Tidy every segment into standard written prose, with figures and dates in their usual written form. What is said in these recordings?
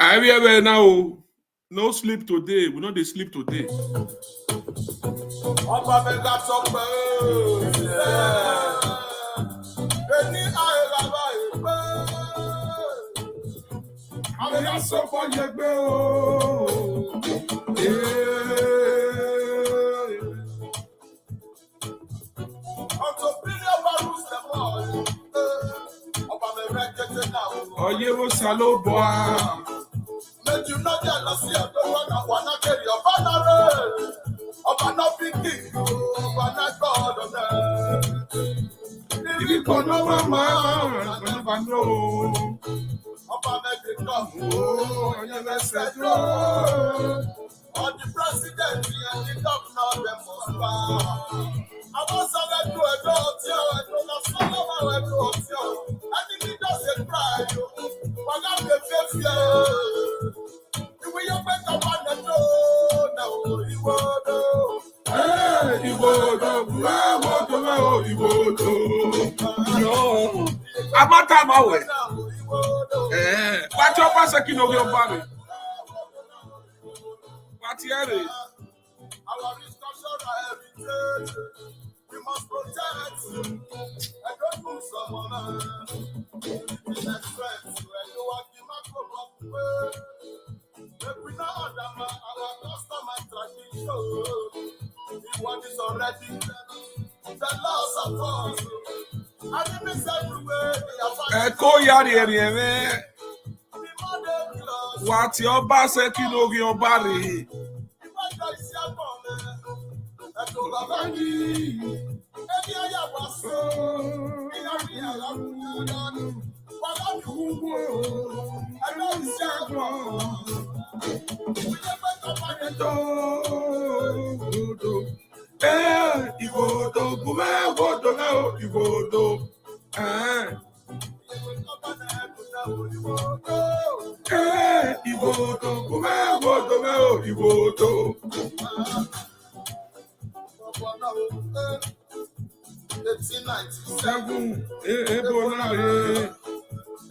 I will now. No sleep today. We know they sleep today. Oyewo salo boa. Let you know jealousy of the one I wanna carry your banner. Oba no pikin, Oba na God of them. If you call no mama, never know. Oba make it come, oh, you never said no. All the president and the governor, them must bow. I want to do a dot, I don't know some of our dots, and the leaders they cry, but I'm the fifth year. You will make a man and no, you won't know. Hey, you won't know, you won't know. No, I'm not time away. Watch your passing of your body. What here is our cultural heritage. We must protect and don't move someone. In that strength, where you are, you must go up the way. If we know our custom and tradition, the one is already the laws of us. Enemies everywhere. Echo yari. What your boss said, you know your body.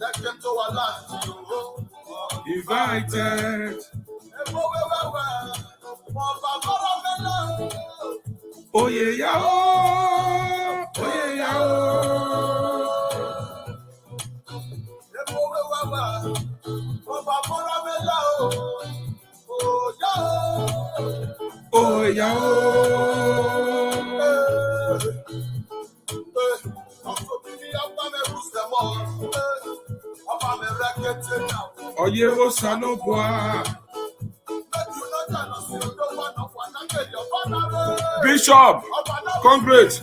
That came to our land, invited. Oh yeah, Oyewo salo boa. Bishop, congrats.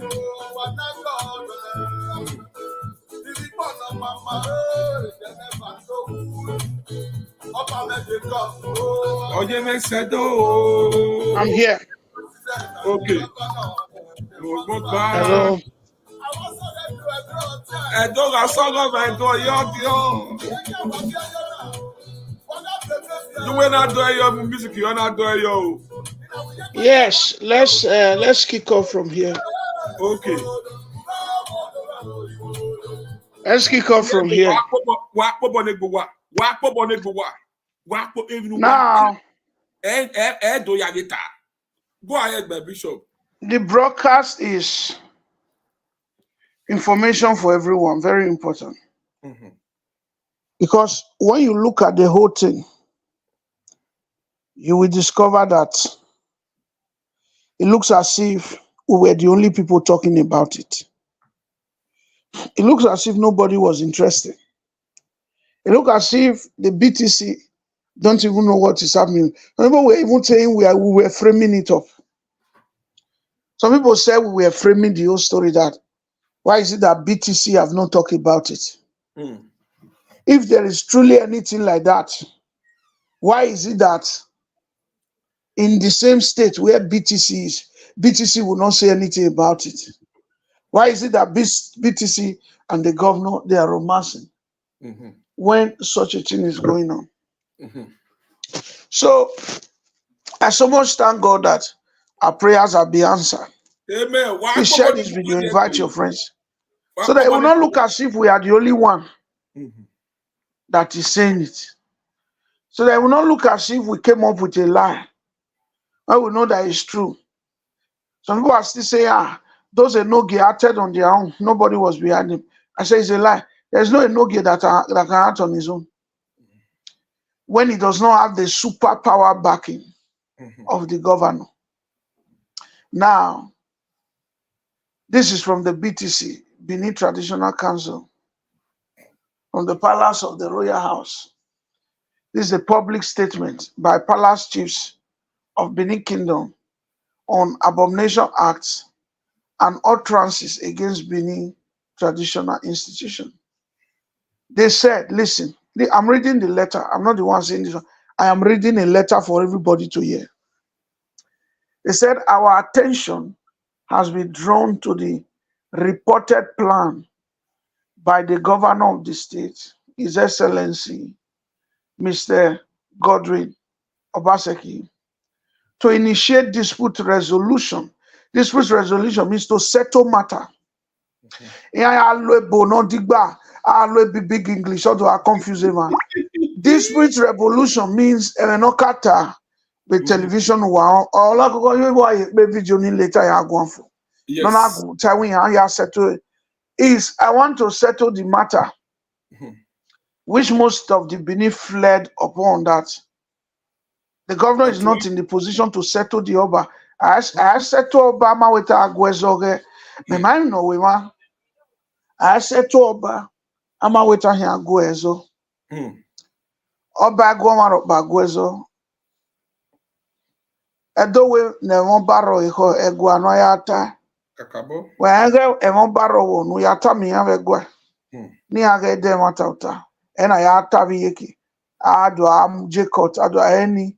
I'm here. Okay. Hello. You will not do your music, you are not doing your. Yes, let's kick off from here. Okay. Let's kick off from here. Now, go ahead, my bishop. The broadcast is information for everyone, very important. Mm-hmm. Because when you look at the whole thing, you will discover that it looks as if we were the only people talking about it. It looks as if nobody was interested. It looks as if the BTC don't even know what is happening. Some people were even saying we were framing it up. Some people said we were framing the whole story that why is it that BTC have not talked about it? Mm. If there is truly anything like that, why is it that in the same state where BTC is, BTC will not say anything about it? Why is it that BTC and the governor, they are romancing when such a thing is going on? So I so much thank God that our prayers have been answered. Amen. Please share this video, invite your friends, so that it will not look as if we are the only one that is saying it. So that it will not look as if we came up with a lie. I will know that it's true. Some people are still saying, those Enogi acted on their own. Nobody was behind him. I say it's a lie. There's no Enogi that can act on his own when he does not have the superpower backing of the governor. Now, this is from the BTC, Benin Traditional Council, from the Palace of the Royal House. This is a public statement by Palace Chiefs of Benin Kingdom on abomination acts and utterances against Benin Traditional Institution. They said, listen, I'm reading the letter. I'm not the one saying this one. I am reading a letter for everybody to hear. They said, our attention has been drawn to the reported plan by the governor of the state, His Excellency, Mr. Godwin Obaseki, to initiate dispute resolution. Dispute resolution means to settle matter. I big English, although I confuse man. Dispute revolution means kata the television wow or video later ya go for. No na Yes. go tell ya settle is I want to settle the matter which most of the Benin fled upon that the governor is not in the position to settle the Oba. I settle Obama with Agwezoge. Me mind no we want. I settle Oba. Ama with Agwezo. Oba Agwamaro Bagwezo. Edowe ne won baro iho egwa no yata. Kakabo. Wenge e won baro wo no yata mi avegwa. Ni age de matauta. Ena yata biyeki. Ado am jekot ado eni.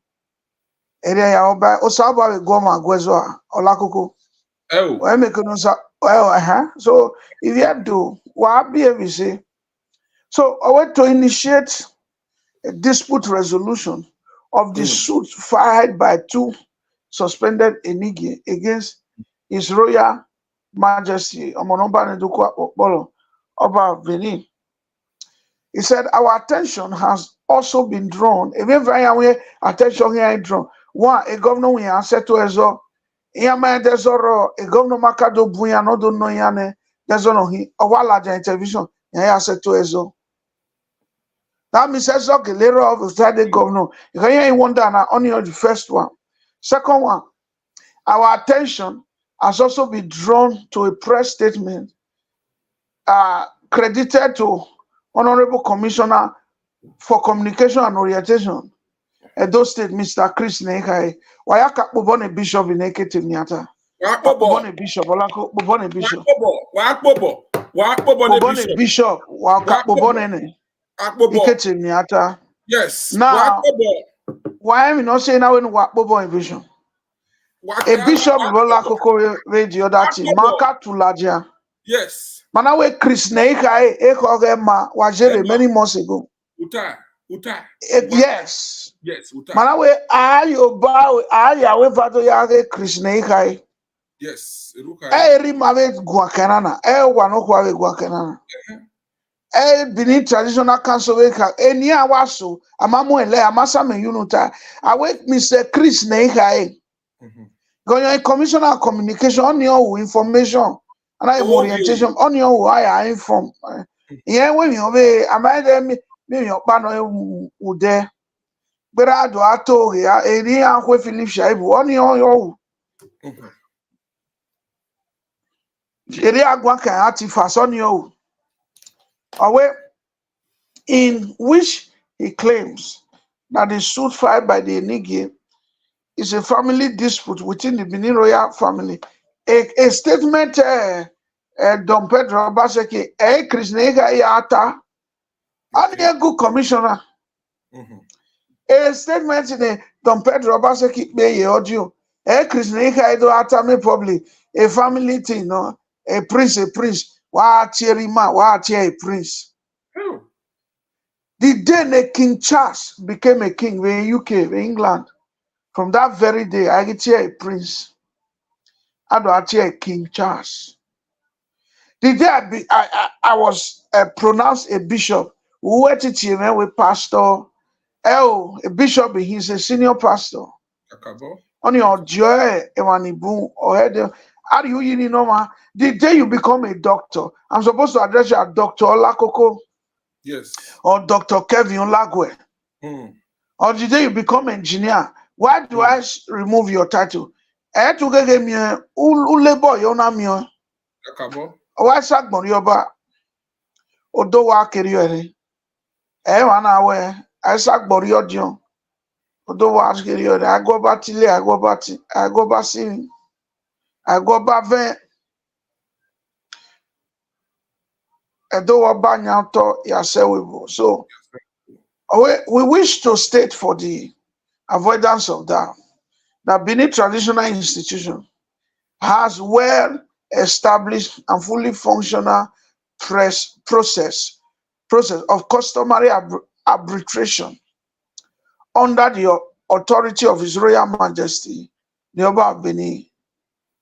Ere ya oba osaba we goma gwezo olakoko. Oh. We make no sa well so if you have to what be we say. So I want to initiate a dispute resolution of the suit filed by two suspended Enigi against His Royal Majesty Omonoba Neduku Okpolo Oba of Benin. He said, our attention has also been drawn. Even very attention here drawn. One, a governor we answer to Ezo. Iyama Dezoro, a governor Makado Buya no do no yane. Dezono he a larger television. Ya answer to Ezo. That means Ezo later of the governor. You can hear wonder now only on the first one. Second one, our attention has also been drawn to a press statement credited to Honorable Commissioner for Communication and Orientation, Edo State, Mr. Chris Nekai. Wayaka Bobone Bishop in Eketimiata. Bobone Bishop, Olako Bobone Bishop. Bobone Bishop, Waka Bobone Eketimiata. Yes. Now, why am I not saying now when Bobone Bishop? A bishop Bolako radio that in Maka Tulaja. Yes. Manawe Chris Nekai Ekogema Wajere many months ago. Uta. Yes. Yes, Uta. Manawe ayawe vado yage Chris Nekai. Yes. Eri mawe guakenana. Wano kwawe guakenana. Benin Traditional Council weka. Ni awaso. Amamu ele amasa me yunuta. Awe Mr. Chris Nekai. Going Commissioner of Communication on your information and I orientation on your I inform. Yeah, when you obey, am I there? Me your partner would there. But I do I told you, any uncle Philip Shaibu on your area guanka artifacts on your away in which he claims that the suit filed by the Enigi is a family dispute within the Benin royal family. A statement, Don Pedro Baseki, Krisnega Yata, and a good commissioner. A statement in a Don Pedro Baseki Bay audio, Krisnega Yata me probably a family thing, no, a prince, wa Thierryma, wa a prince. The day the King Charles became a king in UK, in England. From that very day, I get here a prince. I do here King Charles. The day I was pronounced a bishop Who teaching me with pastor? Oh, a bishop, he's a senior pastor. Akabo. On your joy, Ewanibu, or head. How do you know, ma? The day you become a doctor, I'm supposed to address you as Dr. Olakoko Yes. or Dr. Kevin Olagwe. Hmm. Or the day you become engineer, why do Hmm. I remove your title? Eh, to get me, labor, you know me. Akabo. Why sack Morioba? Odo wa kiri eh, 1 hour. I sack Borio. Odo wa kiri I go back till I go back. I go back see. I go back then. Edo wa banya to yasewibo. So we wish to state for the avoidance of that Benin traditional institution has well established and fully functional process of customary arbitration under the authority of His Royal Majesty, the Oba of Benin.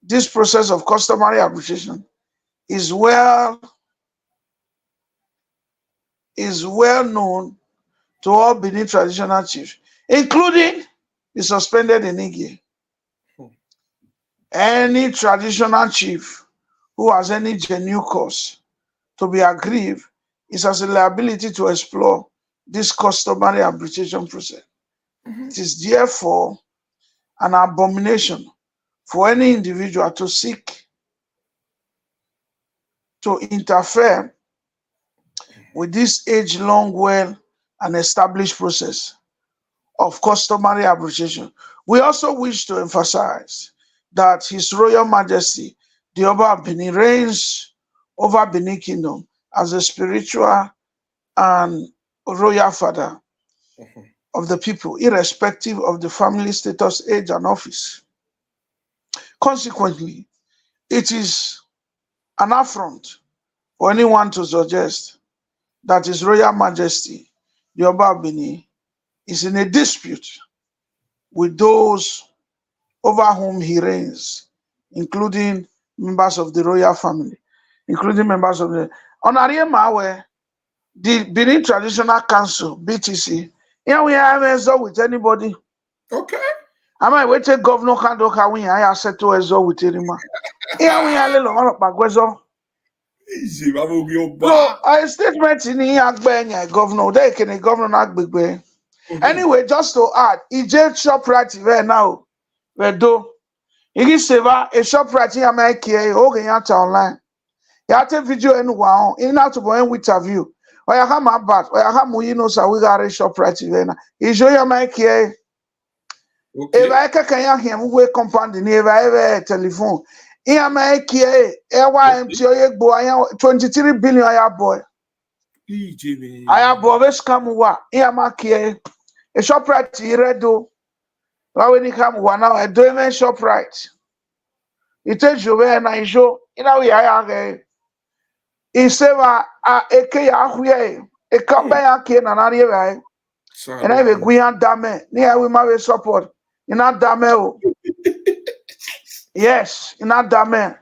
This process of customary arbitration is well known to all Benin traditional chiefs, including the suspended Enigi. Any traditional chief who has any genuine cause to be aggrieved is as a liability to explore this customary arbitration process. Mhm. It is therefore an abomination for any individual to seek to interfere with this age-long, well and established process of customary arbitration. We also wish to emphasize that His Royal Majesty, the Oba of Benin, reigns over Benin Kingdom as a spiritual and royal father Mhm. of the people, irrespective of the family status, age, and office. Consequently, it is an affront for anyone to suggest that His Royal Majesty, the Oba of Benin, is in a dispute with those over whom he reigns, including members of the royal family, including members of the Honorary Mawe, the Benin Traditional Council, BTC. Here we have with anybody. Okay. I might wait till Governor Kandoka when I settle as with anymore. Here we are little Bagwezo. Easy, Baba So Yoba. a statement in here, governor, they can a governor not big way. Mhm. Anyway, just to add, EJ shop right here now. We do. Igi seva a shop right here, my care, okay, yata online. Yata video and wow, in out of one interview. Or I have my bat, or I have Muyino, so we got a shop right here. Is your my care. If Okay. I can hear him, we compound the never ever telephone. Here, my care, Okay. MTO, boy, 23 billion, I boy. EJ I have man. always come wa. Here, my care. A shop right here, do. Why when you come one now, a doing shop right. It tells you where I show, you know, we are. Iseva a eke ya ahwe e kamba Hmm. ya ke na na rewa e na be Sado. gu ya dame ni ya we ma we support ina dame o yes ina dame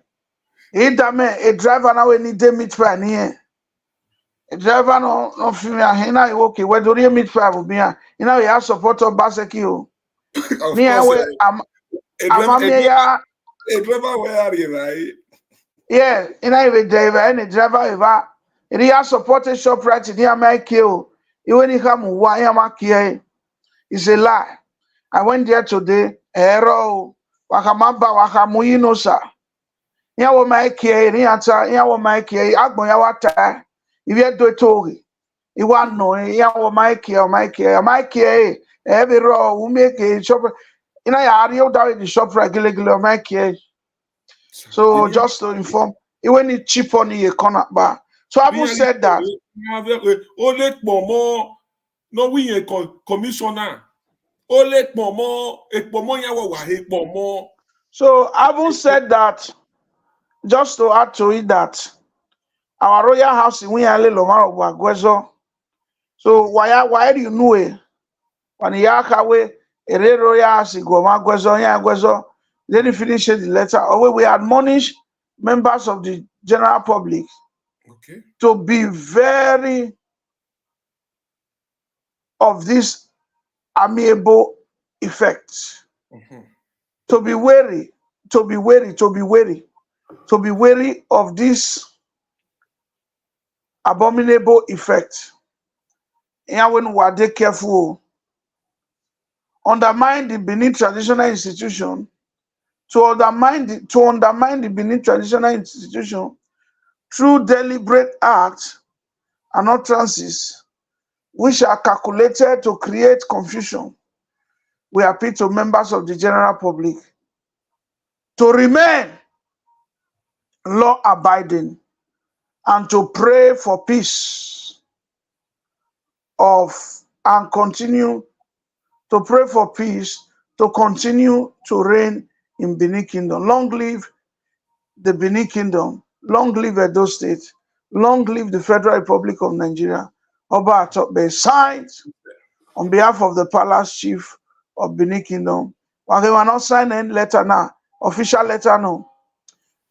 e dame e driver na we ni de meet pa ni e driver no fi me ahe na e okay we do re meet pa obi a ina we ya support of baseki o Of ni ya course, we a driver, a amame driver, ya a driver, where are you, right? yeah ina we driver any driver we ba ina ya support shop right ni ya make o iwe ni kam wa ya make. It's a lie. I went there today. Ero wakamamba wakamuyino sa. Ya wo mai kie ni ata ya wo mai kie agbon ya wata. Iwe do tori. Iwa no ya wo mai kie e ro wo make shop. Ina ya ari o dawe the shop regularly o mai kie. So Binya, just to inform, iwe ni cheap on the corner bar. So having binya, said that, o le pọ̀ mọ́ no we commissioner. O le pọ̀ mọ́ epo mọ́ yẹn wọ̀ wá epo mọ́. so having said that, just to add to it that our royal house in Winyale Lomaro Guagwezo. So why do you know it? When Yakawe, a royal house in Goma Gwezo, ya Gwezo, then he finished the letter. Or we admonish members of the general public Okay. to be very of this amiable effect. Mhm. To be wary, to be wary, to be wary, to be wary of this abominable effect. And when we are careful, undermine the Benin traditional institution, to undermine the Benin traditional institution through deliberate acts and utterances which are calculated to create confusion. We appeal to members of the general public to remain law abiding and to pray for peace of and continue to pray for peace to continue to reign in Benin Kingdom. Long live the Benin Kingdom. Long live Edo State. Long live the Federal Republic of Nigeria. Oba Atokbe signed on behalf of the Palace Chief of Benin Kingdom. Well, they were not signing any letter now, official letter no.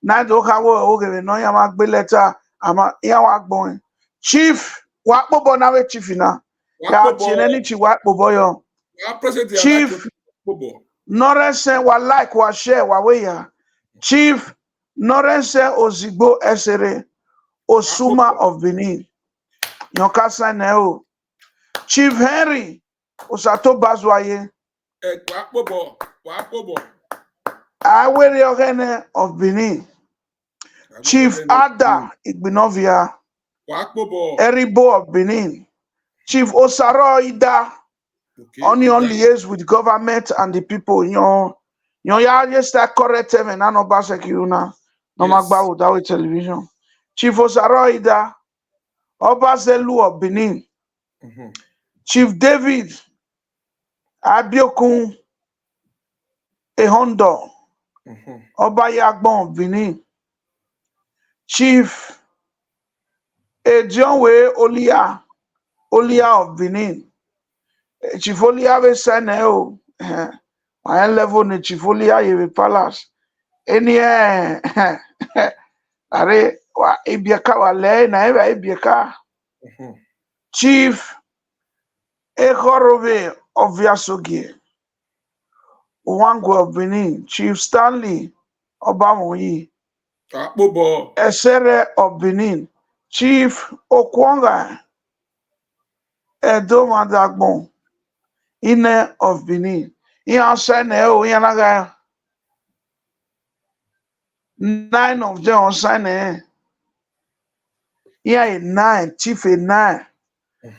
Now do kawo oge no yama gbe letter ama ya wa gbon. Chief wa pobo na we chief na. Ya tieneni chi wa pobo yo. Chief Norense wa like wa share wa we ya. Chief Norense Ozigbo Esere Osuma of Benin. Yonkasa na o. Chief Henry Osato Bazwaye. Awere Ogene of Benin. Chief Ada Igbinovia. Eribo of Benin. Chief Osaro Ida. Onion liaise with government and the people. You ya just start correct them and no basecuna. No magba without television. Chief Osaro Ida. Obazelu of Benin. Chief David Abiokun Ehondo. Oba Yagbon of Benin. Chief Ejonwe Olia of Benin. Chief Olia we sane o. My level ne Chief Olia ye palace. Any are wa ebiaka wale na eba ebiaka. Chief Ekorove of Yasogie. Wango of Benin. Chief Stanley Obamoyi. Esere of Benin. Chief Okwonga Edo Madagbon. Ine of Benin. Iyan sene o yanaga 9 of them on sign. Iyan 9, chief 9.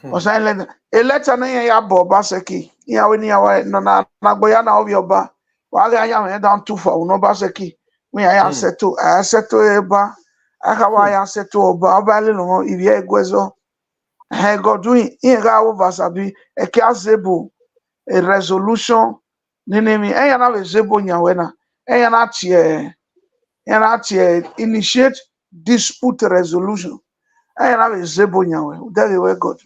On sign letter. A letter na ya boba seki. Iyan we ni ya na nagboya na obi oba. Wa ga ya me down 2 for no baseki. We ya settle eba. Aka wa ya settle oba le no ibi egwezo. He go doing in ga over sabi e ka zebo a resolution ninemi e yana we zebo nyawe na e yana tie initiate dispute resolution e yana we zebo nyawe that is where God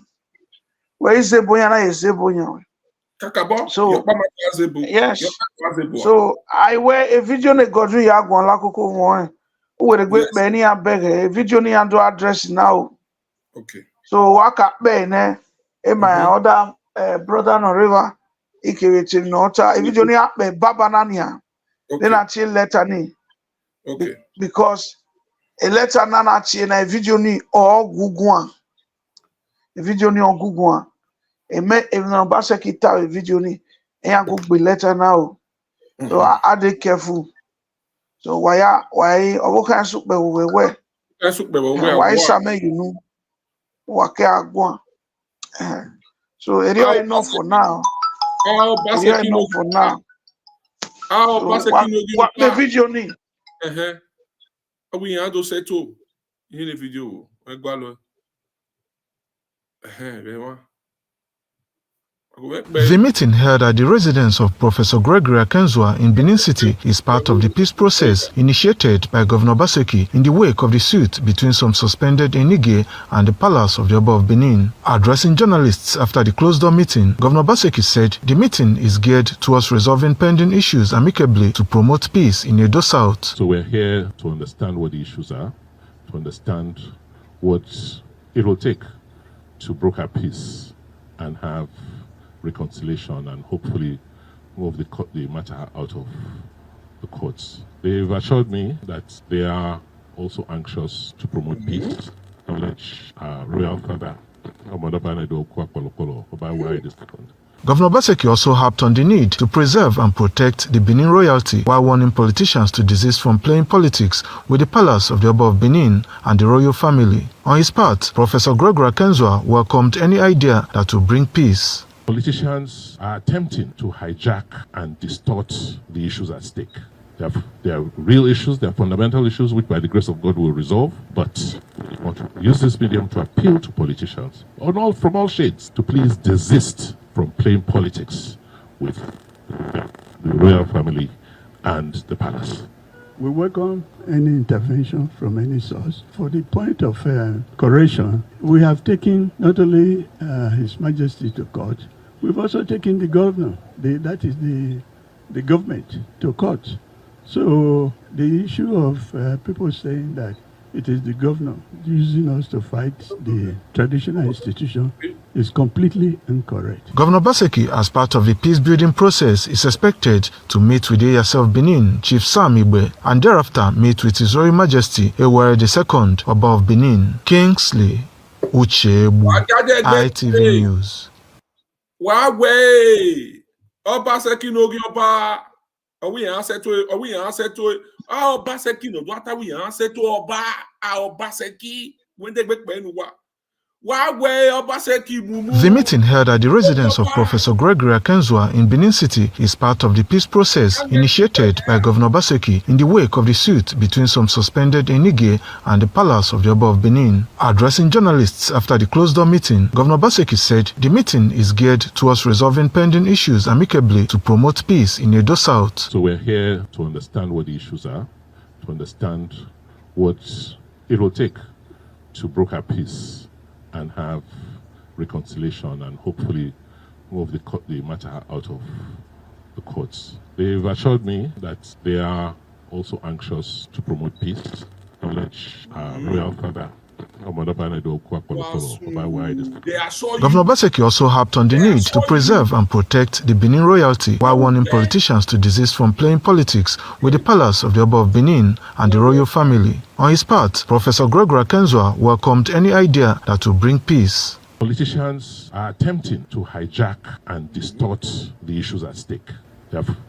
where is zebo yana is zebo nyawe so yes so I wear a video ne godru ya gwan lakoko won o we gbe pe ni abeg a video ni ando address now. So waka be ne my other brother no river ikewete no ta if you ni akpe baba nania then I chill letter ni because a letter na na chi na video ni ogugun a video ni ogugun e me e no ba se kita a video ni e ya go gbe letter now so I dey careful so why owo kan so pe we why same you know wake agwan. So area enough for now. Area enough for now. So what the video ni? We had to settle in the video. The meeting held at the residence of Professor Gregory Akenzua in Benin City is part of the peace process initiated by Governor Baseki in the wake of the suit between some suspended Enige and the Palace of the Oba of Benin. Addressing journalists after the closed-door meeting, Governor Baseki said the meeting is geared towards resolving pending issues amicably to promote peace in Edo South. So we're here to understand what the issues are, to understand what it will take to broker peace and have reconciliation and hopefully move the matter out of the courts. They've assured me that they are also anxious to promote peace. Acknowledge Royal Father. Governor Obaseki also harped on the need to preserve and protect the Benin royalty while warning politicians to desist from playing politics with the palace of the Oba of Benin and the royal family. On his part, Professor Gregory Akenzua welcomed any idea that will bring peace. Politicians are attempting to hijack and distort the issues at stake. There are real issues, there are fundamental issues which by the grace of God will resolve, but we want to use this medium to appeal to politicians from all shades to please desist from playing politics with the royal family and the palace. We welcome any intervention from any source. For the point of correction, we have taken not only His Majesty to court, we've also taken the governor, that is the government, to court. So the issue of people saying that it is the governor using us to fight the traditional institution is completely incorrect. Governor Obaseki, as part of the peace-building process, is expected to meet with the Eyasa of Benin, Chief Sam Igbe, and thereafter meet with His Royal Majesty Ewere II, Oba of Benin. Kingsley Uchebu, ITV News. Obaseki no Oba. We answer to Obaseki no what we answer to Oba Obaseki when they make Benuwa. The meeting held at the residence of Professor Gregory Akenzua in Benin City is part of the peace process initiated by Governor Obaseki in the wake of the suit between some suspended Enige and the palace of the Oba of Benin. Addressing journalists after the closed-door meeting, Governor Obaseki said the meeting is geared towards resolving pending issues amicably to promote peace in Edo South. So we're here to understand what the issues are, to understand what it will take to broker peace and have reconciliation and hopefully move the matter out of the courts. They've assured me that they are also anxious to promote peace. Acknowledge Royal Father. Governor Obaseki also harped on the need to preserve and protect the Benin royalty while warning politicians to desist from playing politics with the palace of the Oba of Benin and the royal family. On his part, Professor Gregory Akenzua welcomed any idea that will bring peace. Politicians are attempting to hijack and distort the issues at stake.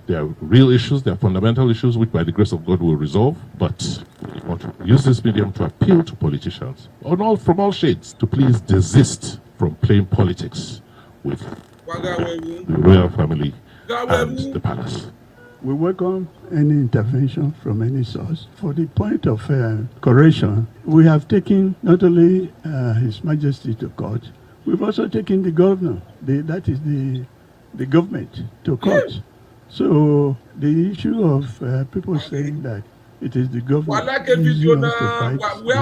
There are real issues, there are fundamental issues which by the grace of God will resolve, but we want to use this medium to appeal to politicians from all shades to please desist from playing politics with the royal family and the palace. We welcome any intervention from any source. For the point of correction, we have taken not only His Majesty to court, we've also taken the governor, that is the government, to court. So the issue of people saying that it is the government using us to fight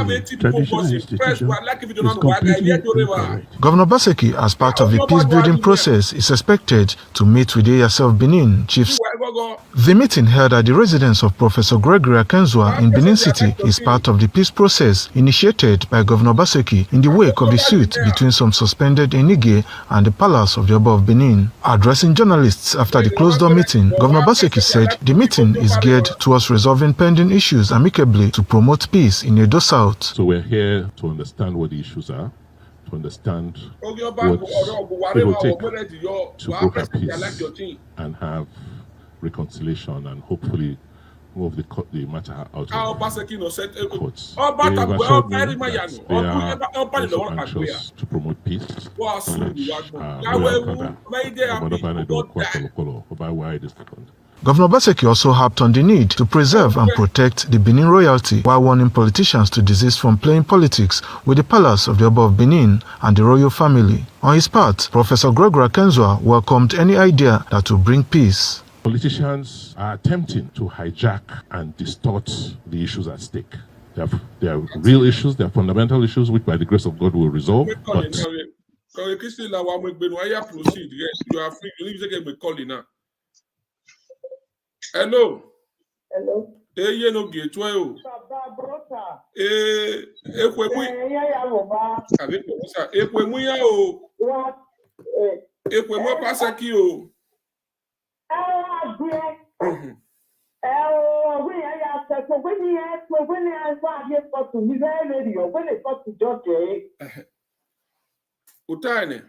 the traditional institution is completely incorrect. Governor Obaseki, as part of the peace-building process, is expected to meet with the Eyasa of Benin, Chiefs. The meeting held at the residence of Professor Gregory Akenzua in Benin City is part of the peace process initiated by Governor Obaseki in the wake of the suit between some suspended Enige and the palace of the Oba of Benin. Addressing journalists after the closed-door meeting, Governor Obaseki said the meeting is geared towards resolving pending issues amicably to promote peace in Edo South. So we're here to understand what the issues are, to understand what it will take to broker peace and have reconciliation and hopefully move the matter out of the courts. They've assured me that they are also anxious to promote peace. Governor Obaseki also harped on the need to preserve and protect the Benin royalty while warning politicians to desist from playing politics with the palace of the Oba of Benin and the royal family. On his part, Professor Gregory Akenzua welcomed any idea that will bring peace. Politicians are attempting to hijack and distort the issues at stake. There are real issues, there are fundamental issues which by the grace of God will resolve, but hello. Hello. No get well. Ekwe mo paseki o. When I said, so when he asked, when I saw him to his radio, when they got to Georgia, Utane.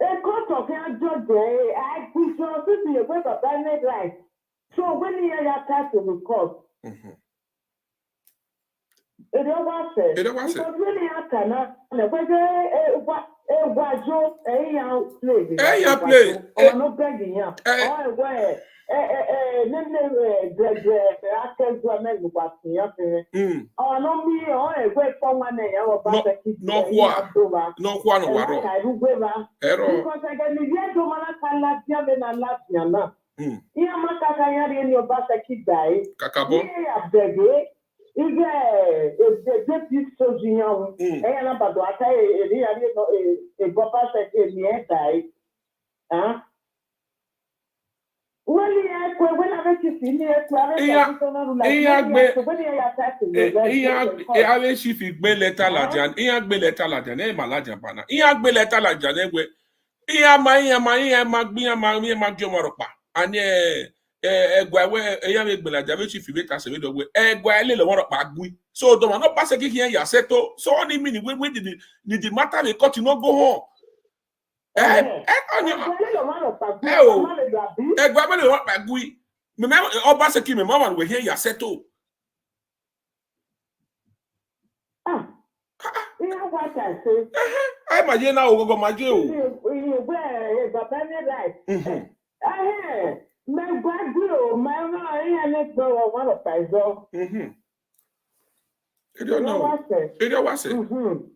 a court of Georgia, I could just be a way of that life. So when he had attacked the court, it was said, because when he had cannot, play. Or no begging him. Oh, where. So the one not pass here ya seto. So only meaning when the matter they cut you not go home. Obaseki me mama we hear ya seto. What I say. I imagine now go maje o. My God, my one of I don't know. I don't want to. Who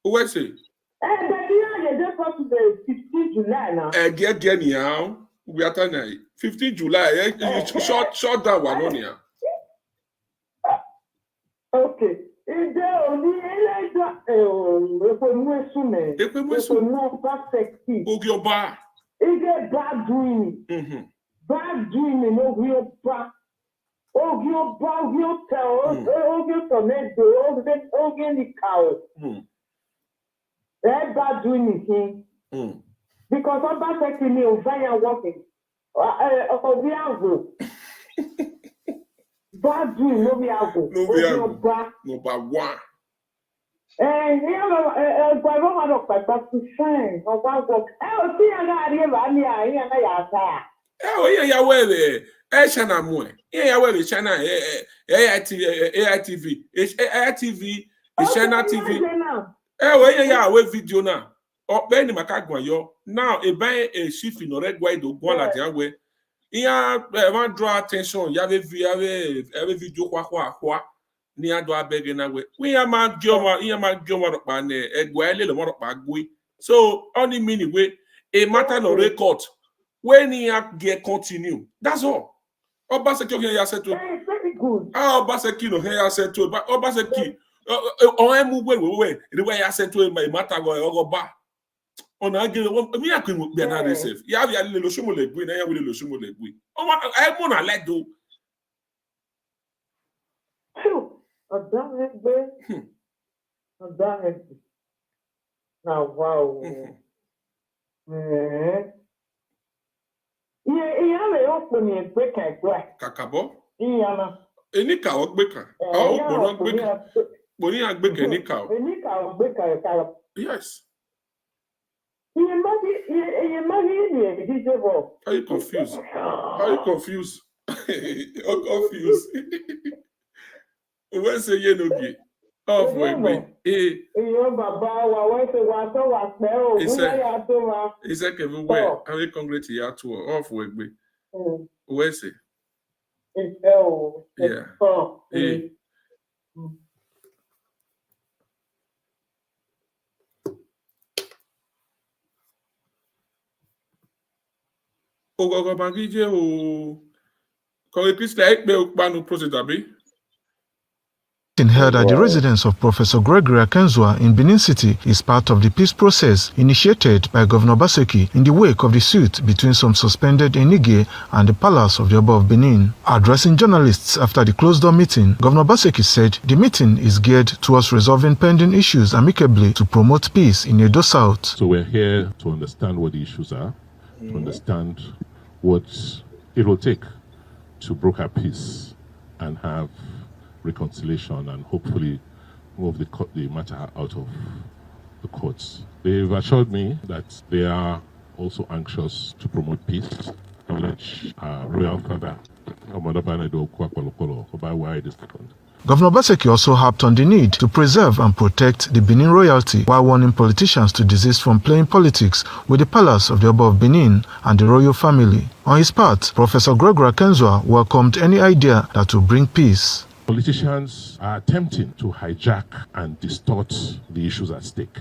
was it? But you just got to the 15th July now. Get now. We are tonight. 15th July. Short that one on here. Okay. Is there only Ogioba. Is there bad doing? Bad doing in Ogioba. Ogioba, that bad doing is because I'm back taking me over working. Bad doing, no be out. No, but one. And one of my back to shine or one work. Oh, see, I got here, yeah, well, China Moe. Yeah, well, China, AITV, AITV, China TV. Yeah, we video now. Oh, Benny Macagwayo. Now, a shift in red white do go la diawe. Yeah, want draw attention. You have a video kwa. Ni ado abege na we. We are ma gioma pane egwele le mo bagui. So only meaning we a matter no record. When he get continue. That's all. Obaseki here ya settle. Very good. Obaseki no here ya settle. But Obaseki on emu we the way ya settle my matter go ba. On agere mi akun be na receive. Ya ya le lo sumo le gbe na ya we lo sumo le gbe. O ma emu na let do. Now, wow. Ìyá ọ̀pọ̀ ni ẹgbẹ́ kan ẹgbẹ́. Kakabo? Ìyá náà. Eníkà ọgbẹ́ kan. Àwọn òpònà gbé kan. Pòní àgbẹ̀kẹ̀ níkà ọ. Eníkà ọgbẹ́ kan ẹ̀ka ọ. Yes. Iye máa ní ìdíje bọ̀. Are you confused? I'm confused. Òwe ṣe yé n'oge. Ọ̀fù ẹgbẹ́. Ìyá bàbá wa wọ́n ṣe wà tó wà pẹ́ o. Bóyá yà tó wa. Iṣẹ́ kẹfì wẹ̀, àwọn ìkọ̀ngrẹ́tì yà tó ọ. Ọ̀fù ẹgbẹ́. Òwe ṣe. Ìfẹ́ o. Yeah. Ogogo magije o. Kọ̀wé Kristi àìpẹ́ òpanu process àbí? Held at the residence of Professor Gregory Akenzua in Benin City is part of the peace process initiated by Governor Baseki in the wake of the suit between some suspended Enige and the Palace of the Oba of Benin. Addressing journalists after the closed-door meeting, Governor Baseki said the meeting is geared towards resolving pending issues amicably to promote peace in Edo South. So we're here to understand what the issues are, to understand what it will take to broker peace and have reconciliation and hopefully move the matter out of the courts. They've assured me that they are also anxious to promote peace. Acknowledge Royal Father, Governor Baseki also harped on the need to preserve and protect the Benin royalty while warning politicians to desist from playing politics with the Palace of the Oba of Benin and the royal family. On his part, Professor Gregory Akenzua welcomed any idea that will bring peace. Politicians are attempting to hijack and distort the issues at stake.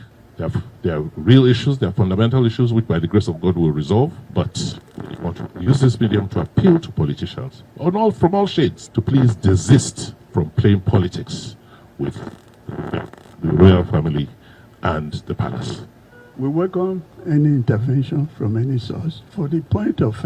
They are real issues, they are fundamental issues which by the grace of God will resolve, but we want to use this medium to appeal to politicians from all shades to please desist from playing politics with the royal family and the palace. We welcome any intervention from any source. For the point of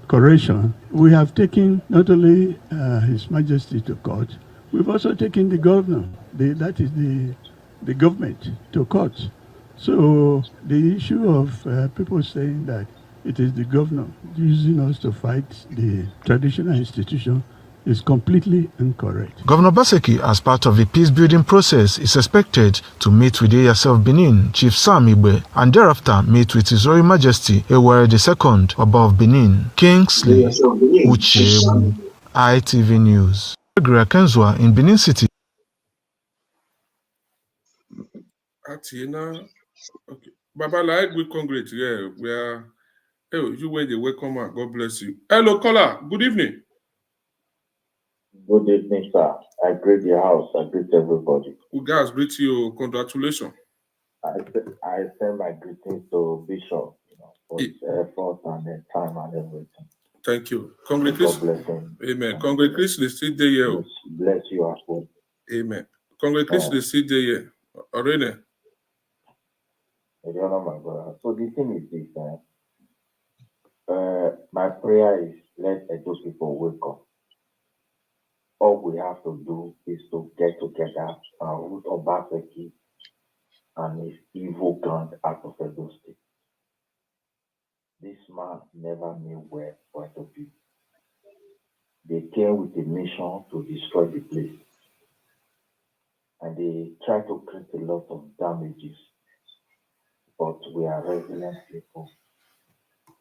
correction, we have taken not only His Majesty to court, we've also taken the governor, that is the government, to court. So the issue of people saying that it is the governor using us to fight the traditional institution is completely incorrect. Governor Baseki, as part of the peace-building process, is expected to meet with the Eyasa of Benin, Chief Sam Igbe, and thereafter meet with His Royal Majesty Ewere II, Oba of Benin. Kingsley Uchebu, ITV News. Gregory Akenzua in Benin City. Atina, okay. Baba, like we congratulate, yeah, we are. Oh, you were the welcome, God bless you. Hello, caller. Good evening. Good evening, sir. I greet your house. I greet everybody. Good guys, greet you. Congratulations. I send my greetings to Bishop, for his effort and the time and everything. Thank you. Congratulations. God bless him. Amen. Congratulations, still there. Bless you as well. Amen. Congratulations, still there. Already. You know, my brother. So the thing is this, my prayer is let those people wake up. All we have to do is to get together and root Obaseki and his evil gang out of Edo State. This man never knew where to be. They came with a mission to destroy the place. And they tried to create a lot of damages. But we are resilient people.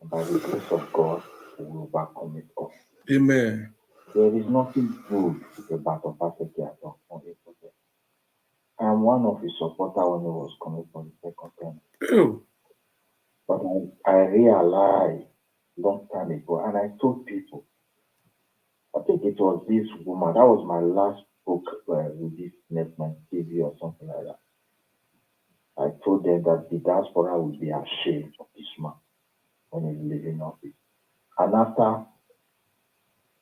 And by the grace of God, we will overcome it all. Amen. There is nothing good about Obaseki at all. I'm one of his supporters when he was coming for the second term. Oh. But I realized long time ago, and I told people, I think it was this woman, that was my last book with this Netman TV or something like that. I told them that the diaspora will be ashamed of this man when he's leaving office. And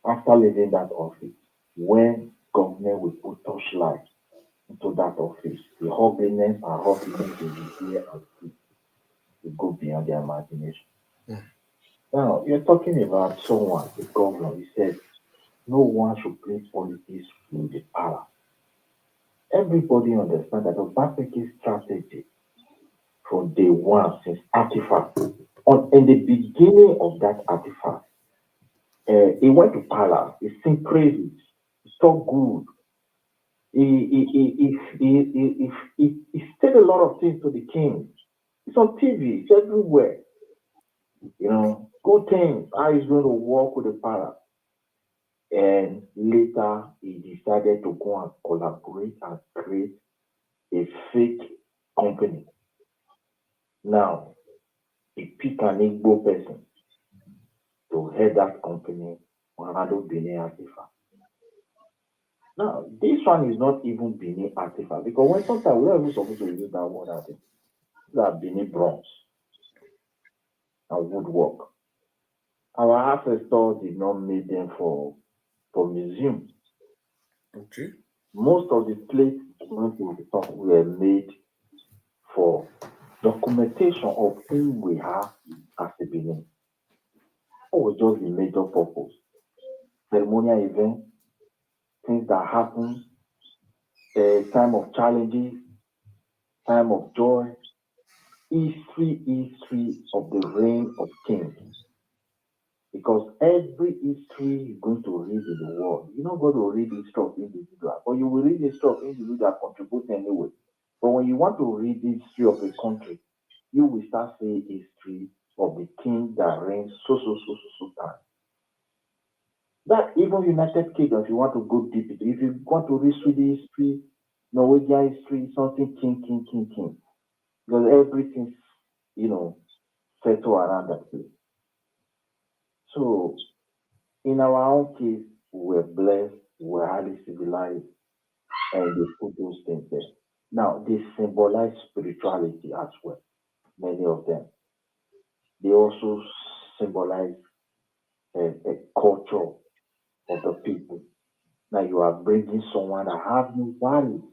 after leaving that office, when government will put torchlight into that office, the ugliness and roughness will be here and see. To go beyond their imagination. Now, you're talking about someone, the governor, he said, no one should play politics with the power. Everybody understands that the Obaseki's strategy from day one, since artifact, in the beginning of that artifact, he went to palace, he sing praises, he talked good, he said a lot of things to the king. It's on TV, it's everywhere. Good things, how he's going to work with the palace. And later, he decided to go and collaborate and create a fake company. Now, he picked an Igbo person to head that company, Manado Benin Artifact. Now, this one is not even Benin Artifact, because when sometimes we're even supposed to use that word as that Benin bronze and woodwork. Our ancestors did not make them for museum. Okay. Most of the plates going to the top were made for documentation of whom we have as a Benin. What was just the major purpose? Ceremonial events, things that happen, time of challenges, time of joy, history of the reign of kings. Because every history you're going to read in the world, you're not going to read history of individual, but you will read history of individual that contribute anyway. But when you want to read the history of a country, you will start saying history of the king that reigns so time. That even United Kingdom, if you want to go deep into, if you want to read Swedish history, Norwegian history, something king. Because everything's, settled around that place. So in our own case, we're blessed, we're highly civilized, and they put those things there. Now, they symbolize spirituality as well, many of them. They also symbolize a culture of the people. Now, you are bringing someone that has no value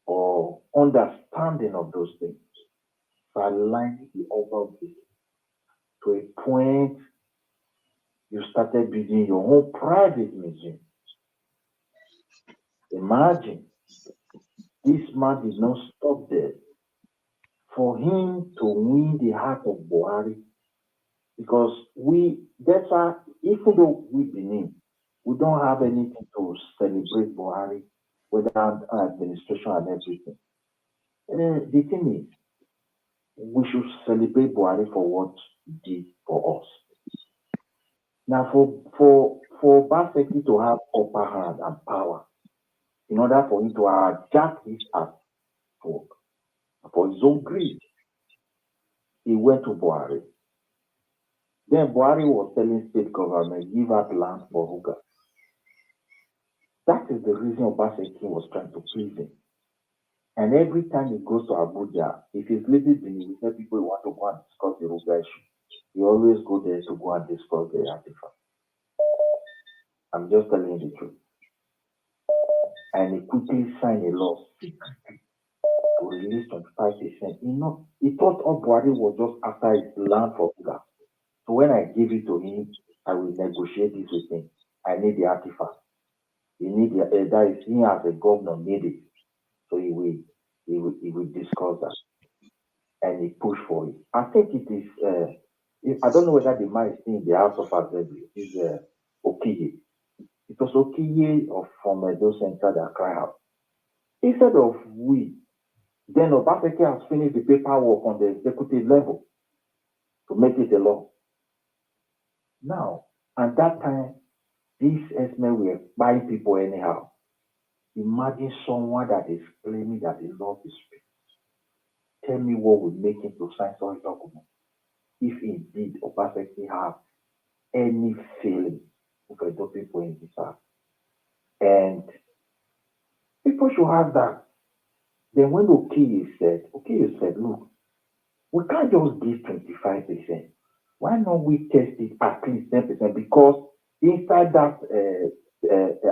or understanding of those things. So align the overall vision to a point you started building your own private museum. Imagine this man did not stop there. For him to win the heart of Buhari, because that's why, even though we Benin, we don't have anything to celebrate Buhari, whether administration and everything. The thing is, we should celebrate Buhari for what he did for us. Now, for Baseki to have upper hand and power, in order for him to adapt his act for his own greed, he went to Buhari. Then Buhari was telling state government, give out land for Ruga. That is the reason Obaseki was trying to please him. And every time he goes to Abuja, if he's leaving Benin, we tell people he want to go and discuss the Ruga issue. He always go there to go and discuss the artifact. I'm just telling you the truth. And he quickly signed a law to release 25%. He thought Buhari was just after his land for Ruga. So when I give it to him, I will negotiate this with him. I need the artifact. That is he as a governor need it. So he will discuss that. And he pushed for it. I think it is I don't know whether the man is in the House of Assembly. It's Okiye. It was Okiye from Edo Central that cried out. Instead of then Obaseki has finished the paperwork on the executive level to make it a law. Now, at that time, these S-men were buying people anyhow. Imagine someone that is claiming that he loves his people. Tell me what would make him to sign such document. If indeed Obaseki have any feeling of the people in his heart. And people should have that. Then when Okiye said, look, we can't just give 25%. Why not we test it at least 10%? Because inside that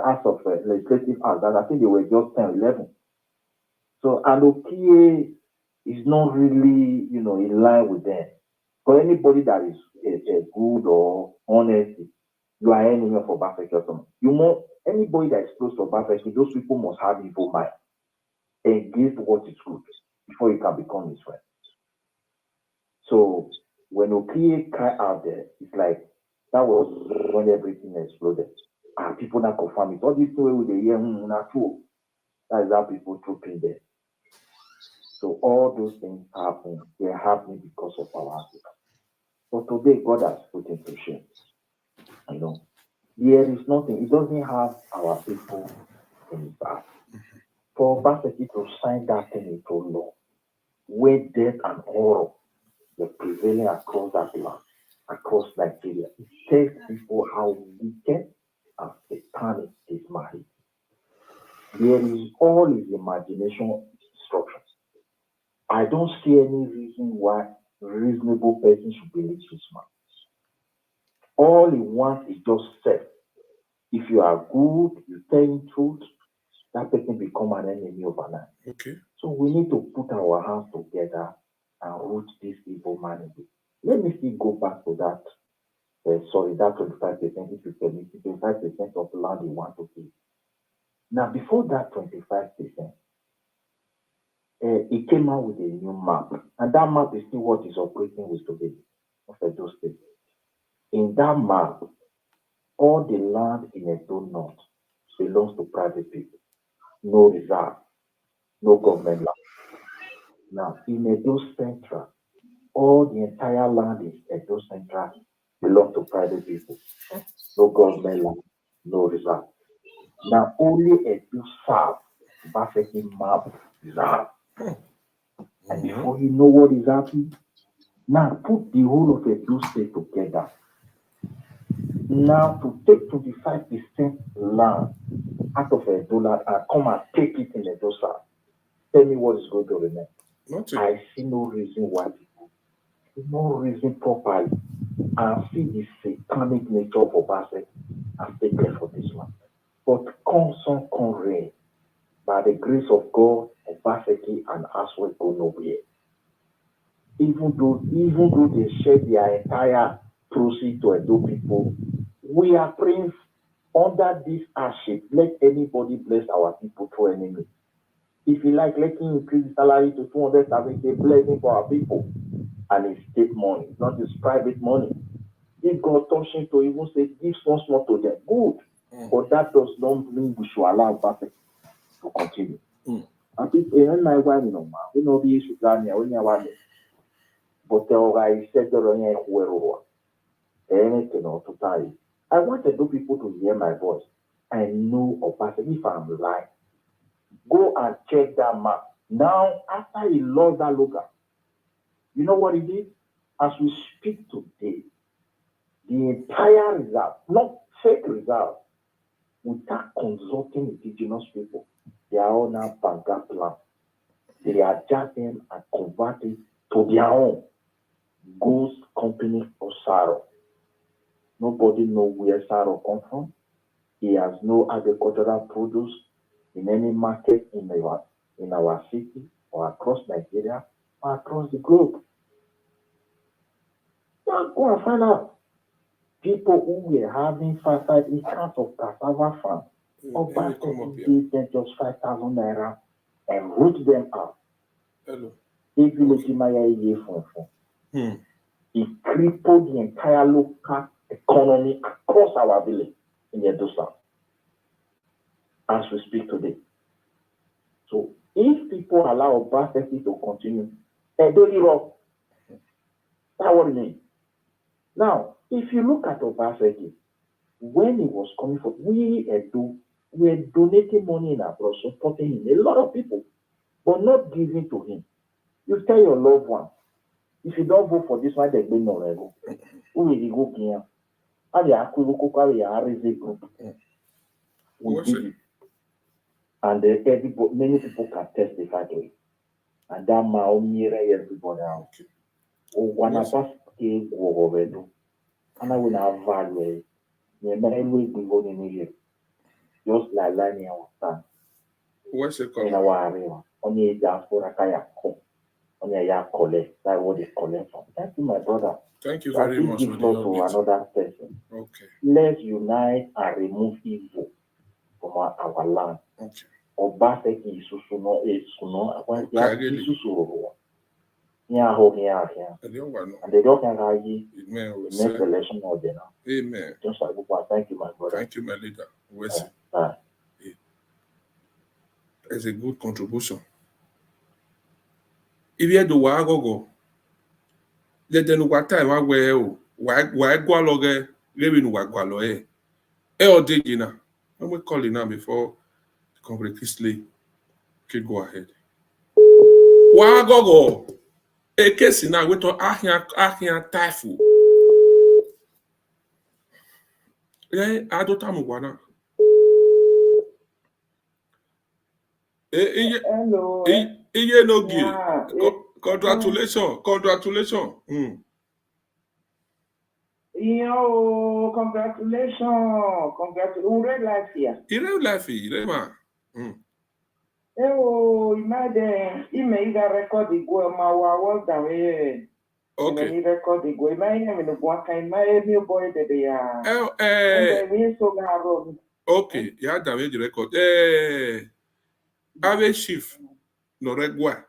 House of Legislative Act, that I think they were just 10, 11. So, and Okiye is not really, in line with them. For anybody that is good or honest, you are enemy of Obaseki or something. Anybody that is close to Obaseki, those people must have evil mind against what is good before you can become his friend. So when Okiye cried out there, it's like that was when everything exploded. People now confirm it. All this way with the year, not true. That is how people troop in there. So all those things happen. They're happening because of our Africa. But today, God has put into shame. There is nothing. It doesn't have our people in his heart. For Obaseki to sign that thing into law, where death and horror were prevailing across that land, across Nigeria, it tells people how wicked and satanic this man is. There is all his imagination destruction. I don't see any reason why a reasonable person should believe this man. All he wants is just self. If you are good, you tell him truth. that person become an enemy overnight. Okay. So we need to put our hands together and root this evil man away. Let me still go back to that. That 25%, if you permit, 25% of land you want to give. Now, before that 25%, it came out with a new map, and that map is still what is operating with today of Edo State. In that map, all the land in Edo North belongs to private people, no reserve, no government land. Now, in Edo Central, all the entire land in Edo Central belongs to private people, no government land, no reserve. Now, only Edo South, Baseki map reserve. And before you know what is happening, now put the whole of Edo State together. Now to take 25% land out of Edo land and come and take it in Edo South. Tell me what is going to remain. Nothing. I see no reason why people, no reason properly, and see the satanic nature of Obaseki and stay there for this one. But constant rain, by the grace of God, Obaseki and Aswe go nowhere. Even though they share their entire proceeds to Edo people, we are praying under this hardship. Let anybody bless our people through enemy. If you like, let him increase the salary to 200,000, a blessing for our people. And it's state money, not his private money. If God touch him to even say, give small to them, good. But that does not mean we should allow Basek to continue. And people, when my wife, we know the issue, but I said, I want to do people to hear my voice. I know Obaseki. If I'm lying, go and check that map. Now, after he lost that local, you know what he did? As we speak today, the entire reserve, not fake reserve, without consulting indigenous people, they are all now Banga plan. They adjust them and convert it to their own ghost company of Saro. Nobody knows where Saro comes from. He has no agricultural produce in any market in our city or across Nigeria or across the globe. Now go and find out. People who were having 5 acres of cassava farm, Obaseki gave them just 5,000 naira and root them out. Hello. He crippled the entire local economy across our village in Edo South as we speak today. So if people allow Obaseki to continue, Edo Europe, that's what it means. Now, if you look at Obaseki, when he was coming from, we were donating money in abroad, supporting him. A lot of people, but not giving to him. You tell your loved one, if you don't vote for this one, they're going to who will you go here? We did it. And many people can testify to it. And that everybody else. One of us gave over and I will have value. Just like Lani and What's it in called? our area. Only a diaspora kaya come. Only a ya collect. That's what they collect from. Thank you, my brother. Thank you So very much for give the law to update. another person. Okay. Let's unite and remove evil from our land. Okay. Obaseki isusuno esuno. Okay, Isusuro. And they don't have the next election or dinner. Amen. Just like before, thank you, my brother. Thank you, my leader. It's a good contribution. If you do what go, let them know what time I wear. Why go along? Maybe no go along. All day, I'm going to call it now before the completely can go ahead. Why go? A case now we to ahia typhoon. Yeah, I don't know what. Hello. No Yeah. Congratulations. Congratulations. Congratulations. Red life here. Ire life, man. Imagine, email record the go ma was the Okay. record the go. Imagine the one kind my boy that they are. Okay, ya da the record. Ave chief no regwa.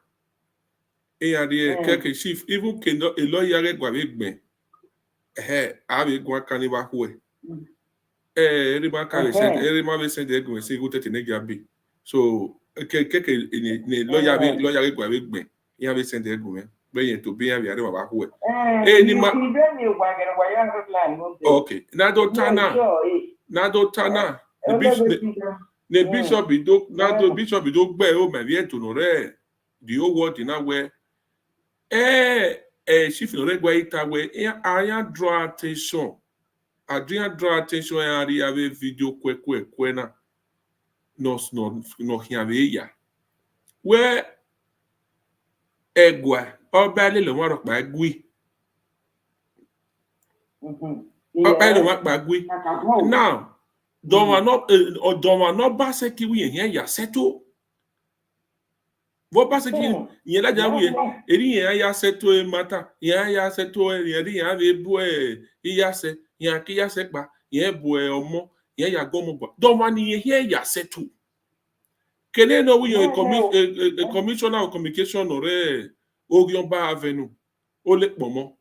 Ya de keke chief even ke no elo ya regwa be gbe. Ave gwa kaniba hwe. Everybody can send everybody send the go say go tete ne gabi. So keke ni lawyer regwa be gbe. Ya be send the go me. Be yen to be ya be are ba hwe. Ni ma okay. Na do tana. The bishop do na do bishop do gbe o me bien to no re. The whole world na where chief no regwa ita we aya draw attention. Adrian draw attention and have a video kwe na no hiave ya. Where egwa oba le lo waro pa gwi. Oba le waro pa gwi. Now don't want ba se ki wi yen ya seto. Bo ba se ki yen la ja wi eri yen ya seto e mata. Yen ya seto eri yen ave bu ya se yen ki ya se pa yen bu omo yen ya gomo gba. Don't want yen ya seto. Can you know we a commissioner of communication or Ogionba Avenue? Ole Pomo.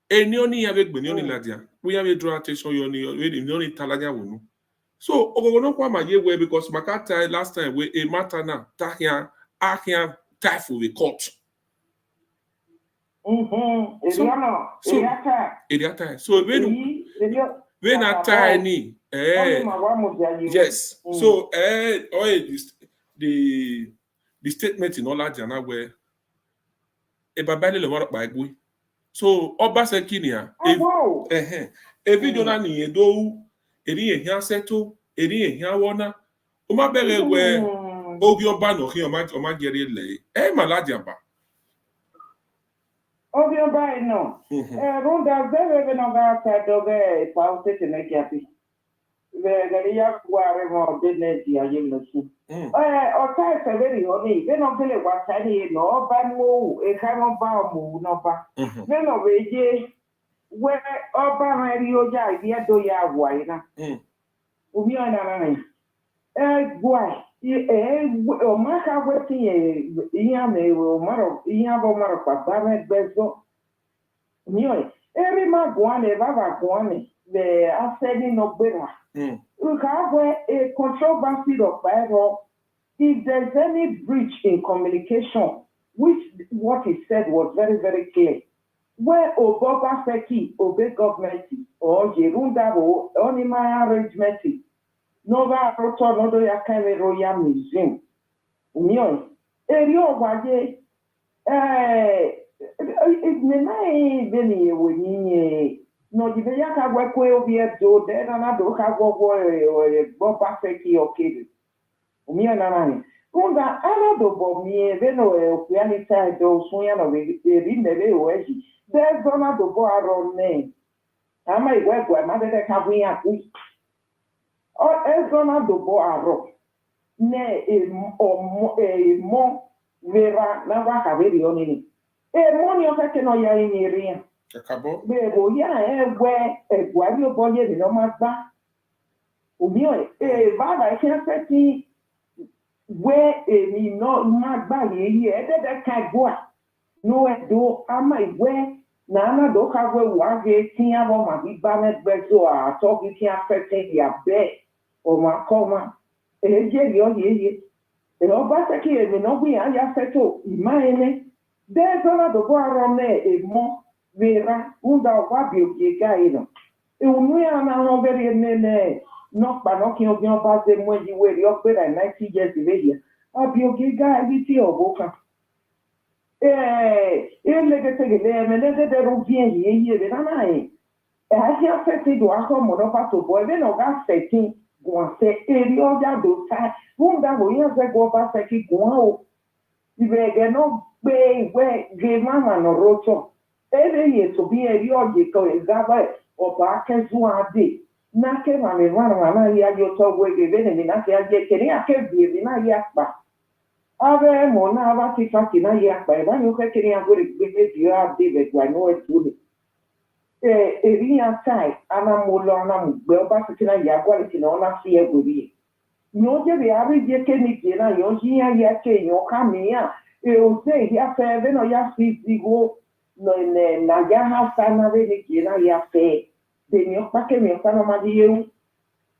Any only have a Benoni Ladia. We have a draw attention on only Taladia Wunu. So, Ogono Kwama Yewe because Makata last time we a matter now, Tahia, Ahia, Taifu, the court. So, when I tiny, yes. So, the statement in all that where a babali le waro pa egwe. So, Obaseki ni a video na ni edo eri ehia seto eri ehia wona o ma bere we ogi oba no hi o ma gere le maladia ba. Obi oba no. Ronda zebe no ga ta do be pa o te ne kiapi. Ve ya kware mo de ne dia yim nsu. O ta se very oni, ve no pele wa ta ni no ba mo e ka no ba mo no ba. Ve no we je we oba ma ri o ja bi do ya wa ina. Obi ona na ni. Gwa o ma ka we ti ya me o maro ya bo maro pa ba me bezo. Mio eri ma guane baba guane the asedi no bera. We have a controversy of Bible. If there's any breach in communication, which what he said was very, very clear, where Oboba Seki obey government or Jerunda or Onima arrangement, Nova Roto Nodo Yakame Royal Museum. Union. Erio Waje, it's Nenai Beni Winnie. No, the Yaka Wakwe Obiedo, then another Hago Boba Seki or Kid. Umianani. Kunda another Bomie, Veno, Pianita, those Suyano, in the Veji. There's another Boaron name. I might work where Mother Kawi at week. Or Ezona do Boaro. Ne a more Vera Nava Haveri. A money of a canoya in Iria. Bebo ya where your body is no matter. Ubio, Baba can't say where a no mad body here that can go. No, do am I where Nana do have a wage, Tia Roma, big bannet bezo are talking to affecting your bed or my coma. A jelly, the Obasaki and the Nobi and Yaseto, Imane. There's another bar a more. Vera, unda wabio gaino. E una very nene, not banocchio of base when you were your better 90 years of age. Abio giga, viti or boca. Legacy, and then the Rubian here, the Nanae. I hear 30 to a home monopato boy, then or gas 13, one say, Elio do fat, wunda will you go back a kick wow. You will no bay where gave mamma no roto. Every year to be a yogical example or back as one day. na ke mami mwana ya yo to wege bene na ke aje kene ake bi na ya pa ave mo na aba ti fati na ya pa ba yo ke kene agore gbe bi a de be gwa no e tu eri ya tai ana mo lo ana mo gbe oba ti na ya gwa ti na ona fi e gori yo je be abi je ke ni je na yo ji ya ke yo ka mi ya o se ya fe be no ya fi zigo no ne na ya ha sa na be ni je na ya fe de mi o pa ke mi o pa no ma di eu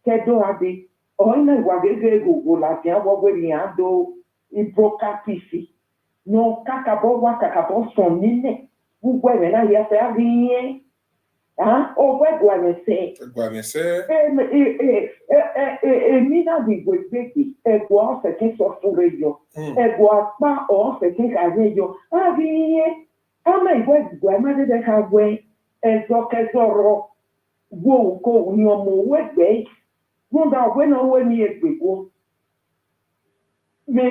kedo ade o ina gwa gege go la ti abo gwe ni ado ibroka pisi no kakabo son nine gbogbo ẹ̀ náà yẹ fẹ́ rí yẹn ọgbẹ́ ìgbàmẹ̀sẹ̀ èmi náà di gbègbègbè ẹ̀gbọ́ ọ̀sẹ̀ kí n sọ fún rẹ yọ ẹ̀gbọ́ apá ọ̀sẹ̀ kí n kà rẹ yọ rí yẹn ọmọ ìgbọ́ ìgbọ́ ẹ̀ má dédé ká wẹ ẹ̀zọ́ kẹzọ́rọ̀ wo nǹkó ní ọmọ owó ẹgbẹ́ yìí gbọ́dọ̀ ọ̀gbẹ́ náà wẹ́ ní ẹgbẹ̀gbọ́. There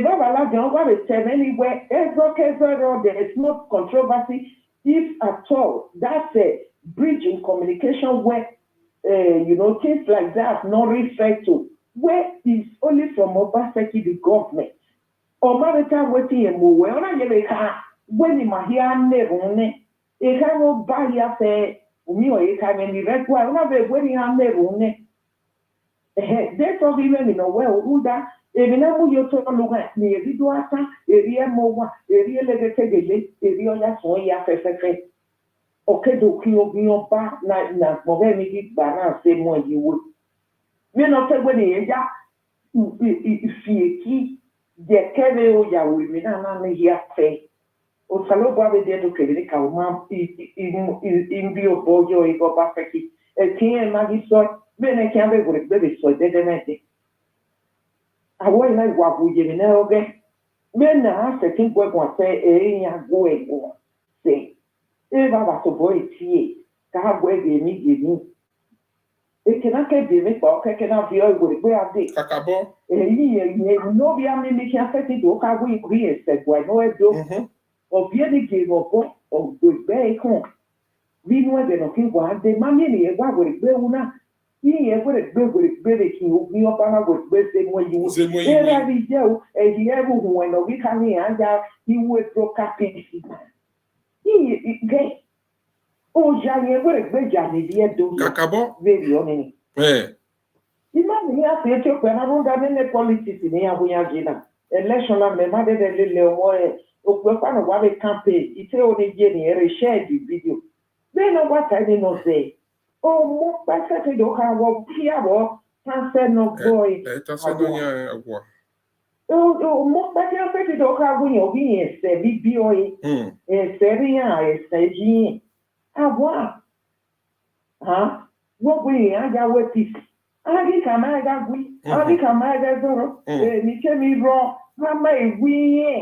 is no controversy if at all. That's a bridge in communication where, things like that not referred to. Where is only from Obaseki, the government. Or Marita waiting and move. When you hear never, it cannot buy ya say, me or it can be red. Why not be when you are never? That's all even in a well, Uda. Ebina mu yo to luga ni ebi do ata eri emo wa eri elegetegele eri oya so ya fefefe okedo ki ogun oba na mo be mi gba na se mo yiwo mi no te gbe ni ya ifieki je kele o ya we mi na ni ya fe o salo ba be de to kele ka o ma in bi o bojo e go ba feki e tin e ma gi so me ne kan be go be so de mete àwọn ìlà ìwà àbòyè mi náà ọgẹ mẹ́nà àṣẹ̀kí gbọ́gbọ́n àtẹ ẹ̀yìn àgọ́ ẹ̀gbọ́n ṣe é bàbá tó bọ́ ètí ẹ̀ káàbọ̀ ẹ̀gbẹ̀ mi gbèmí èkìnnà kẹ́gbẹ̀ mi pa ọ̀kẹ́kẹ́ náà fi ọ̀gbọ̀n ìgbé adé Kakabo. èyí ẹ̀yìn n'obi amíní kí afẹ́tí tó káwé ìgbé ẹ̀sẹ̀gbọ̀ ẹ̀nà ẹ̀dọ́ ọ̀bí ẹ̀dí gèrè ọ̀bọ̀ ọ̀gbọ̀ ìgbẹ́ ẹ̀kàn nínú ẹ̀bẹ̀ náà kí wọ́n adé má ní ènìyàn gbà wọ̀ ìgbé wọn náà yíyẹ gbẹrẹ kí o ní ọba máa gbọ gbé ṣe mọ ìwò ẹrẹ rí jẹ o ẹyí ẹrù hùn ẹnà wíkà ní àjà ìwé tó kápẹ́ǹsì yíyẹ gẹ ọjà yẹn gbẹjà níbi ẹdọ bẹẹbi ọmọnì. ìmọ̀ nìyẹn àti ètò ìpẹ́ náà ló ń dá nílẹ̀ politics ní àbúyájí náà election náà mẹ́ẹ̀má dédé lílẹ̀ ọmọ ẹ̀ òpè pàánù wà lè campaign ìtẹ́ oníjẹ nìyẹn rẹ̀ ṣẹ́ẹ̀dì fídíò bẹ́ẹ̀ náà wà tàbí nínú ọ̀sẹ̀ mo pẹ́sẹ́ ti dò ká wọ kí àwọ̀ tánṣẹ́ náà gbọ́ ẹ̀. Tánṣẹ́ náà yẹn àwọ̀. Mo pẹ́sẹ́ ti dò ká wọ yẹn bí ẹ̀sẹ̀ bíbí ọ̀yẹ́ ẹ̀sẹ̀ rí yàn ẹ̀sẹ̀ yíyìn. Àwọ̀ gbogbo yẹn ajáwé ti àdìkà máa dá gbé àdìkà máa dá dọ̀rọ̀ èmi kẹ́mi rọ máma ìwé yẹn.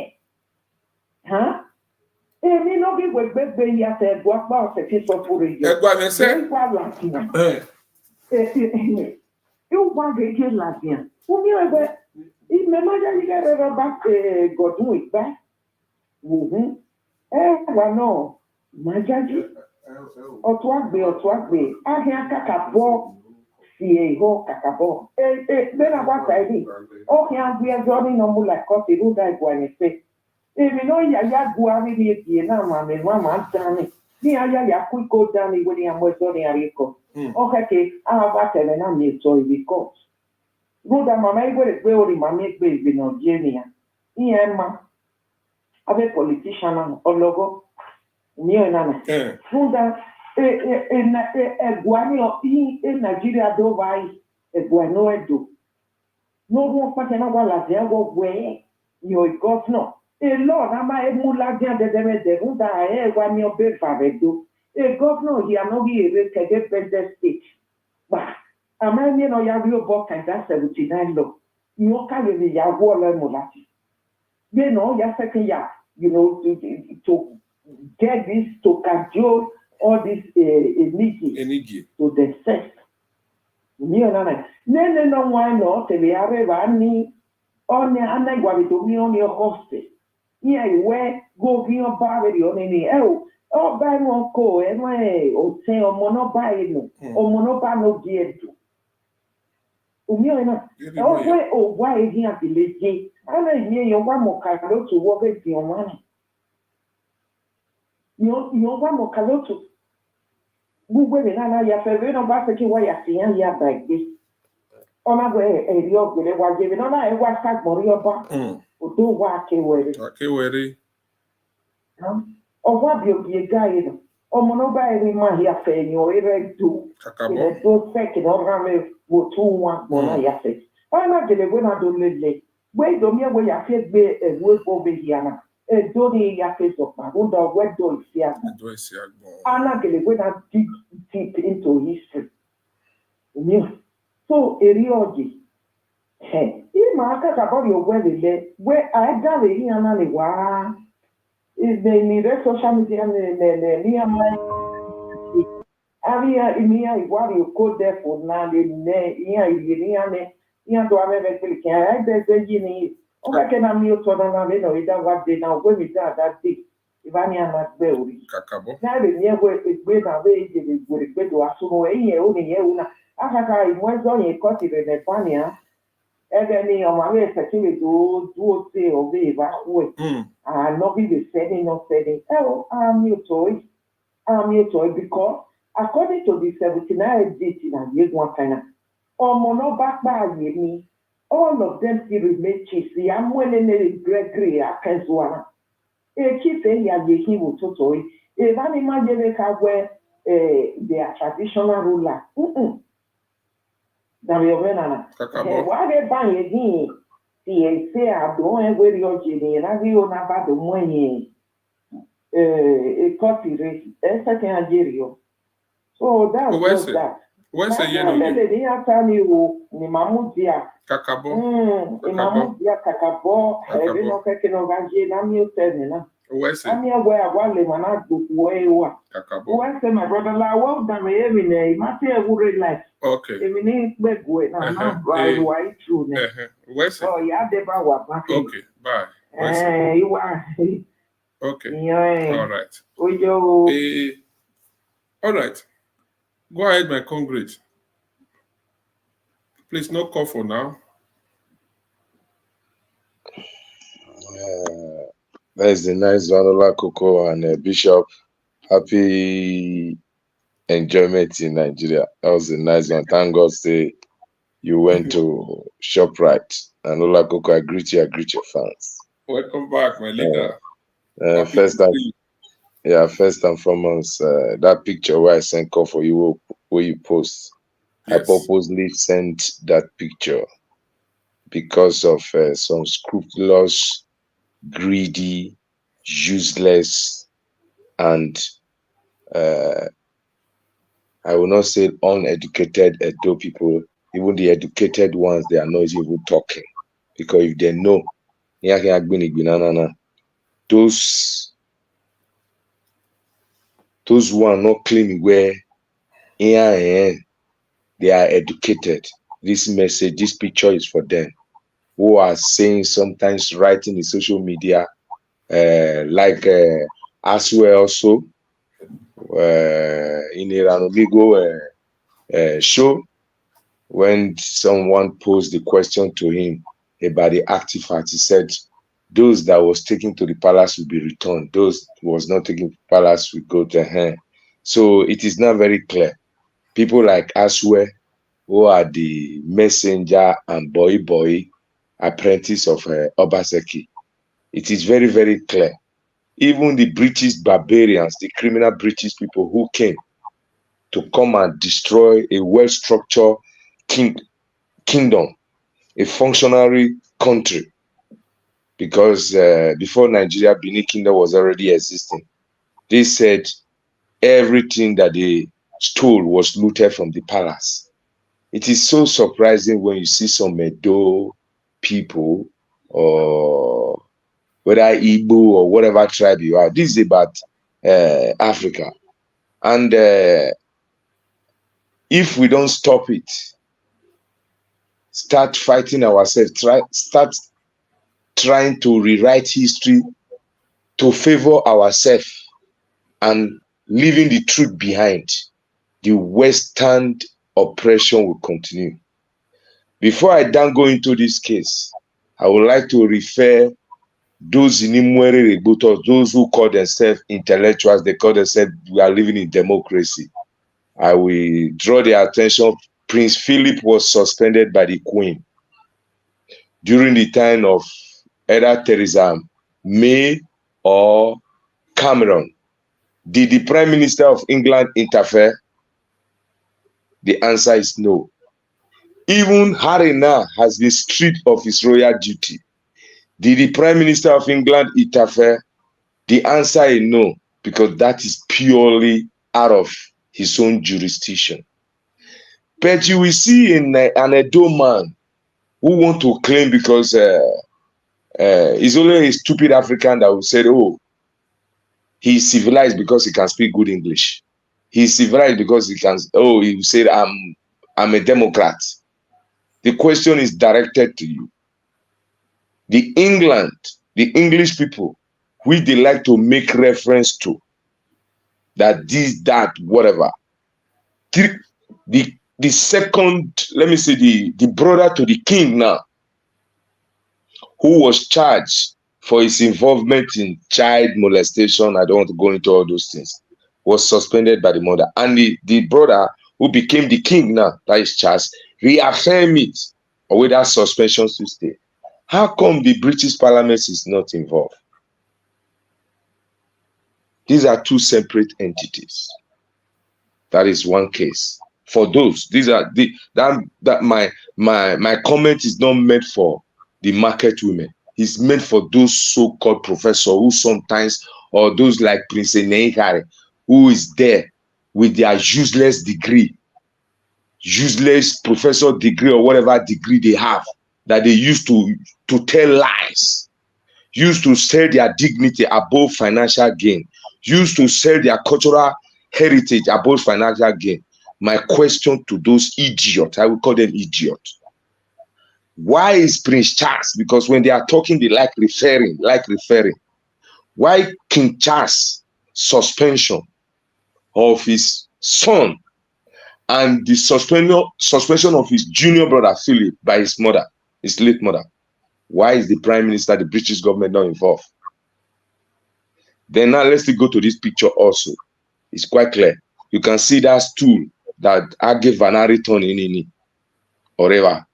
Èmi ló bí gbẹgbẹgbẹ yàtọ̀ ẹ̀gbọ́n apá ọ̀sẹ̀ tí sọ fún rẹ̀ yẹn. Ẹ̀gbọ́n mi sẹ́. Ẹ̀gbọ́n làbíà. Yóò wá gègé làbíà. Omi ẹgbẹ́ ìmẹ̀májà yìí kẹ́rẹ́ rẹ̀ bá gọ̀dún ìgbà. Wòhún. Ẹ̀wà náà máa jáde. Ọ̀tún àgbè. Ahịa kàkàbọ̀ sí ẹ̀họ́ kàkàbọ̀. Bẹ́ẹ̀ náà wá tàìlì. Ọ̀hìn àgbẹ̀ ẹjọ́ nínú ọmọ làkọ́sí ló dá ìgbà ẹ̀fẹ́. Èmi náà yàyà bu arírí ebì náà màmí máa ń dání ní ayáyà kú kó dání wọ́n ní àwọn ẹ̀sọ́ ní àríkọ̀ ọ̀kẹ́kẹ́ àwọn bá tẹ̀lé náà mi ètò ìbí kọ́ gbọ́dọ̀ màmá ìgbèrè pé orí màmá ìgbè ìgbìnà bí ènìyàn ìyẹn ma abẹ́ politician náà ọlọ́gọ́ ní ọ̀nà náà gbọ́dọ̀ ẹ̀gbọ́n ní Nàìjíríà tó báyìí ẹ̀gbọ́n náà ẹ̀dọ̀ lórí wọn pàṣẹ náà wà láti ẹ̀wọ̀ gbẹ̀yìn ní ọ̀gọ́fúnà. Èlò ọ̀nàmá ẹ̀múlájà dẹ́dẹ́mẹ́dẹ́ ń da ẹ̀ wá ní ọbẹ̀ fàrẹ́dó. Gọ́fúnà yìí ànáwó èrè kẹ̀kẹ́ pẹ́ndẹ́ state. Gbà àmọ́ ẹni náà yà rí ọbọ̀ kàńdá 79 lọ. Ìyọ́n káyọ̀ ní ìyàwó ọlọ́mọ láti. Gbé náà yà sẹ́kìn yà to get this to cajole all this enigi to the sex. Ní ọ̀nà náà. Nẹ́ẹ̀nẹ́ náà wọ́n á nọ tẹ̀lé arẹ́wà ní ọ̀nà anáìwàbìtò ní ọ̀nà hostel. Iya ìwé gógí ọba rẹ̀ ọ̀nà ni ọba ẹ̀wọ̀n kò ẹ̀wọ̀n ọ̀tẹ̀ ọmọ náà bá ẹ̀nù ọmọ náà bá ló di ẹ̀dùn Umiona. Owe owa egi abilije. Ana ime yowa mokaloto wobe diomani. Yowa mokaloto. Bugwe na ya feve no ba se ki wa ya siyan ya bagbe. Ona go eri ogere wa jebe no na e wa sagbori oba. Odo wa akewere. Akewere. Ọgwa bi obi gaghị nọ ọmụ n'ọba eri maghị ya fe enyo ere do ere do fek na ọga me wotu nwa gbọna ya fe ọ na jere gwe na do lele gwe do mi egwe ya fe gbe ewu egbo be ya na edo ni ya fe zọpa ụda ọgwe do isi agbo ana jere gwe na dig deep into history so eri ọjị ịma aka ka bọrọ ogwe lele gwe aịga le ihe na le waa is the need social media area imia igual you go there for na le ne ia iria ne ia do ave ve que ai de gini o que na mi to na le no ida va de na we mi da de ivani ama beuri kakabo na le nie we na we de do asuno e o ni e una aka ka i mwezo ye koti de nepania ebe ni o ma we se ki do se o be va we no be the setting no setting I'm your toy because according to the 79 edit na ye one kind omo no back by me all of them still remain chiefs ya mwele ne Gregory akezwana chief ya ye hi wo totoy ba ni ma je ka gwe their traditional ruler na we obena na wa ge ban ye din si ese ado egweri ojini na vi ona bado mwenye copyright esa ke ajerio so that's just that wese yeno ni atani wo ni mamudia kakabo ni mamudia kakabo ebe no ke no gaje na mi otene na wese ami agwa le mana gboku ewa kakabo wese my brother la well done me emi ne mate every life okay emi ni gbegwe na by why true ne wese oh ya deba wa back okay bye wese you are okay yeah all right ojo all right go ahead my congrats please no call for now. That's the nice Vanola Coco and Bishop. Happy enjoyment in Nigeria. That was a nice one. Thank God say you went to ShopRite. And Ola Coco, I greet your fans. Welcome back, my leader. First and foremost, that picture where I sent call for you, where you post, yes. I purposely sent that picture because of some scrupulous, greedy, useless, and I will not say uneducated Edo people. Even the educated ones, they are not even talking, because if they know, those who are not claiming where they are educated. This message, this picture is for them, who are saying, sometimes writing in social media, like as well also in Iranomigo show, when someone posed the question to him about the artifact, he said those that was taken to the palace will be returned, those was not taken to the palace will go to hell. So it is not very clear. People like Aswe, who are the messenger and boy apprentice of Obaseki, it is very, very clear. Even the British barbarians, the criminal British people who came to come and destroy a well-structured kingdom, a functionary country, because before Nigeria, Benin Kingdom was already existing. They said everything that they stole was looted from the palace. It is so surprising when you see some Edo people, or whether Igbo or whatever tribe you are. This is about Africa. And if we don't stop it, start fighting ourselves, start trying to rewrite history to favor ourselves and leaving the truth behind, the Western oppression will continue. Before I then go into this case, I would like to refer those those who call themselves intellectuals, they call themselves, we are living in democracy. I will draw their attention. Prince Philip was suspended by the Queen during the time of either Theresa May or Cameron. Did the Prime Minister of England interfere? The answer is no. Even Harry now has been stripped of his royal duty. Did the Prime Minister of England interfere? The answer is no, because that is purely out of his own jurisdiction. But you will see in an Edo man who want to claim because he's only a stupid African that will say, oh, he's civilized because he can speak good English. He's civilized because he can, oh, he said, I'm a Democrat. The question is directed to you. The English people, which they like to make reference to, that this, that, whatever. The second, let me say, the brother to the king now, who was charged for his involvement in child molestation, I don't want to go into all those things, was suspended by the mother. And the brother who became the king now, that is Charles, reaffirmed it with that suspension to stay. How come the British Parliament is not involved? These are two separate entities. That is one case. For those, these are my comment is not meant for the market women. It's meant for those so-called professors who sometimes, or those like Prince Neihare, who is there with their useless degree, useless professor degree or whatever degree they have, that they used to tell lies, used to sell their dignity above financial gain, used to sell their cultural heritage above financial gain. My question to those idiots, I will call them idiots. Why is Prince Charles? Because when they are talking, they like referring. Why King Charles suspension of his son and the suspension of his junior brother Philip by his mother, his late mother? Why is the Prime Minister, the British government not involved? Then now let's go to this picture also. It's quite clear. You can see that stool that Age Van Ariton in or whatever.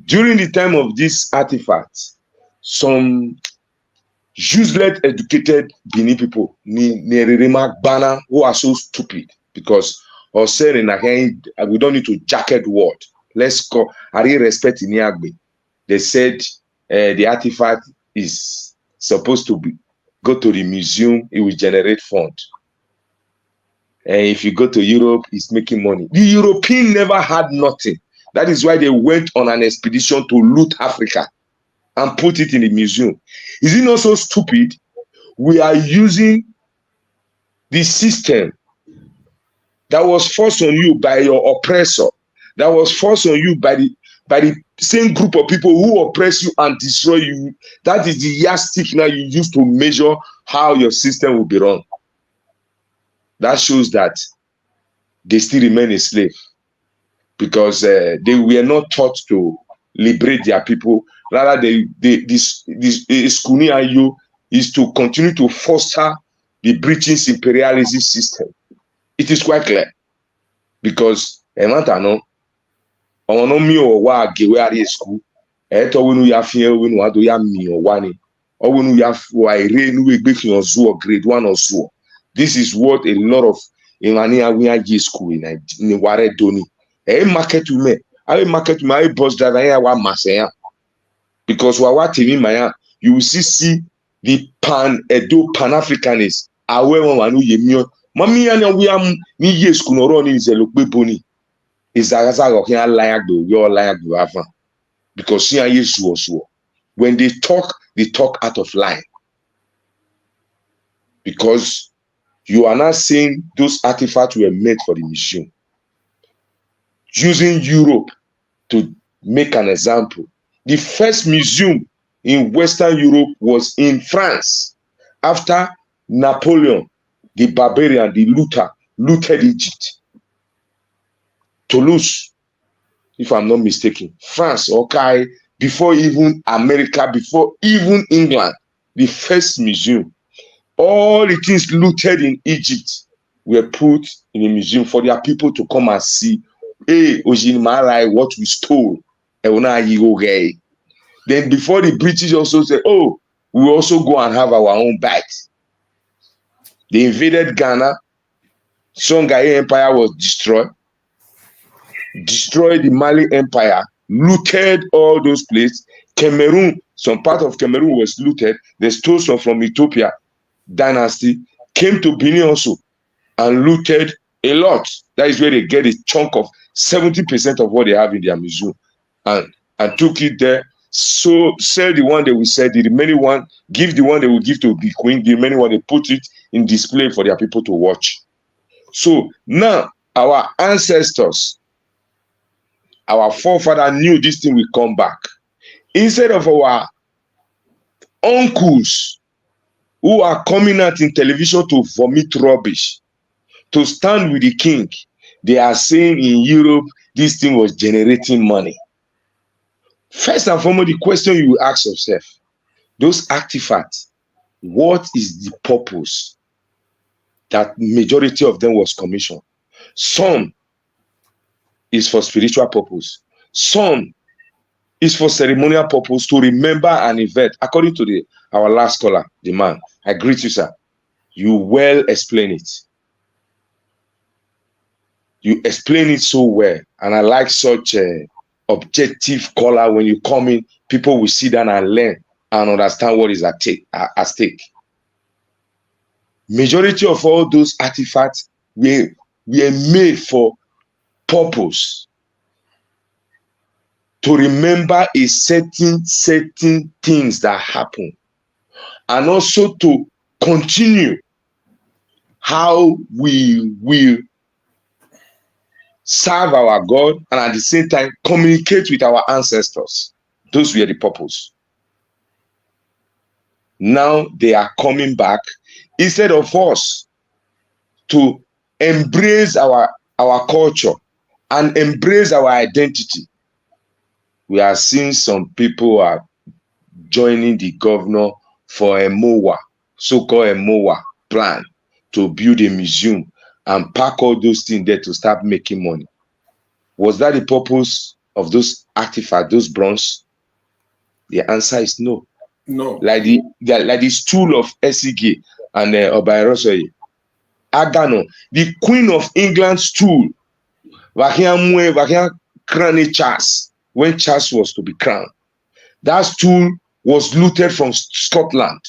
During the time of this artifact, some useless educated Benin people, Bana, who are so stupid, because or saying we don't need to jacket word. Let's go. I really respect Iniagbe. They said the artifact is supposed to go to the museum. It will generate fund. And if you go to Europe, it's making money. The European never had nothing. That is why they went on an expedition to loot Africa and put it in the museum. Is it not so stupid? We are using the system that was forced on you by your oppressor, that was forced on you by the same group of people who oppress you and destroy you. That is the yardstick now you use to measure how your system will be run. That shows that they still remain a slave, because they were not taught to liberate their people. Rather, this Skuni Ayo is to continue to foster the British imperialism system. It is quite clear, because Emantano, ono mi o wa gewe ari school, to winu ya fi winu ado ya mi o wa ni, o winu ya wa ire nu egbe fi on zuo grade 1 or so. This is what a lot of Imani Awuya school in Ware Doni. Market women, I bus driver here wa masaya. Because wa TV maya, you will see the Pan-Africanists. Awe wanu yemio. Mami ya we am ni ye school no run is a look boni. Is agaza go here like do your like do afa. Because here is so. When they talk out of line. Because you are not saying those artifacts were made for the museum. Using Europe to make an example. The first museum in Western Europe was in France. After Napoleon, the barbarian, the looted Egypt. Toulouse if I'm not mistaken. France, okay, before even America, before even England, the first museum. All the things looted in Egypt were put in a museum for their people to come and see. Hey, Ojinmarai, what we stole. Then before the British also said, oh, we also go and have our own bite. They invaded Ghana. Songhai Empire was destroyed the Mali Empire, looted all those places. Cameroon, some part of Cameroon was looted. They stole some from Ethiopia dynasty, came to Benin also and looted a lot. That is where they get a chunk of 70% of what they have in their museum and took it there. So sell the one they will sell, the remaining one, give the one they will give to the queen, the remaining one they put it in display for their people to watch. So now our ancestors, our forefather knew this thing will come back. Instead of our uncles who are coming out in television to vomit rubbish, to stand with the king, they are saying in Europe, this thing was generating money. First and foremost, the question you will ask yourself, those artifacts, what is the purpose that majority of them was commissioned? Some is for spiritual purpose. Some is for ceremonial purpose, to remember an event. According to our last caller, the man, I greet you, sir. You well explain it. You explain it so well, and I like such a objective caller. When you come in, people will sit down and learn and understand what is at stake. Majority of all those artifacts were made for purpose, to remember a certain things that happen, and also to continue how we will serve our God and at the same time communicate with our ancestors. Those were the purpose. Now they are coming back. Instead of us to embrace our culture and embrace our identity, we are seeing some people are joining the governor for a MOA, so-called a MOA plan, to build a museum and pack all those things there to start making money. Was that the purpose of those artifacts, those bronze? The answer is no. No. Like the stool of Esige and Obayerosoye. Agano, the Queen of England's stool, Vahian crowned Charles, when Charles was to be crowned. That stool was looted from Scotland.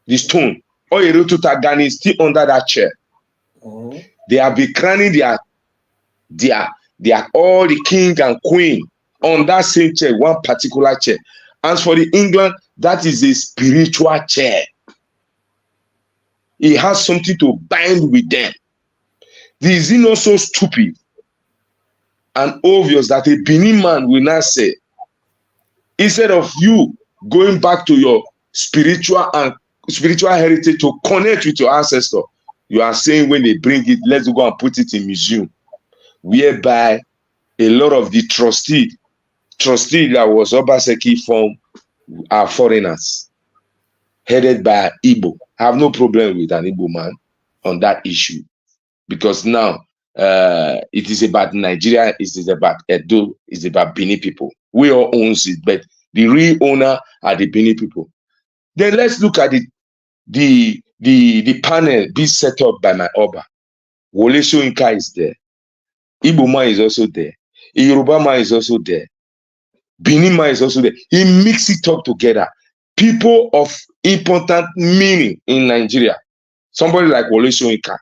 The stone. Oyeroto Tagani is still under that chair. They have been crowning their all the king and queen on that same chair, one particular chair. As for the England, that is a spiritual chair. It has something to bind with them. Is it not so stupid and obvious that a Benin man will not say, instead of you going back to your spiritual heritage to connect with your ancestor, you are saying when they bring it, let's go and put it in museum, whereby a lot of the trustee that was Obaseki formed are foreigners, headed by Igbo. I have no problem with an Igbo man on that issue, because now it is about Nigeria, it is about Edo, it's about Benin people. We all own it, but the real owner are the Benin people. Then let's look at the panel being set up by my Oba. Wole Soyinka is there. Igbo man is also there. Yoruba man is also there. Benin man is also there. He mixed it up together. People of important meaning in Nigeria. Somebody like Wole Soyinka,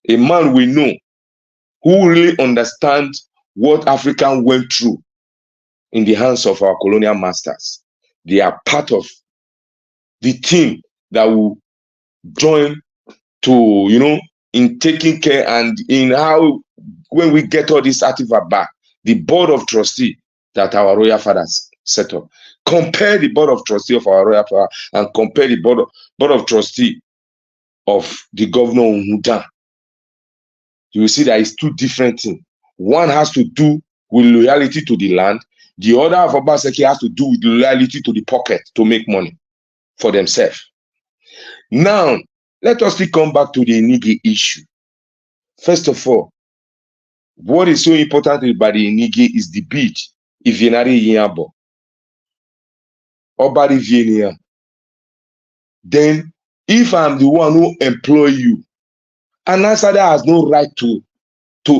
a man we know who really understands what African went through in the hands of our colonial masters. They are part of the team that will join to, in taking care and in how, when we get all this artifact back, the board of trustee that our royal fathers set up. Compare the board of trustee of our royal father and compare the board of trustee of the governor Unhudan. You will see that it's two different things. One has to do with loyalty to the land. The other of Obaseki has to do with loyalty to the pocket to make money for themselves. Now, let us still come back to the Inigi issue. First of all, what is so important about the Inigi is the beach. If you're not Yabo, Obari Vienia, then if I'm the one who employ you, an answer that has no right to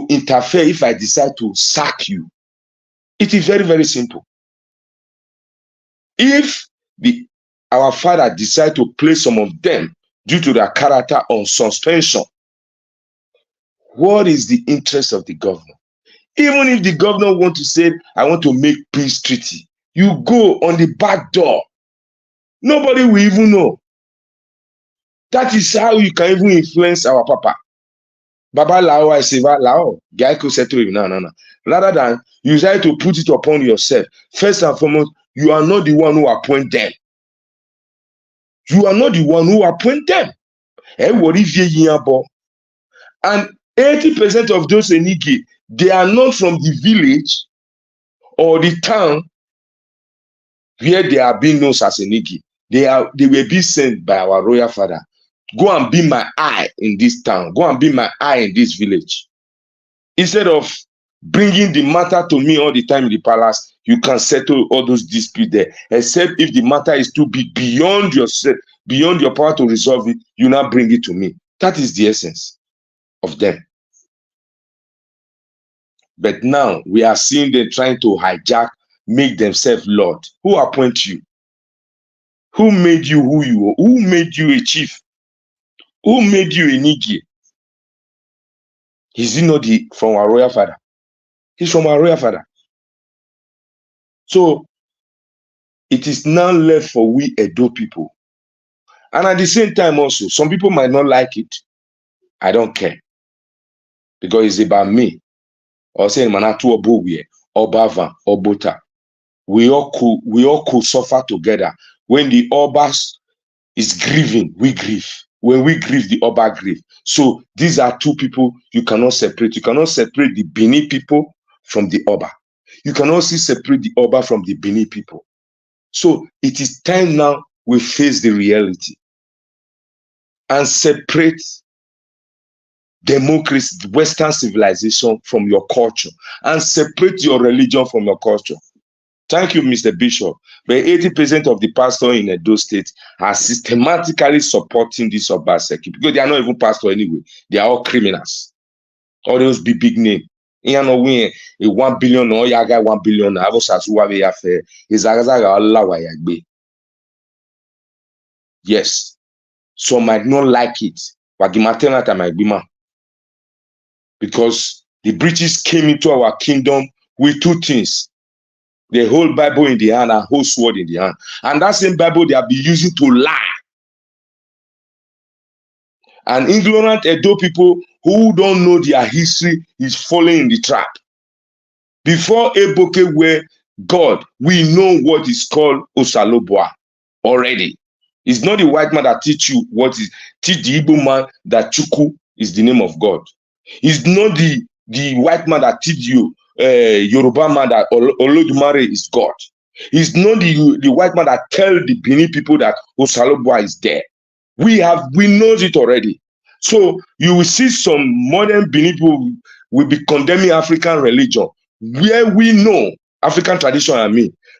interfere if I decide to sack you. It is very, very simple. If our father decide to place some of them due to their character on suspension, what is the interest of the governor? Even if the governor want to say, I want to make peace treaty, you go on the back door. Nobody will even know. That is how you can even influence our papa. Baba Lao, I say, Lao, guy could settle you. No. Rather than you try to put it upon yourself. First and foremost, you are not the one who appoint them. You are not the one who appoint them. And 80% of those Enigi, they are not from the village or the town where they are being known as Enigi. They will be sent by our royal father. Go and be my eye in this town. Go and be my eye in this village. Instead of bringing the matter to me all the time in the palace, you can settle all those disputes there. Except if the matter is too big beyond yourself, beyond your power to resolve it, you now bring it to me. That is the essence of them. But now we are seeing them trying to hijack, make themselves Lord. Who appoint you? Who made you who you are? Who made you a chief? Who made you a Nigi? Is he not from our royal father? He's from our royal father. So it is now left for we Edo people. And at the same time also, some people might not like it. I don't care. Because it's about me. Or saying Manatu Obuwe, Obava, Obota. We all could suffer together. When the Obas is grieving, we grieve. When we grieve, the Oba grieve. So these are two people you cannot separate. You cannot separate the Bini people from the Oba. You can also separate the Oba from the Bini people. So it is time now we face the reality and separate democracy, Western civilization from your culture, and separate your religion from your culture. Thank you, Mr. Bishop. But 80% of the pastors in Edo State are systematically supporting this Obaseki because they are not even pastors anyway. They are all criminals. All those big name. You know, we a 1 billion or ya guy 1 billion. I was as who have affair. Yes. Some might not like it. Because the British came into our kingdom with two things. The whole Bible in the hand and whole sword in the hand. And that same Bible they have been using to lie. And ignorant Edo people who don't know their history is falling in the trap. Before Eboke were God, we know what is called Osalobua already. It's not the white man that teach you what is, teach the Igbo man that Chuku is the name of God. It's not the white man that teach you Yoruba man that Olodumare is God. It's not the white man that tell the Benin people that Osalobua is there. We know it already. So you will see some modern Benin people will be condemning African religion, where we know African tradition,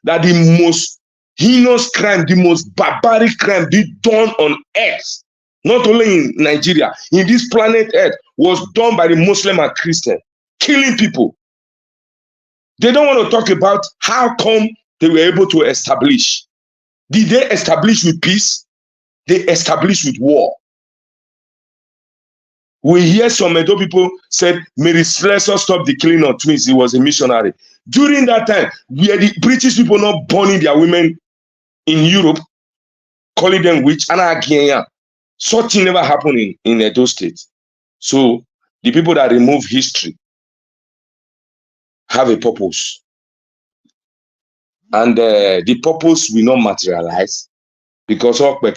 that the most heinous crime, the most barbaric crime be done on earth, not only in Nigeria, in this planet earth, was done by the Muslim and Christian, killing people. They don't want to talk about how come they were able to establish. Did they establish with peace? They established with war. We hear some Edo people said, Mary Slessor stopped the killing of twins. He was a missionary. During that time, were the British people not burning their women in Europe, calling them witch? Such thing never happened in Edo State. So the people that remove history have a purpose. And the purpose will not materialize because it will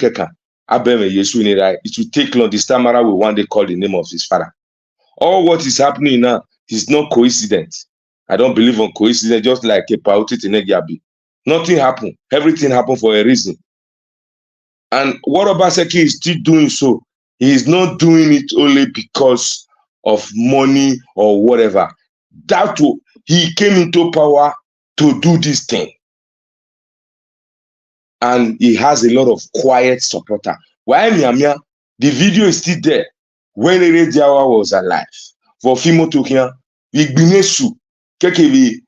take long. This time around, we one day call the name of his father. All what is happening now is not coincidence. I don't believe on coincidence, just like a Pauti Tinegiabi. Nothing happened. Everything happened for a reason. And what Obaseki is still doing so, he is not doing it only because of money or whatever. He came into power to do this thing. And he has a lot of quiet supporter. Why Miamia? The video is still there. When Ere Diawa was alive, for Fimo Tokian, Igbinesu, Kekevi,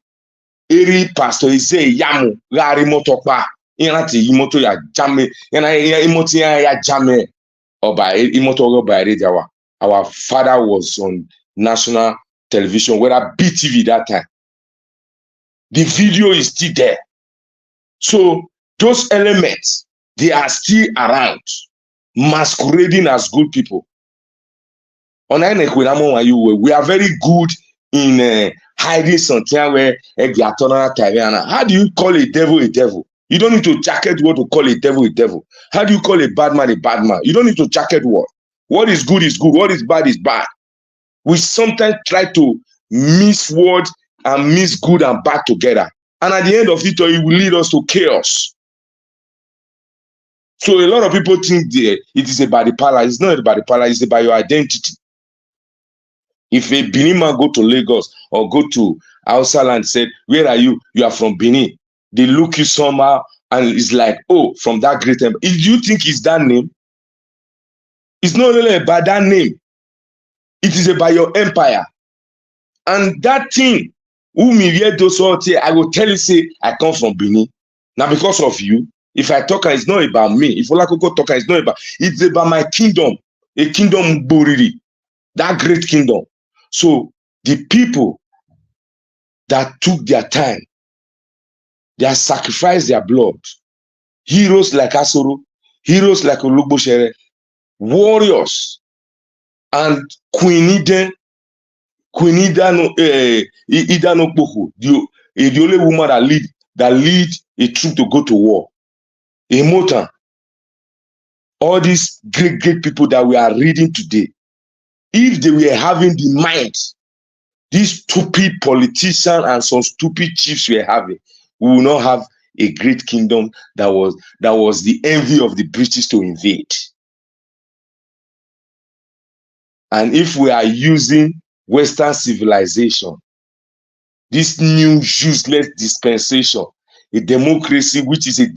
Eri pastor, he say, Yamu, Gari Motokpa, Yanati, Imoto ya Jame, Yana Imoti ya Jame, or by Imoto by Ere Diawa. Our father was on national television, whether BTV that time. The video is still there. So those elements, they are still around, masquerading as good people. We are very good in hiding something where how do you call a devil a devil? You don't need to jacket what to call a devil a devil. How do you call a bad man a bad man? You don't need to jacket what. What is good is good. What is bad is bad. We sometimes try to mix word and mix good and bad together. And at the end of it will lead us to chaos. So a lot of people think it is about the palace. It's not about the palace, it's about your identity. If a Benin man go to Lagos or go to Hausa land and said, where are you? You are from Benin. They look you somehow and it's like, oh, from that great empire. If you think it's that name, it's not really about that name. It is about your empire. And that thing, I will tell you, say, I come from Benin. Now, because of you, if I talk, it's not about me. If Olakoko talk, it's about my kingdom, a kingdom Buriri, that great kingdom. So the people that took their time, they have sacrificed their blood. Heroes like Asoro, heroes like Olugbo, warriors, and Queen Ida Nokpoko, the only woman that lead a troop to go to war. Emotan, all these great people that we are reading today, if they were having the mind, these stupid politicians and some stupid chiefs we are having, we will not have a great kingdom that was the envy of the British to invade. And if we are using Western civilization, this new useless dispensation, a democracy which is a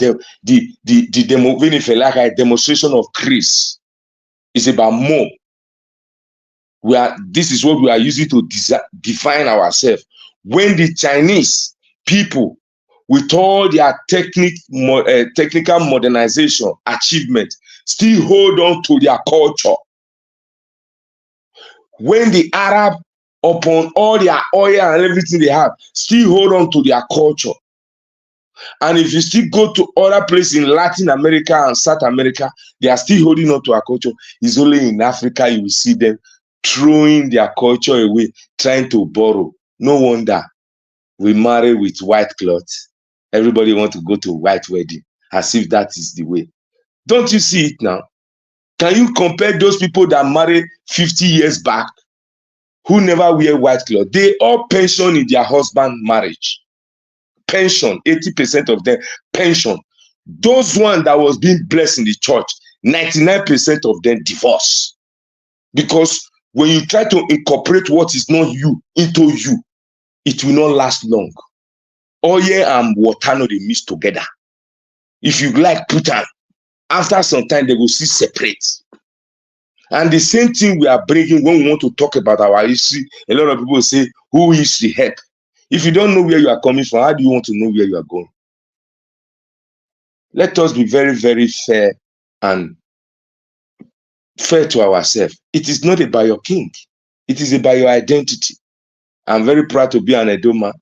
demonstration of grace, is about more. This is what we are using to define ourselves. When the Chinese people, with all their technical modernization achievement, still hold on to their culture. When the Arab, upon all their oil and everything they have, still hold on to their culture. And if you still go to other places in Latin America and South America, they are still holding on to our culture. It's only in Africa you will see them throwing their culture away, trying to borrow. No wonder we marry with white cloth. Everybody wants to go to white wedding, as if that is the way. Don't you see it now? Can you compare those people that married 50 years back, who never wear white cloth? They all pension in their husband marriage. Pension, 80% of them pension. Those ones that was being blessed in the church, 99% of them divorce. Because when you try to incorporate what is not you into you, it will not last long. Oil and water no they mix together. If you like put them, after some time they will see separate. And the same thing we are bringing when we want to talk about our history. A lot of people say, who is the help? If you don't know where you are coming from, how do you want to know where you are going? Let us be very, very fair and fair to ourselves. It is not about your king. It is about your identity. I'm very proud to be an Edoma.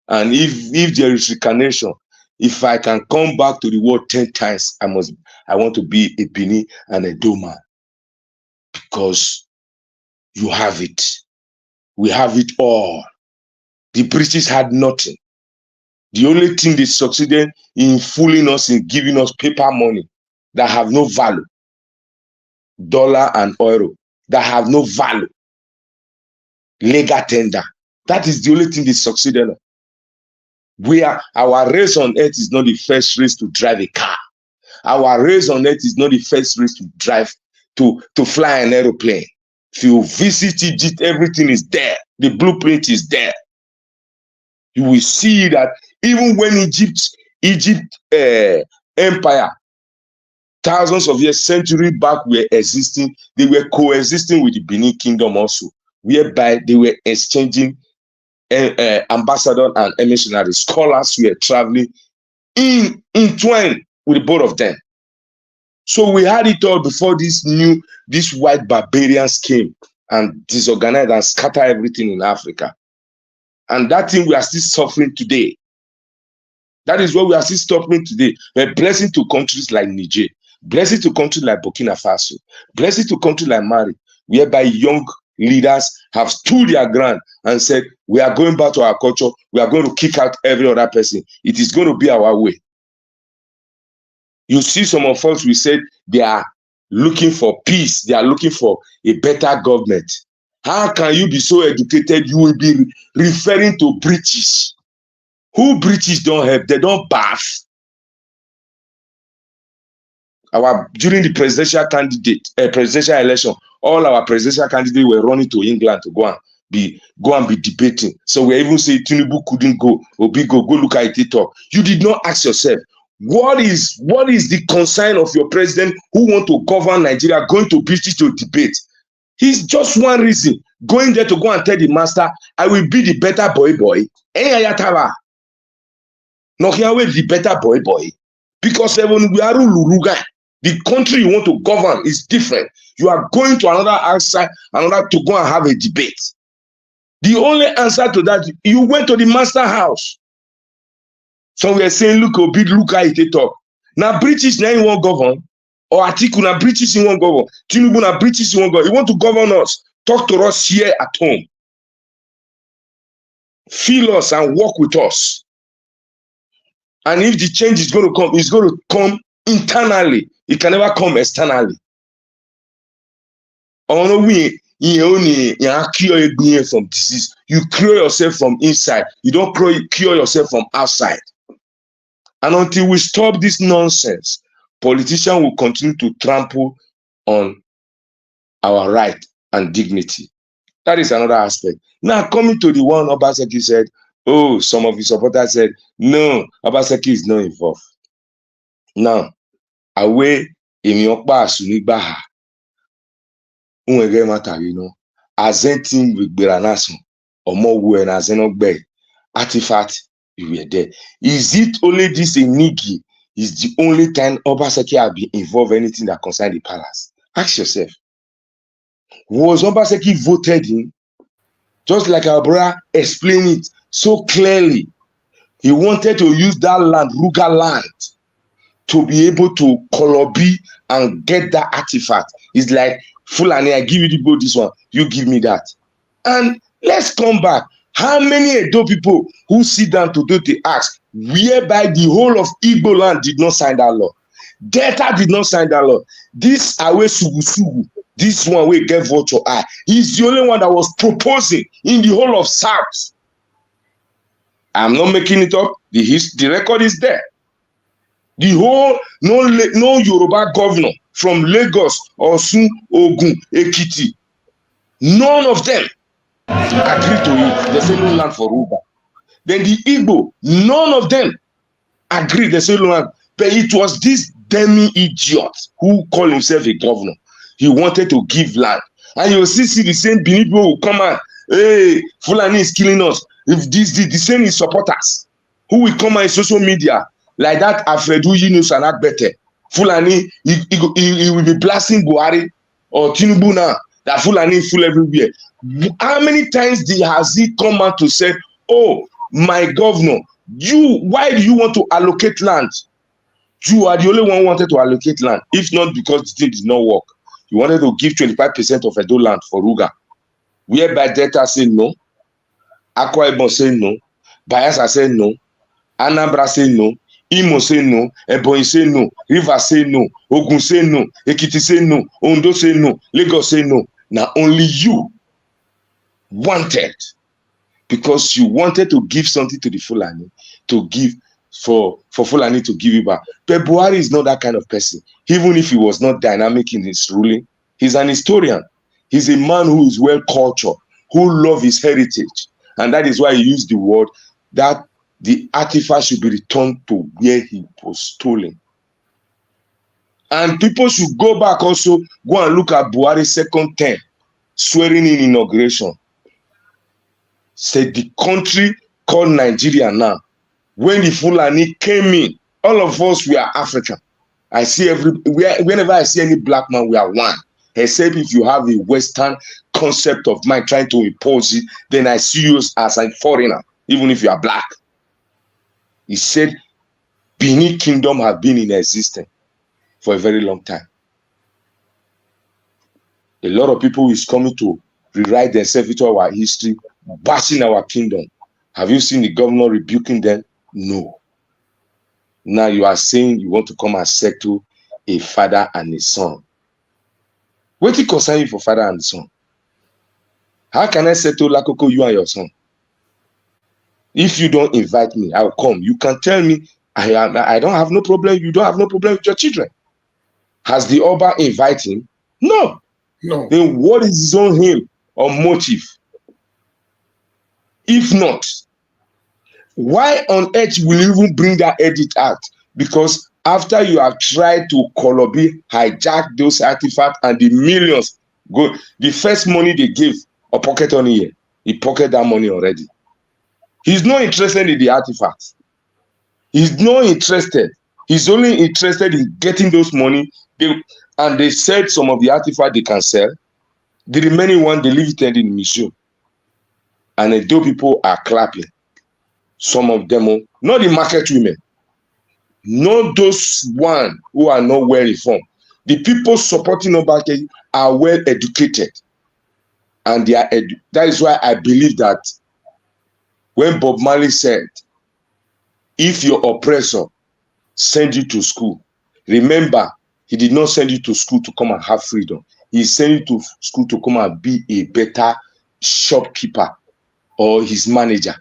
And if there is reincarnation, if I can come back to the world 10 times, I want to be a Bini and a Edoma. Because you have it. We have it all. The British had nothing. The only thing they succeeded in fooling us, in giving us paper money that have no value. Dollar and euro that have no value. Legal tender. That is the only thing they succeeded on. Our race on earth is not the first race to drive a car. Our race on earth is not the first race to drive, to fly an aeroplane. If you visit Egypt, everything is there. The blueprint is there. You will see that even when Egypt empire, thousands of years, century back, were existing, they were coexisting with the Benin Kingdom also, whereby they were exchanging ambassadors and emissionaries. Scholars were traveling entwined with both of them. So we had it all before these white barbarians came and disorganized and scattered everything in Africa. And that thing we are still suffering today. That is what we are still suffering today. We're blessing to countries like Niger, blessing to countries like Burkina Faso, blessing to countries like Mali, whereby young leaders have stood their ground and said, we are going back to our culture, we are going to kick out every other person. It is going to be our way. You see, some of us, we said they are looking for peace, they are looking for a better government. How can you be so educated? You will be referring to British. Who British don't help? They don't bath. During the presidential election, all our presidential candidates were running to England to go and be debating. So we even say Tinubu couldn't go. Obi go look at it talk. You did not ask yourself, what is the concern of your president who want to govern Nigeria going to British to debate? He's just one reason, going there to go and tell the master, I will be the better boy. No, here will be the better boy. Because even we are the country you want to govern is different. You are going to another outside, to go and have a debate. The only answer to that, you went to the master house. So we are saying, look how it talk. Now British now you won't govern, or Atiku now British you won't govern, Tinubu now British you won't govern. You want to govern us, talk to us here at home. Feel us and work with us. And if the change is going to come, it's going to come internally. It can never come externally. You from disease. You cure yourself from inside. You don't cure yourself from outside. And until we stop this nonsense, politicians will continue to trample on our right and dignity. That is another aspect. Now, coming to the one Obaseki said, oh, some of his supporters said, no, Obaseki is not involved. Now, away in your past, azenting with Beranaso or more when Azenogbe artifact you were there. Is it only this Enigi is the only time Obaseki have been involved in anything that concerns the palace? Ask yourself. Was Obaseki voted in? Just like our brother explained it so clearly. He wanted to use that land, Ruga land, to be able to Kolobi and get that artifact. It's like, Fulani, I give you the boat, this one, you give me that. And let's come back. How many Edo people who sit down to do the ask, whereby the whole of Igbo land did not sign that law? Delta did not sign that law. This Awe Sugu, this one will get vote or I. He's the only one that was proposing in the whole of South. I'm not making it up. The record is there. The whole, no Yoruba governor from Lagos, Osun, Ogun, Ekiti, none of them agreed to it. They say no land for Ruga. Then the Igbo, none of them agreed. They say no land. But it was this demi-idiot who called himself a governor. He wanted to give land. And you'll see the same Benin people will come out, hey, Fulani is killing us. If the same is supporters who will come on social media like that Alfredo Yunus and Agbete. Fulani, he will be blasting Buhari or Tinubu now, that Fulani full everywhere. How many times has he come out to say, oh, my governor, why do you want to allocate land? You are the only one who wanted to allocate land, if not because the thing did not work. You wanted to give 25% of Edo land for Ruga. Whereby Delta said no, Akwa Ibom said no, Bayelsa said no, Anambra said no, Imo say no, Ebonyi say no, Rivers say no, Ogun say no, Ekiti say no, Ondo say no, Lagos say no. Now only you wanted because you wanted to give something to the Fulani to give for Fulani to give you back. But Buhari is not that kind of person. Even if he was not dynamic in his ruling, he's an historian. He's a man who is well cultured, who loves his heritage. And that is why he used the word that the artifact should be returned to where he was stolen. And people should go back also, go and look at Buhari's second term, swearing in inauguration. Said the country called Nigeria now, when the Fulani came in, all of us, we are African. I see whenever I see any black man, we are one. Except if you have a Western concept of mind trying to impose it, then I see you as a foreigner, even if you are black. He said, Benin Kingdom has been in existence for a very long time. A lot of people is coming to rewrite themselves into our history, bashing our kingdom. Have you seen the governor rebuking them? No. Now you are saying you want to come and settle a father and a son. What do you concern you for father and son? How can I settle Lakoko, you and your son? If you don't invite me, I'll come. You can tell me, I don't have no problem. You don't have no problem with your children. Has the Oba invited him? No. No. Then what is his own aim or motive? If not, why on earth will you even bring that edit out? Because after you have tried to hijack those artifacts and the millions, the first money they gave, a pocket on here, he pocketed that money already. He's not interested in the artifacts. He's not interested. He's only interested in getting those money. And they said some of the artifacts they can sell. The remaining one, they leave it in the museum. And though people are clapping, some of them, not the market women, not those one who are not well informed. The people supporting Obake are well educated. And that is why I believe that when Bob Marley said, if your oppressor send you to school, remember, he did not send you to school to come and have freedom. He sent you to school to come and be a better shopkeeper or his manager.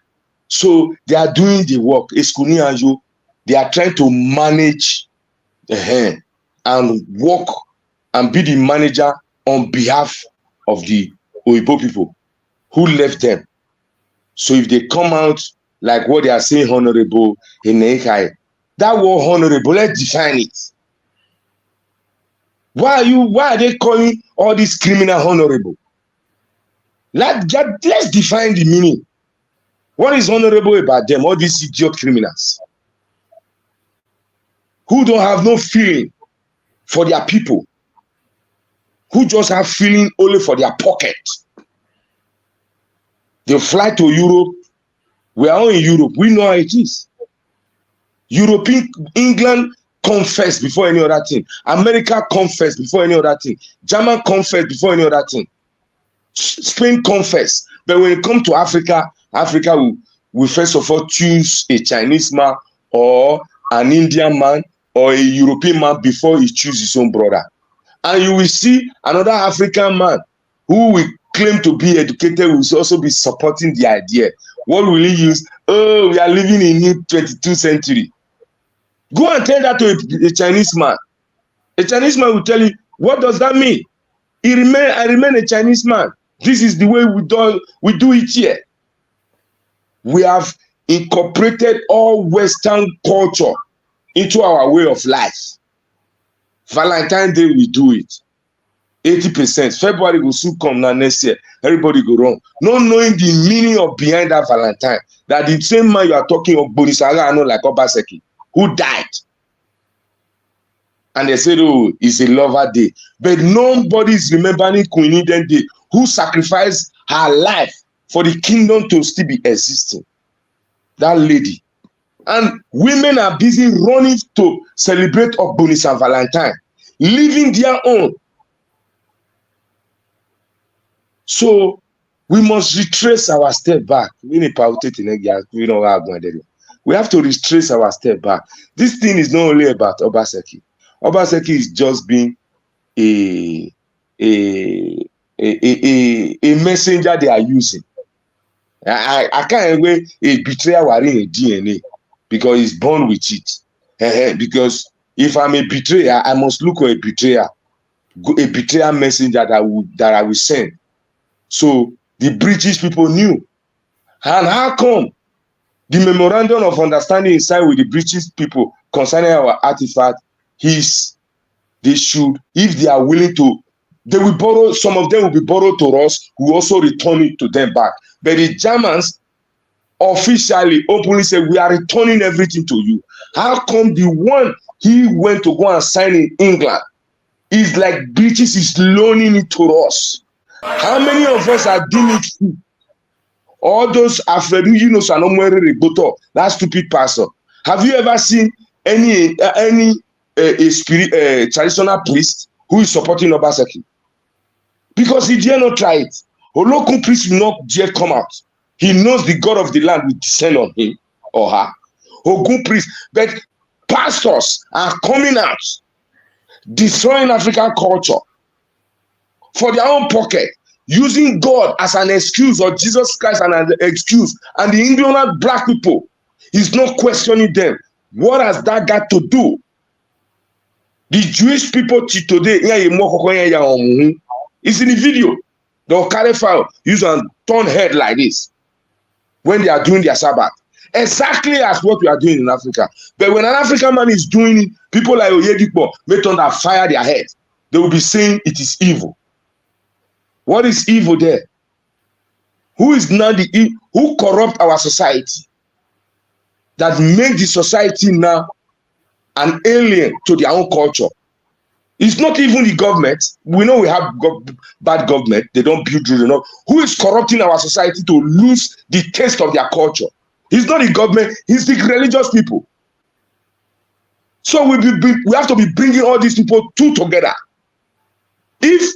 So they are doing the work. Eskuni and you, they are trying to manage and work and be the manager on behalf of the Oyibo people who left them. So if they come out like what they are saying, honorable, that word honorable, let's define it. Why are they calling all these criminal honorable? Let's define the meaning. What is honorable about them, all these idiot criminals? Who don't have no feeling for their people, who just have feeling only for their pocket. They fly to Europe. We are all in Europe. We know how it is. England come first before any other thing. America come first before any other thing. German come first before any other thing. Spain come first. But when it comes to Africa, will first of all choose a Chinese man or an Indian man or a European man before he chooses his own brother. And you will see another African man who will claim to be educated will also be supporting the idea. What will he use? Oh, we are living in the 22nd century. Go and tell that to a Chinese man. A Chinese man will tell you, what does that mean? I remain a Chinese man. This is the way we do it here. We have incorporated all Western culture into our way of life. Valentine's Day, we do it. 80%. February will soon come now next year. Everybody go wrong. Not knowing the meaning of behind that Valentine. That the same man you are talking of, Bonisaga, I know, like Obaseki, who died. And they said, oh, it's a lover day. But nobody is remembering Queen Eden Day, who sacrificed her life for the kingdom to still be existing. That lady. And women are busy running to celebrate Ogbonis and Valentine, living their own. So we must retrace our step back. We have to retrace our step back. This thing is not only about Obaseki. Obaseki is just being a messenger they are using. I can't wait a betrayer wearing a DNA because he's born with it. Because if I'm a betrayer, I must look for a betrayer messenger that I will send. So the British people knew. And how come the memorandum of understanding is signed with the British people concerning our artifact is they should, if they are willing to, they will borrow, some of them will be borrowed to us, we also return it to them back. But the Germans officially, openly say, we are returning everything to you. How come the one he went to go and sign in England is like British is loaning it to us? How many of us are doing it? All those Afreduginos and that stupid pastor. Have you ever seen any traditional priest who is supporting Obaseki? Because he dare not try it. A local priest will not dare come out. He knows the God of the land will descend on him or her. Ogun priest, but pastors are coming out, destroying African culture for their own pocket, using God as an excuse or Jesus Christ as an excuse, and the ignorant black people is not questioning them. What has that got to do? The Jewish people today, it's in the video. They'll carry file, use and turn head like this when they are doing their Sabbath. Exactly as what we are doing in Africa. But when an African man is doing it, people like Oyedipo may turn and fire their head. They will be saying it is evil. What is evil there? Who is now who corrupt our society that make the society now an alien to their own culture? It's not even the government. We know we have bad government. They don't build roads enough. Who is corrupting our society to lose the taste of their culture? It's not the government. It's the religious people. So we have to be bringing all these people together. If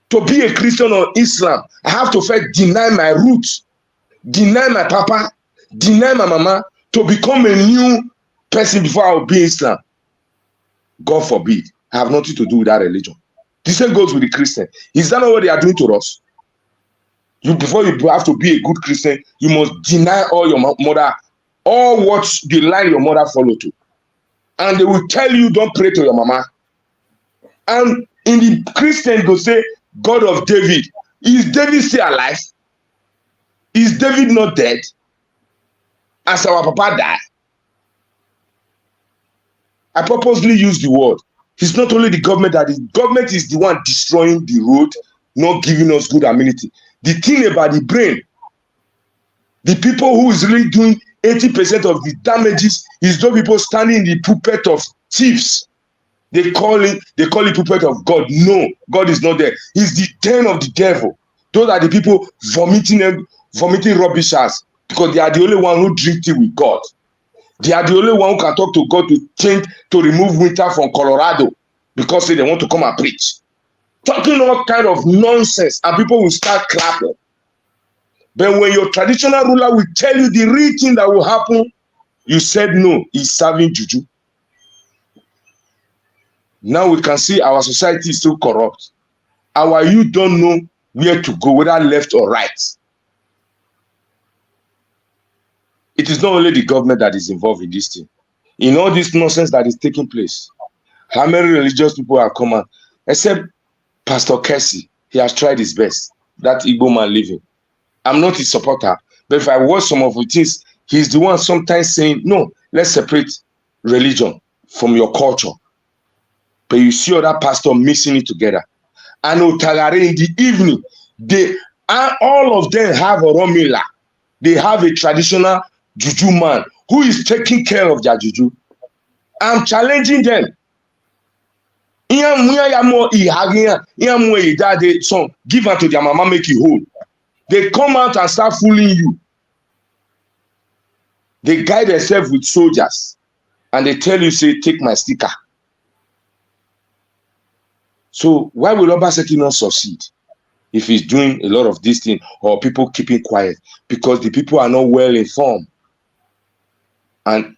to be a Christian or Islam, I have to first deny my roots, deny my papa, deny my mama to become a new person before I will be Islam. God forbid. I have nothing to do with that religion. The same goes with the Christian. Is that not what they are doing to us? Before you have to be a good Christian, you must deny all your mother, all what the line your mother follow to. And they will tell you, don't pray to your mama. And in the Christian, they'll say, God of David. Is David still alive? Is David not dead? As our papa died? I purposely use the word. It's not only the government government is the one destroying the road, not giving us good amenity. The thing about the brain, the people who is really doing 80% of the damages is those people standing in the pulpit of chiefs. They call it pulpit of God. No, God is not there. It's the den of the devil. Those are the people vomiting rubbishers because they are the only one who drink tea with God. They are the only one who can talk to God to remove winter from Colorado because they want to come and preach. Talking all kind of nonsense and people will start clapping. But when your traditional ruler will tell you the real thing that will happen, you said no, he's serving juju. Now we can see our society is still corrupt. Our youth don't know where to go, whether left or right. It is not only the government that is involved in this thing. In all this nonsense that is taking place, how many religious people have come out? Except Pastor Kessie, he has tried his best. That Igbo man living. I'm not his supporter, but if I watch some of the things, he's the one sometimes saying, no, let's separate religion from your culture. But you see other pastor mixing it together. And Otagare in the evening, all of them have a Romila. They have a traditional juju man who is taking care of their juju. I'm challenging them. Give her to their mama, make you whole. They come out and start fooling you. They guide themselves with soldiers and they tell you, say, take my sticker. So why will Obaseki not succeed if he's doing a lot of this thing or people keeping quiet? Because the people are not well informed. And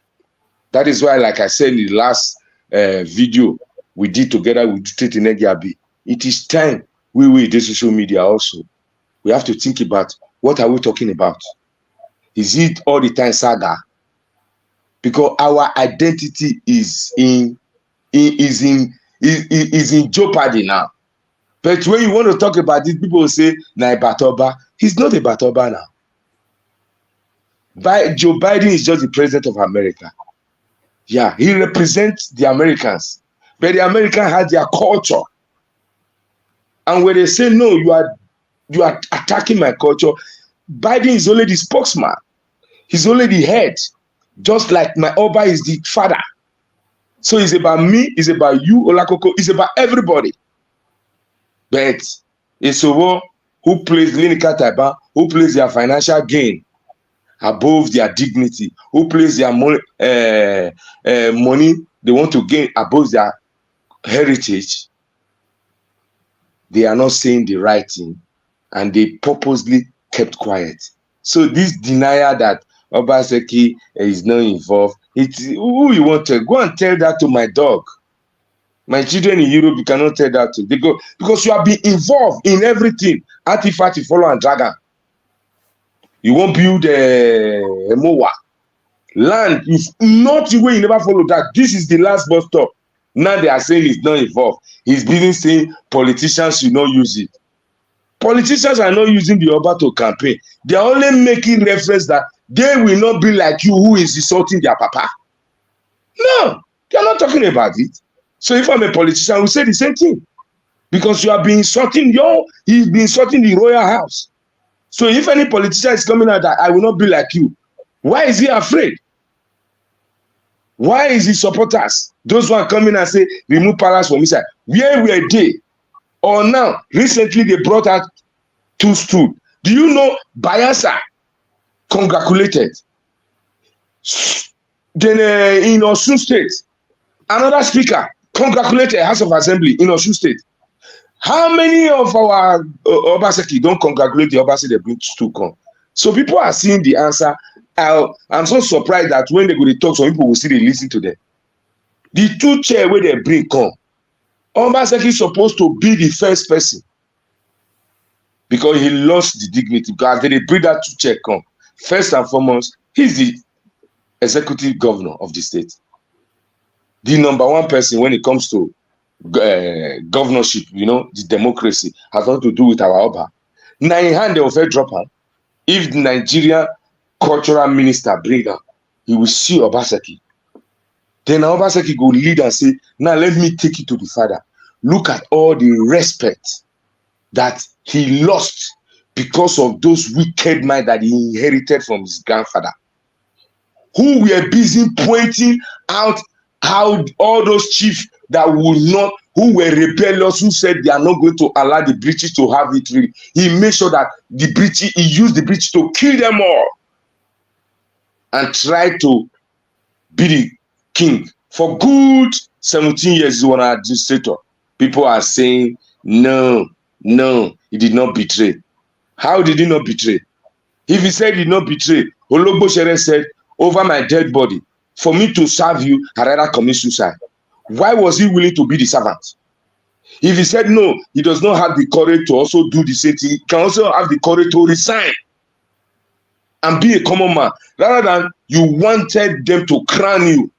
that is why, like I said in the last video we did together with Tete Negiabi, it is time we do social media also. We have to think about What are we talking about? Is it all the time saga? Because our identity is in jeopardy now. But when you want to talk about this, people will say, "Na Batoba." He's not a Batoba now. Joe Biden is just the president of America. Yeah, he represents the Americans, but the Americans have their culture. And when they say, "No, you are attacking my culture," Biden is only the spokesman. He's only the head, just like my Oba is the father. So it's about me, it's about you, Olakoko, it's about everybody. But it's over who plays Linika Taiba, who plays their financial gain above their dignity, who plays their money they want to gain above their heritage. They are not saying the right thing, and they purposely kept quiet. So this denial that Obaseki is not involved, it's who you want to go and tell that to my dog. My children in Europe, you cannot tell that to, because you have been involved in everything. Antifati, follow and dragon. You won't build a MOA. Land is not the way you never follow that. This is the last bus stop. Now they are saying he's not involved. He's been saying politicians should not use it. Politicians are not using the Oba to campaign. They are only making reference that they will not be like you who is insulting their papa. No, they are not talking about it. So if I'm a politician, I will say the same thing. Because you have been insulting he's been insulting the royal house. So if any politician is coming out that I will not be like you, why is he afraid? Why is his supporters, those who are coming and say, remove palace from inside? Where were they? Or now, recently they brought out two stools. Do you know Bayelsa congratulated? Then in Osun State, another speaker congratulated House of Assembly in Osun State. How many of our Obaseki don't congratulate the Obaseki they bring to come? So people are seeing the answer. I'm so surprised that when they go to talk, some people will still listen to them. The two chair where they bring come, Obaseki is supposed to be the first person because he lost the dignity. Because they bring that two chair come. First and foremost, he's the executive governor of the state. The number one person when it comes to governorship, the democracy has nothing to do with our Oba. Now in hand they will drop her. If the Nigerian cultural minister bring her, he will see Obaseki. Then Obaseki go lead and say, now let me take you to the father. Look at all the respect that he lost because of those wicked minds that he inherited from his grandfather, who were busy pointing out how all those chiefs that who were rebellious, who said they are not going to allow the British to have it really. He made sure that he used the British to kill them all and tried to be the king. For good 17 years, he was an administrator. People are saying, no, he did not betray. How did he not betray? If he said he did not betray, Ologbo Shere said, over my dead body, for me to serve you, I rather commit suicide. Why was he willing to be the servant? If he said no, he does not have the courage to also do the same thing. He can also have the courage to resign and be a common man, rather than you wanted them to crown you.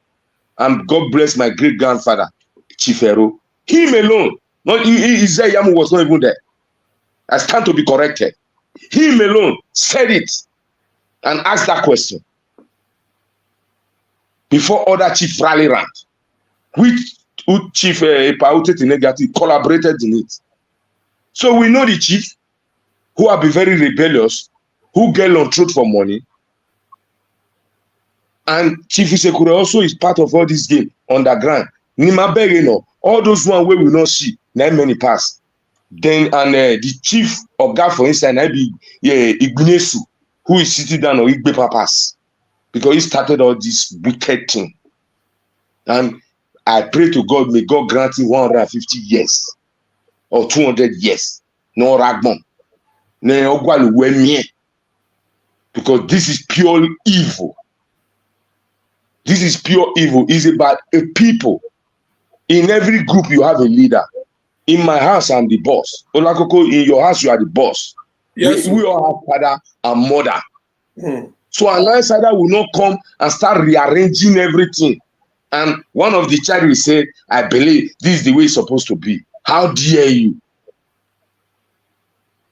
And God bless my great grandfather, Chief Hero. Him alone, not Isaiah Yamu was not even there. I stand to be corrected. Him alone said it and asked that question before other chief rally round, which Chief Paute Tinegati collaborated in it. So we know the chief who have been very rebellious, who get on truth for money, and Chief Isekure also is part of all this game underground. Nimabeg, all those one where we not see, not many pass. Then the chief of God for instance, I be Ignesu, who is sitting down on Igbe Papas, because he started all this wicked thing. And I pray to God, may God grant him 150 years or 200 years. No ragbon. Because this is pure evil. This is pure evil. It's about a people. In every group, you have a leader. In my house, I'm the boss. Olakoko, in your house, you are the boss. Yes, we all have father and mother. So an outsider will not come and start rearranging everything. And one of the child will say, I believe this is the way it's supposed to be. How dare you?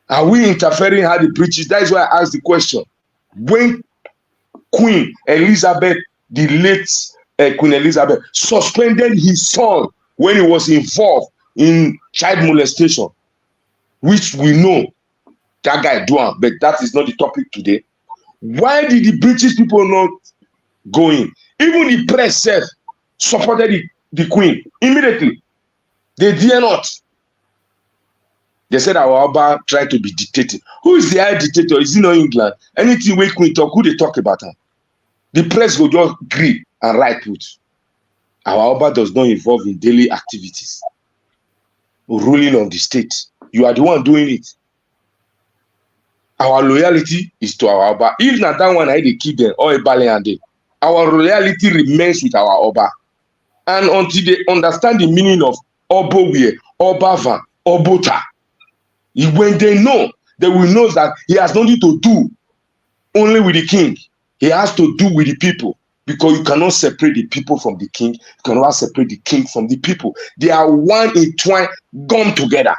Are we interfering how the preaches? That is why I asked the question. When Queen Elizabeth, the late Queen Elizabeth, suspended his son when he was involved in child molestation, which we know that guy do, but that is not the topic today. Why did the British people not go in? Even the press self supported the Queen immediately. They dare not. They said our Oba tried to be dictating. Who is the high dictator? Is it not England? Anything we Queen talk, who they talk about her? The press will just agree and write put. Our Oba does not involve in daily activities. Ruling of the state. You are the one doing it. Our loyalty is to our Oba. If not that one, I dey kill them or a Baleande. Our loyalty remains with our Oba. And until they understand the meaning of Obowie, Obava, Obota, when they know, they will know that he has nothing to do only with the king. He has to do with the people. Because you cannot separate the people from the king. You cannot separate the king from the people. They are one entwined, gone together.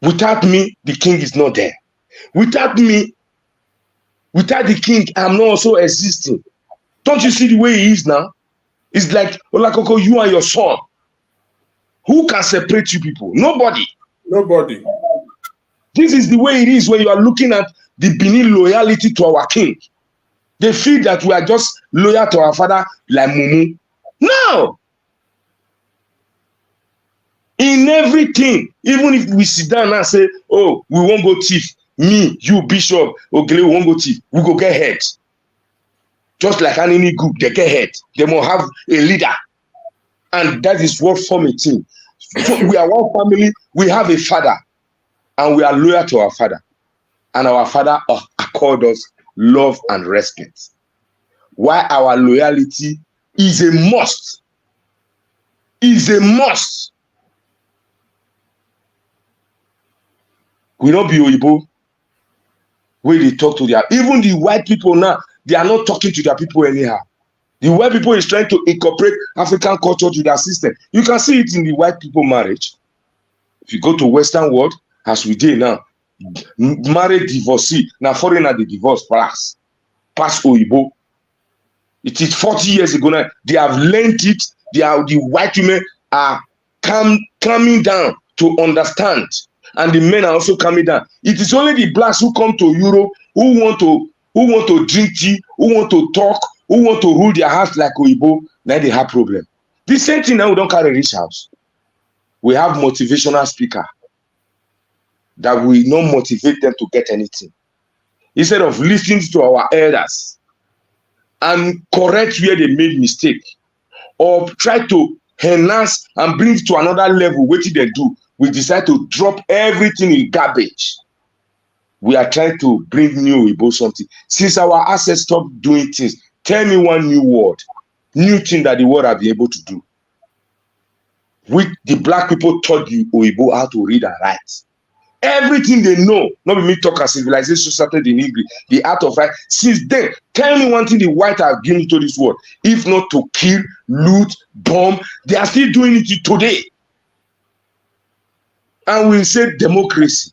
Without me, the king is not there. Without me, without the king, I'm not also existing. Don't you see the way he is now? It's like, Olakoko, you and your son. Who can separate you people? Nobody. Nobody. This is the way it is when you are looking at the Benin loyalty to our king. They feel that we are just loyal to our father like Mumu. No. In everything, even if we sit down and say, oh, we won't go thief. Me, you, Bishop, Ogele, we won't go thief. We go get head. Just like any group, they get head. They must have a leader. And that is what form a team. So we are one family. We have a father. And we are loyal to our father. And our father accord us love and respect. Why our loyalty is a must. Is a must. We don't be Oyibo. Where they talk to their, even the white people now, they are not talking to their people anyhow. The white people is trying to incorporate African culture to their system. You can see it in the white people marriage. If you go to Western world, as we did now, married divorcee, now foreigner the divorce pass Oyibo. It is 40 years ago now. They have learned it. The white women are coming down to understand. And the men are also coming down. It is only the blacks who come to Europe who want to drink tea, who want to talk, who want to rule their house like Oyibo. Now they have problem. The same thing now we don't carry rich house. We have motivational speaker that will not motivate them to get anything. Instead of listening to our elders and correct where they made mistake, or try to enhance and bring it to another level, what did they do? We decide to drop everything in garbage. We are trying to bring new Igbo something. Since our ancestors stopped doing things, tell me one new word, new thing that the world have been able to do. The black people taught the Oyibo how to read and write. Everything they know, not be me talk as civilization started in English, the art of writing. Since then, tell me one thing the white have given to this world. If not to kill, loot, bomb, they are still doing it today. And we say democracy.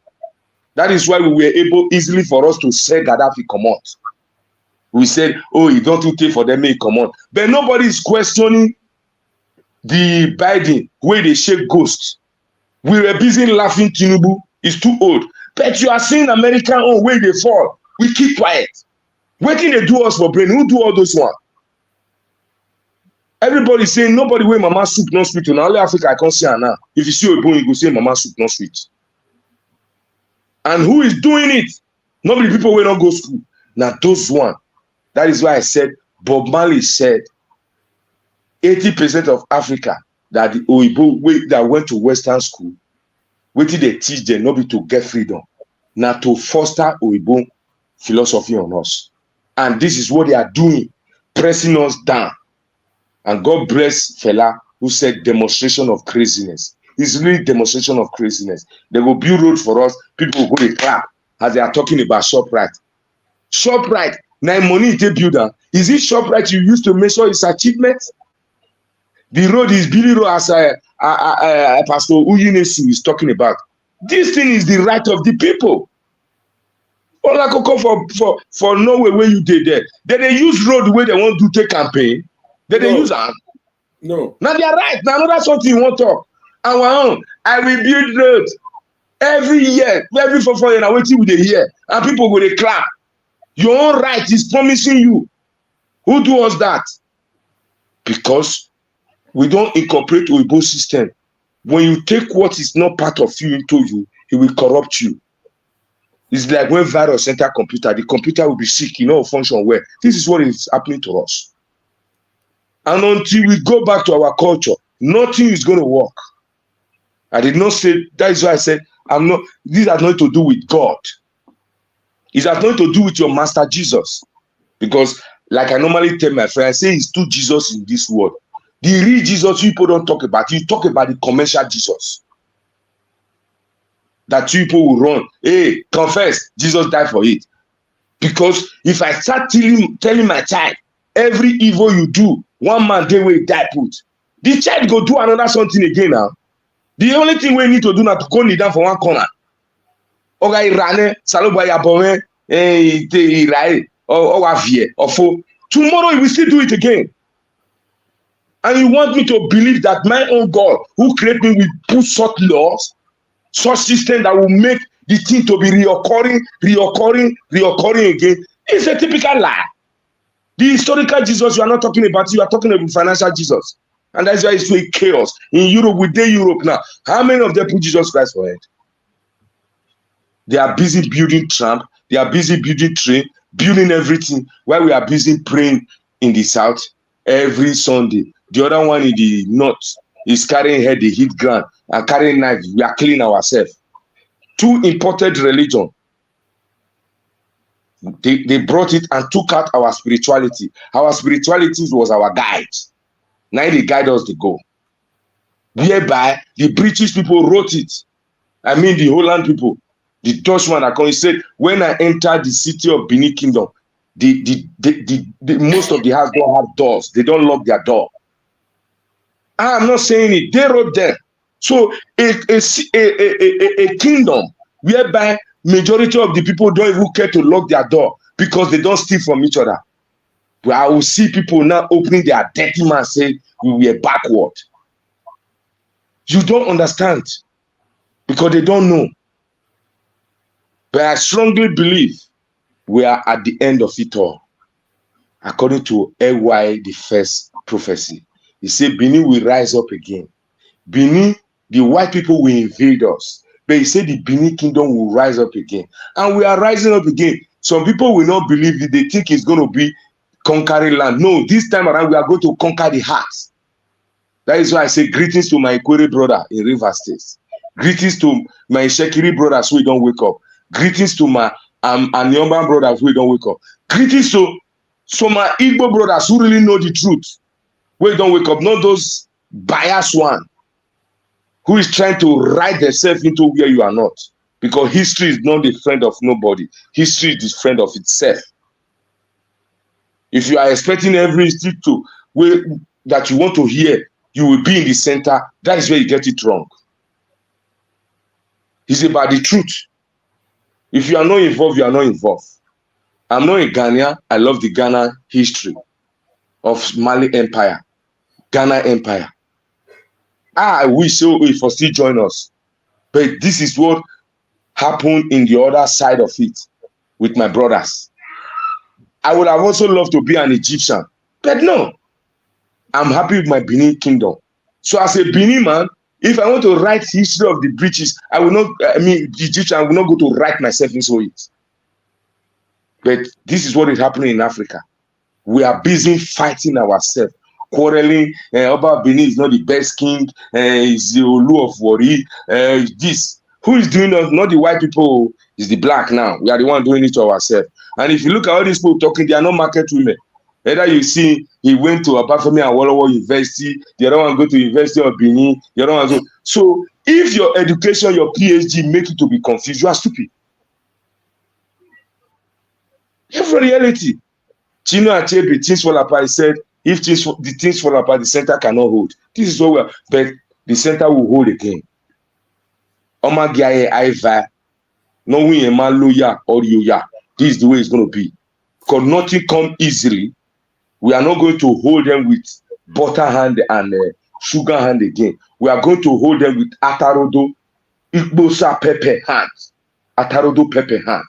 That is why we were able easily for us to say Gaddafi come out. We said, oh, you don't take for them, may come out. But nobody is questioning the Biden, where they shake ghosts. We were busy laughing Tinubu. Is too old. But you are seeing American own way they fall. We keep quiet. Waiting they do us for brain. Who do all those one? Everybody saying nobody wey mama soup no sweet. Now only Africa I can't see her now. If you see a bone, you go say mama soup no sweet. And who is doing it? Nobody people will not go school. Now those one. That is why I said Bob Marley said 80% of Africa that the Oyibo that went to Western school. Wetin they teach them not be to get freedom, now to foster Oyibo philosophy on us. And this is what they are doing, pressing us down. And God bless Fela, who said demonstration of craziness is really demonstration of craziness. They will build road for us. People will go to clap as they are talking about ShopRite. ShopRite, now money they build. Is it ShopRite you used to measure its achievement? The road is Billy Road as Pastor Uyinesu is talking about. This thing is the right of the people. All I could come for Norway where you did there. They use road where they want to take campaign. They use them. No. Now they are right. Now that's something you want to talk. Our own. I will build roads every year, every 4 years. I waiting with the year, and people go to clap. Your own right is promising you. Who do us that? Because we don't incorporate Oyibo system. When you take what is not part of you into you, it will corrupt you. It's like when virus enter computer, the computer will be sick, it will not function well. This is what is happening to us. And until we go back to our culture, nothing is going to work. I did not say, that is why I said, this has nothing to do with God. It has nothing to do with your master Jesus. Because like I normally tell my friends, I say it's two Jesus in this world. The real Jesus people don't talk about. You talk about the commercial Jesus. That people will run. Hey, confess, Jesus died for it. Because if I start telling my child, every evil you do, one man day will die put. The child go do another something again now. The only thing we need to do now to go kneel down for one corner. Tomorrow you will still do it again. And you want me to believe that my own God who created me will put such laws, such system that will make the thing to be reoccurring again. It's a typical lie. The historical Jesus you are not talking about, you are talking about financial Jesus. And that's why it's so chaos. In Europe, we day Europe now. How many of them put Jesus Christ for it? They are busy building tramp, they are busy building train, building everything, while we are busy praying in the south every Sunday. The other one in the north is carrying head, they hit ground, and carrying knife. We are killing ourselves. Two imported religion. They brought it and took out our spirituality. Our spirituality was our guide. Now they guide us to go. Whereby the British people wrote it. I mean the Holland people. The Dutchman that come, he said, when I entered the city of Benin Kingdom, the most of the house don't have doors. They don't lock their door. I'm not saying it. They wrote there. So a kingdom whereby majority of the people don't even care to lock their door because they don't steal from each other. But I will see people now opening their dirty mouth saying we were backward. You don't understand because they don't know. But I strongly believe we are at the end of it all. According to AY, the first prophecy, he said Benin will rise up again. Benin, the white people will invade us. But he said the Benin kingdom will rise up again. And we are rising up again. Some people will not believe it. They think it's going to be conquering land. No, this time around, we are going to conquer the hearts. That is why I say greetings to my Ikwere brother in Rivers State. Greetings to my Shekiri brothers who don't wake up. Greetings to my Anyomba brothers who don't wake up. Greetings to my Igbo brothers who really know the truth. Who don't wake up. Not those biased one who is trying to write themselves into where you are not. Because history is not the friend of nobody. History is the friend of itself. If you are expecting every history that you want to hear, you will be in the center. That is where you get it wrong. It's about the truth. If you are not involved, you are not involved. I'm not a Ghanaian. I love the Ghana history of Mali Empire, Ghana Empire. I wish so if you still join us. But this is what happened in the other side of it with my brothers. I would have also loved to be an Egyptian. But no. I'm happy with my Benin kingdom. So as a Benin man, if I want to write history of the British, the Egyptian, I will not go to write myself into it. But this is what is happening in Africa. We are busy fighting ourselves, quarreling. Oba Benin is not the best king. It's the Olu of Wari. This. Who is doing it? Not the white people. It's the black now. We are the one doing it to ourselves. And if you look at all these people talking, they are not market women. Either you see he went to Abafemi Awolowo University, the other one go to University of Benin, the other one go. So if your education, your PhD make you to be confused, you are stupid. If reality, Chino Achebe, things fall apart, he said, if the things fall apart, the center cannot hold. This is what we are, but the center will hold again. Oma Giaye Aiva, no win a man lawyer or yoya. This is the way it's going to be. Because nothing come easily. We are not going to hold them with butter hand and sugar hand again. We are going to hold them with atarodo, igbosa pepper hand. Atarodo pepper hand.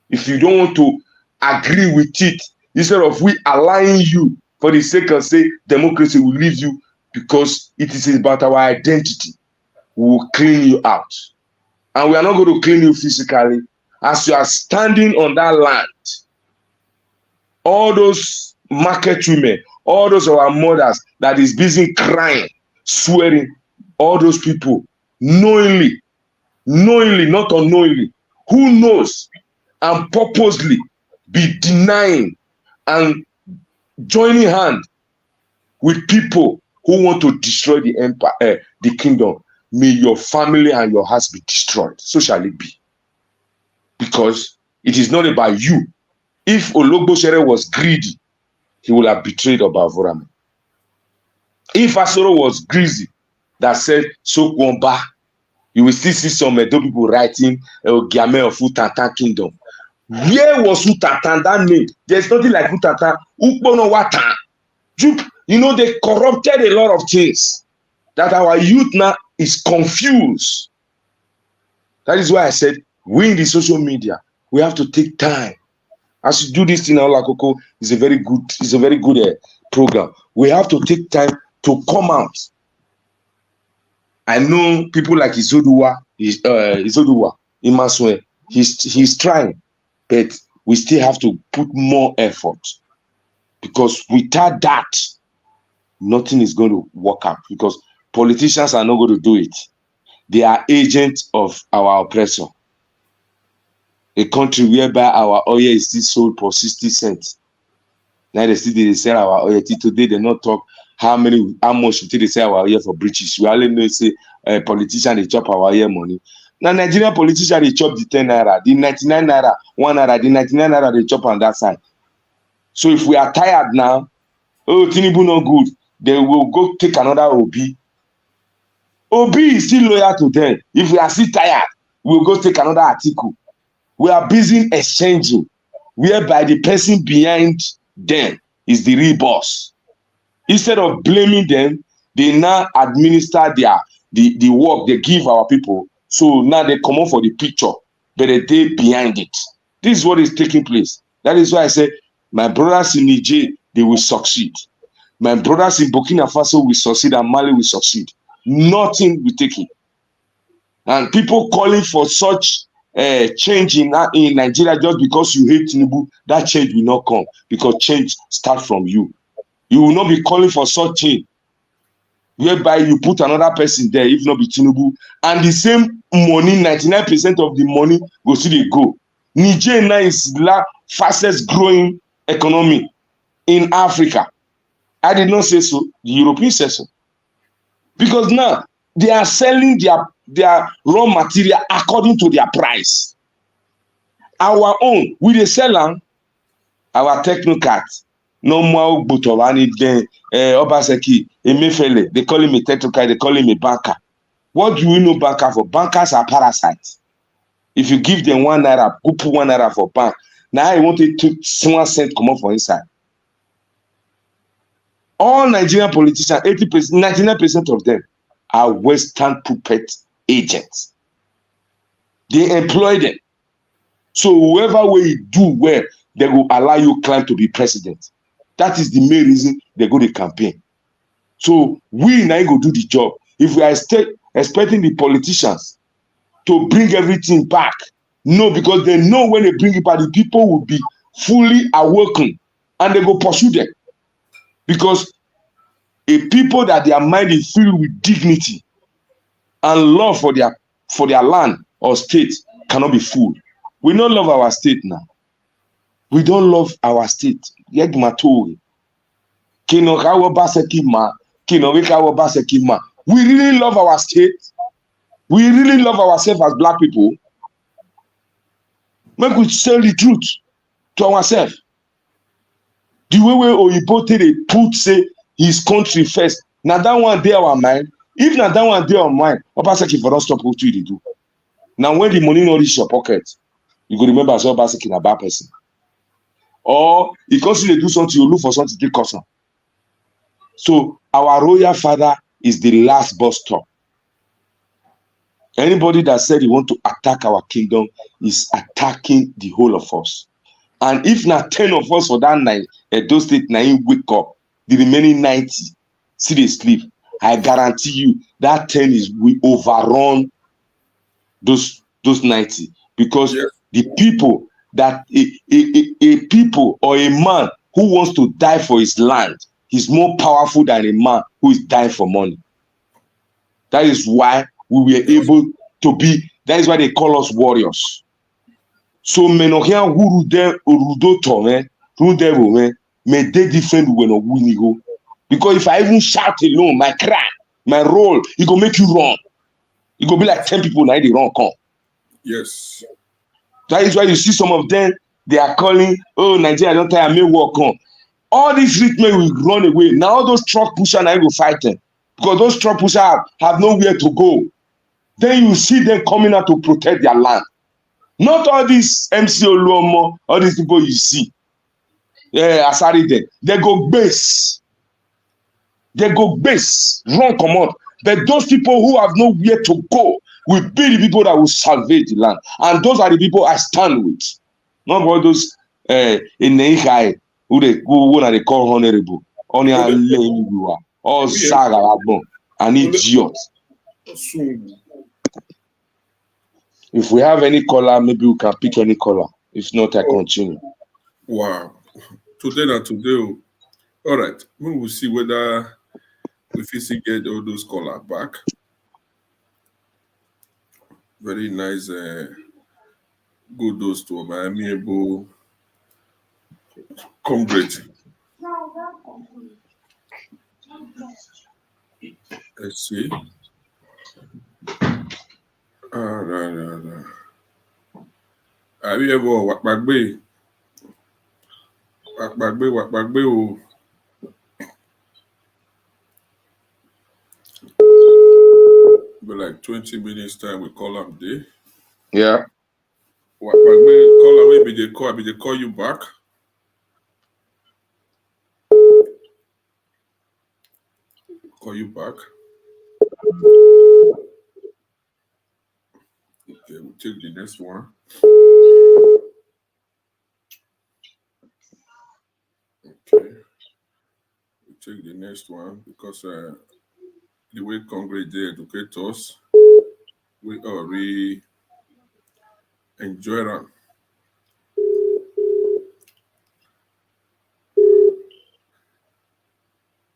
If you don't want to agree with it, instead of we allowing you for the sake of say democracy will leave you because it is about our identity, we will clean you out. And we are not going to clean you physically. As you are standing on that land, all those market women, all those of our mothers that is busy crying, swearing, all those people, knowingly, not unknowingly, who knows, and purposely be denying and joining hand with people who want to destroy the empire, the kingdom. May your family and your house be destroyed. So shall it be. Because it is not about you. If Ologbosere was greedy, he would have betrayed Obavorame. If Asoro was greedy, that said, Sokwomba, you will still see some Edo people writing Giame of Utatan Kingdom. Where was Utatan, that name? There's nothing like Utatan. Ukbono Watan. You know, they corrupted a lot of things. That our youth now is confused. That is why I said, we in the social media, we have to take time. As you do this in Olakoko, it's a very good program. We have to take time to come out. I know people like Izoduwa Imaswe, he's trying, but we still have to put more effort, because without that, nothing is going to work out, because politicians are not going to do it. They are agents of our oppressor. A country whereby our oil is still sold for 60 cents. Now they sell our oil. Today they not talk how much they sell our oil for British. We only know say politicians they chop our oil money. Now Nigerian politicians they chop the 10 naira, the 99 naira, 1 naira, the 99 naira they chop on that side. So if we are tired now, oh Tinubu no good, they will go take another Obi. Obi is still loyal to them. If we are still tired, we'll go take another article. We are busy exchanging, whereby the person behind them is the real boss. Instead of blaming them, they now administer the work they give our people. So now they come up for the picture, but they behind it. This is what is taking place. That is why I say, my brothers in Niger, they will succeed. My brothers in Burkina Faso will succeed, and Mali will succeed. Nothing will take it. And people calling for such change in Nigeria just because you hate Tinubu, that change will not come, because change starts from you. You will not be calling for such change whereby you put another person there, if not be Tinubu, and the same money, 99% of the money go to the go. Niger now is the fastest growing economy in Africa. I did not say so. The Europeans said so. Because now they are selling their raw material according to their price. Our own, we dey sell am, our technocrat, no more Butovani, Obaseki, Emefiele, they call him a technocrat, they call him a banker. What do we know banker for? Bankers are parasites. If you give them 1 naira, go put 1 naira for bank. Now I want to take 1 cent come up for inside. All Nigerian politicians, 80%, 99% of them are Western puppet agents. They employ them. So whoever way do well, they will allow you climb to be president. That is the main reason they go to campaign. So we now go do the job. If we are expecting the politicians to bring everything back, no, because they know when they bring it back, the people will be fully awakened and they go pursue them. Because a people that their mind is filled with dignity and love for their land or state cannot be fooled. We don't love our state now. We don't love our state. We really love our state. We really love ourselves as black people. Make we tell the truth to ourselves. The way Oyibo take dey put say his country first, na that one dey our mind. If na that one dey our mind, Obaseki for don stop what we dey do. Now when the money no reach your pocket, you go remember say Obaseki na bad person. Or he come still dey do something, you look for something to take cause am. So our royal father is the last bus stop. Anybody that said he want to attack our kingdom is attacking the whole of us. And if na 10 of us for that night, those state na him wake up, the remaining 90 still dey sleep. I guarantee you that 10 is we overrun those 90 because the people that a people or a man who wants to die for his land is more powerful than a man who is dying for money. That is why we were able to be, that is why they call us warriors. So menohian who rudo tome, who devil may they different when a winning go. Because if I even shout alone, my cry, my role, it go make you run. It go be like 10 people now they run come. Yes. That is why you see some of them, they are calling, oh, Nigeria don't tell me walk on. All these rich men will run away. Now all those truck pushers now go fight them. Because those truck pushers have nowhere to go. Then you see them coming out to protect their land. Not all these MC Oluomo, all these people you see. Yeah, Asari them. They go base. They go base. Run come out. But those people who have nowhere to go will be the people that will salvage the land. And those are the people I stand with. Not all those in Nehai who they call honorable. Only a lame you are. All Saga an idiot. If we have any color, maybe we can pick any color. If not, I continue. Wow. Today and today. All right. We will see whether we physically get all those colors back. Very nice. Good those to my amiable comrade. Let's see. Àbí ẹbọ wàpàgbé o. But like 20 minutes time we call am day. Yeah. Wàpàgbé call am wey be dey call you back. Call you back. Okay, we'll take the next one. Okay. We'll take the next one because the way Congress they educate us, we already enjoy them.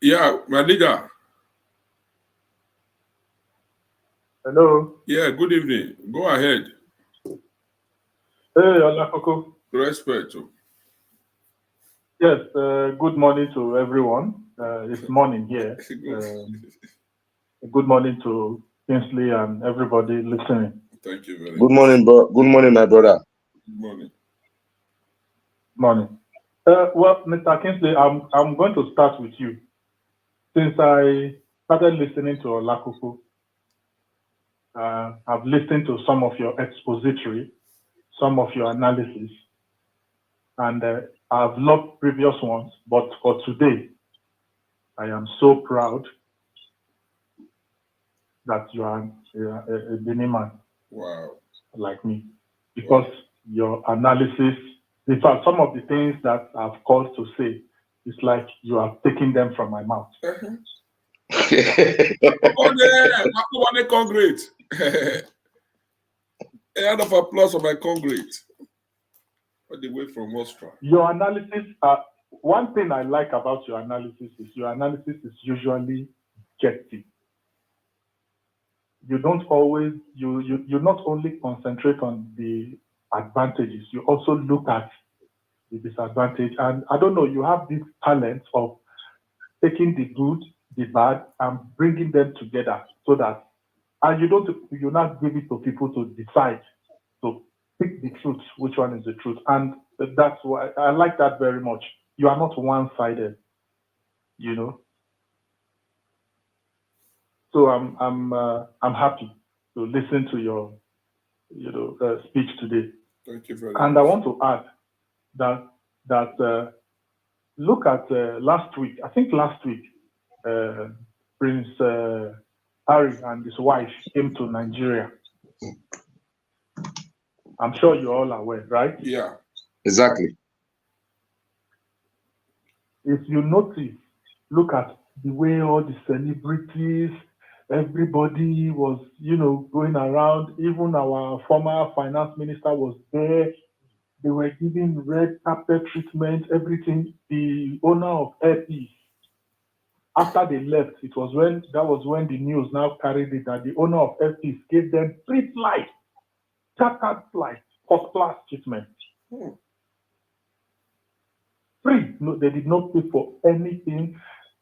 Yeah, my leader. Hello. Yeah, good evening. Go ahead. Hey, Olakoko. Respect. Yes, good morning to everyone. It's morning here. Good morning to Kingsley and everybody listening. Thank you very much. Good morning, bro. Good morning, my brother. Good morning. Morning. Well, Mr. Kingsley, I'm going to start with you. Since I started listening to Olakoko, I've listened to some of your expository, some of your analysis, and I've loved previous ones, but for today, I am so proud that you are a Benin man. Wow. Like me. Because your analysis, in fact, some of the things that I've called to say, it's like you have taken them from my mouth. Concrete. A round of applause for my concrete. All the way from Austria. Your analysis, one thing I like about your analysis is usually objective. You don't always, you not only concentrate on the advantages, you also look at the disadvantage. And I don't know, you have this talent of taking the good, the bad, and bringing them together so that And you not give it to people to decide, to pick the truth, which one is the truth. And that's why I like that very much. You are not one-sided, you know. So I'm happy to listen to your speech today. Thank you very And much. I want to add that look at last week. I think last week, Prince Harry and his wife came to Nigeria. I'm sure you're all aware, right? Yeah. Exactly. If you notice, look at the way all the celebrities, everybody was, going around. Even our former finance minister was there. They were giving red carpet treatment, everything. The owner of Airpeace, after they left, that was when the news now carried it that the owner of Airpeace gave them free flight, chartered flight, first class treatment. Free. No, they did not pay for anything.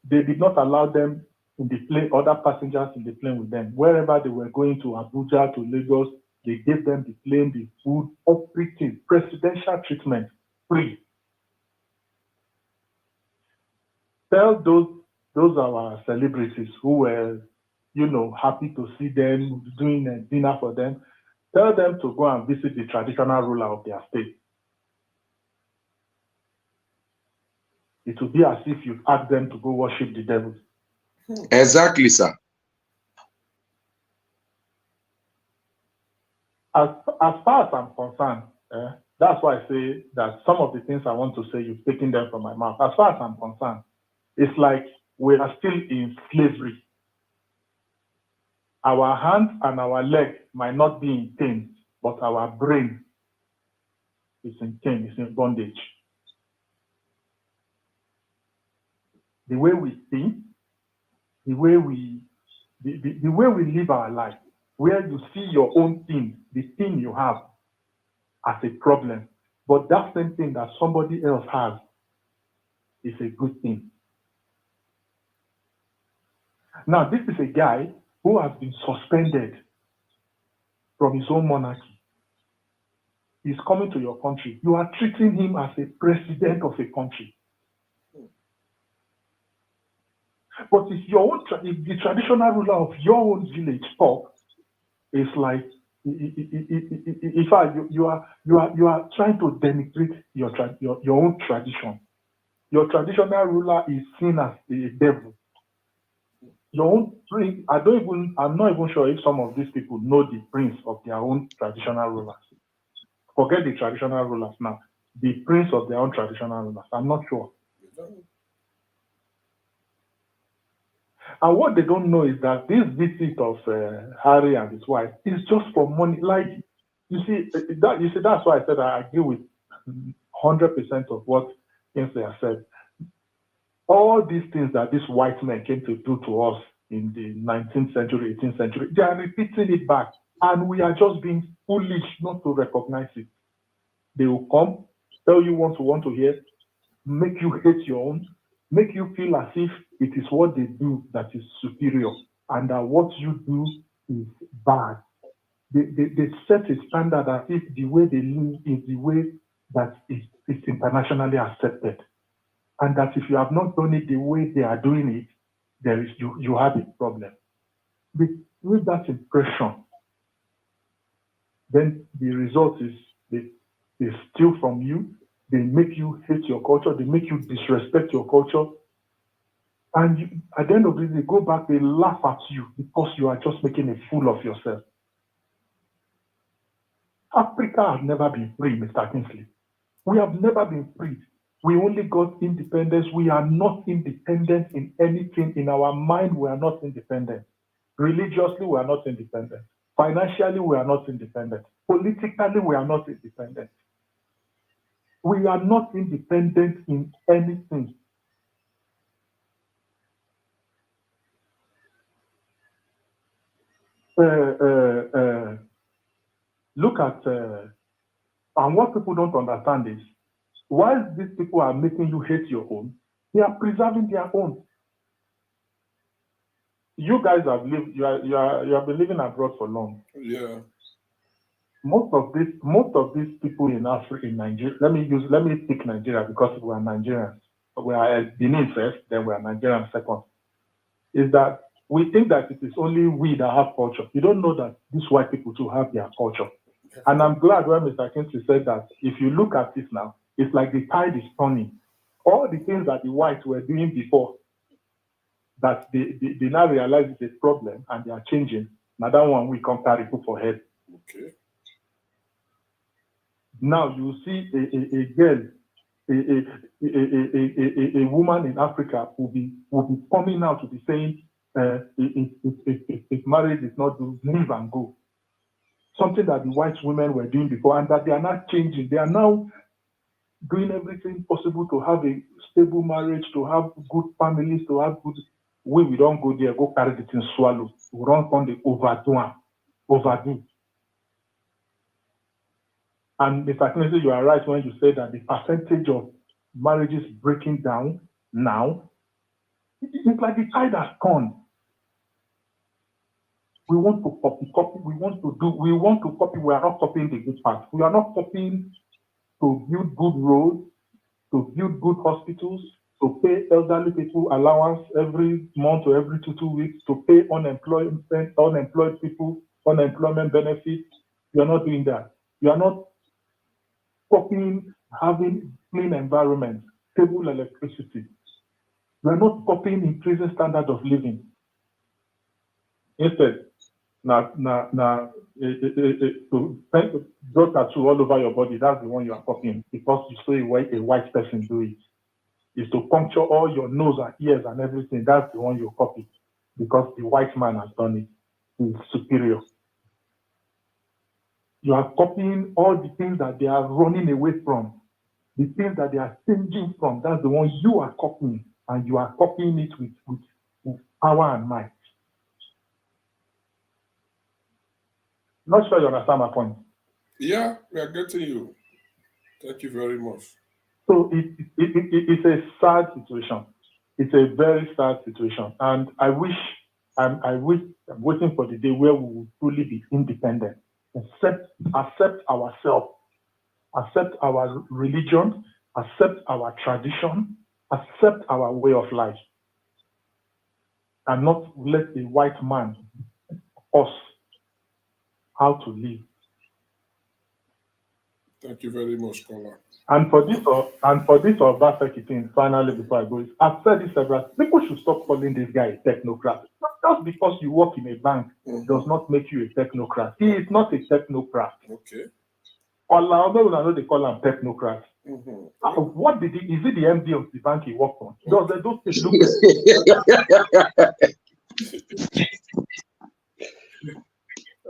They did not allow them in the plane, other passengers in the plane with them. Wherever they were going to Abuja, to Lagos, they gave them the plane, the food, everything. Presidential treatment, free. Tell those our celebrities who were, happy to see them, doing a dinner for them. Tell them to go and visit the traditional ruler of their state. It will be as if you asked them to go worship the devil. Exactly, sir. As far as I'm concerned, that's why I say that some of the things I want to say, you've taken them from my mouth. As far as I'm concerned, it's like we are still in slavery. Our hands and our legs might not be in chains, but our brain is in chains, is in bondage. The way we think, the way we live our life, where you see your own thing, the thing you have as a problem, but that same thing that somebody else has is a good thing. Now, this is a guy who has been suspended from his own monarchy. He's coming to your country. You are treating him as a president of a country. But if if the traditional ruler of your own village talk, it's like, in fact, you are trying to denigrate your own tradition. Your traditional ruler is seen as a devil. Your own prince, I'm not even sure if some of these people know the prince of their own traditional rulers. Forget the traditional rulers now. The prince of their own traditional rulers. I'm not sure. And what they don't know is that this visit of Harry and his wife is just for money. Like, that's why I said I agree with 100% of what Kingsley has said. All these things that these white men came to do to us in the 19th century, 18th century, they are repeating it back. And we are just being foolish not to recognize it. They will come, tell you what you want to hear, make you hate your own, make you feel as if it is what they do that is superior and that what you do is bad. They set a standard as if the way they live is the way that is internationally accepted. And that if you have not done it the way they are doing it, you have a problem. With that impression, then the result is they steal from you, they make you hate your culture, they make you disrespect your culture. And at the end of the day, they go back, they laugh at you because you are just making a fool of yourself. Africa has never been free, Mr. Kingsley. We have never been free. We only got independence. We are not independent in anything. In our mind, we are not independent. Religiously, we are not independent. Financially, we are not independent. Politically, we are not independent. We are not independent in anything. Look at, and what people don't understand is, while these people are making you hate your own, they are preserving their own. you guys have lived, you have been living abroad for long. Yeah. Most of these people in Africa, in Nigeria, let me pick Nigeria because we are Nigerians. We are Benin first, then we are Nigerians second. Is that we think that it is only we that have culture. You don't know that these white people too have their culture. And I'm glad when Mr. Kinsley said that if you look at it now, it's like the tide is turning. All the things that the whites were doing before, that they now realize it's a problem and they are changing. Now that one we come carry put for head. Okay. Now you see a girl, a woman in Africa will be coming out to be saying, if marriage is not due, leave and go. Something that the white women were doing before, and that they are not changing. They are now doing everything possible to have a stable marriage, to have good families, to have good. We don't go there, go carry the thing swallow. We don't on the overdo. And Mr. Kinsley, you are right when you say that the percentage of marriages breaking down now, it's like the tide has turned. We want to copy. We want to copy. We are not copying the good part. We are not copying to build good roads, to build good hospitals, to pay elderly people allowance every month or every 2 weeks, to pay unemployed people unemployment benefits. You are not doing that. You are not copying having clean environment, stable electricity. You are not copying increasing standard of living. Instead, to draw tattoo all over your body, that's the one you are copying because you saw a white person do it. Is to puncture all your nose and ears and everything. That's the one you copy because the white man has done it. He's superior. You are copying all the things that they are running away from, the things that they are changing from. That's the one you are copying, and you are copying it with power and might. Not sure you understand my point. Yeah, we are getting you. Thank you very much. So it's a sad situation. It's a very sad situation, and I'm waiting for the day where we will truly be independent, accept ourselves, accept our religion, accept our tradition, accept our way of life, and not let the white man us how to live. Thank you very much, Kola. And for this Obaseki thing, finally, before I go, I've said this several times. People should stop calling this guy a technocrat. Just because you work in a bank does not make you a technocrat. He is not a technocrat. Okay. Although I know they call him technocrat. What is it the MD of the bank he worked on? Does they don't look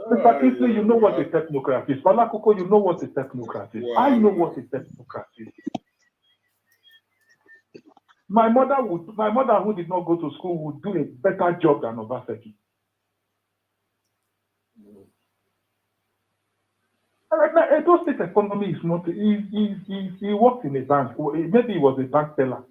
Mr. Kinsley, you know what a technocrat is. Falakoko, you know what a technocrat is. Wow. I know what a technocrat is. My mother who did not go to school would do a better job than Obaseki. Edo State economy is not. He works in a bank. Maybe he was a bank teller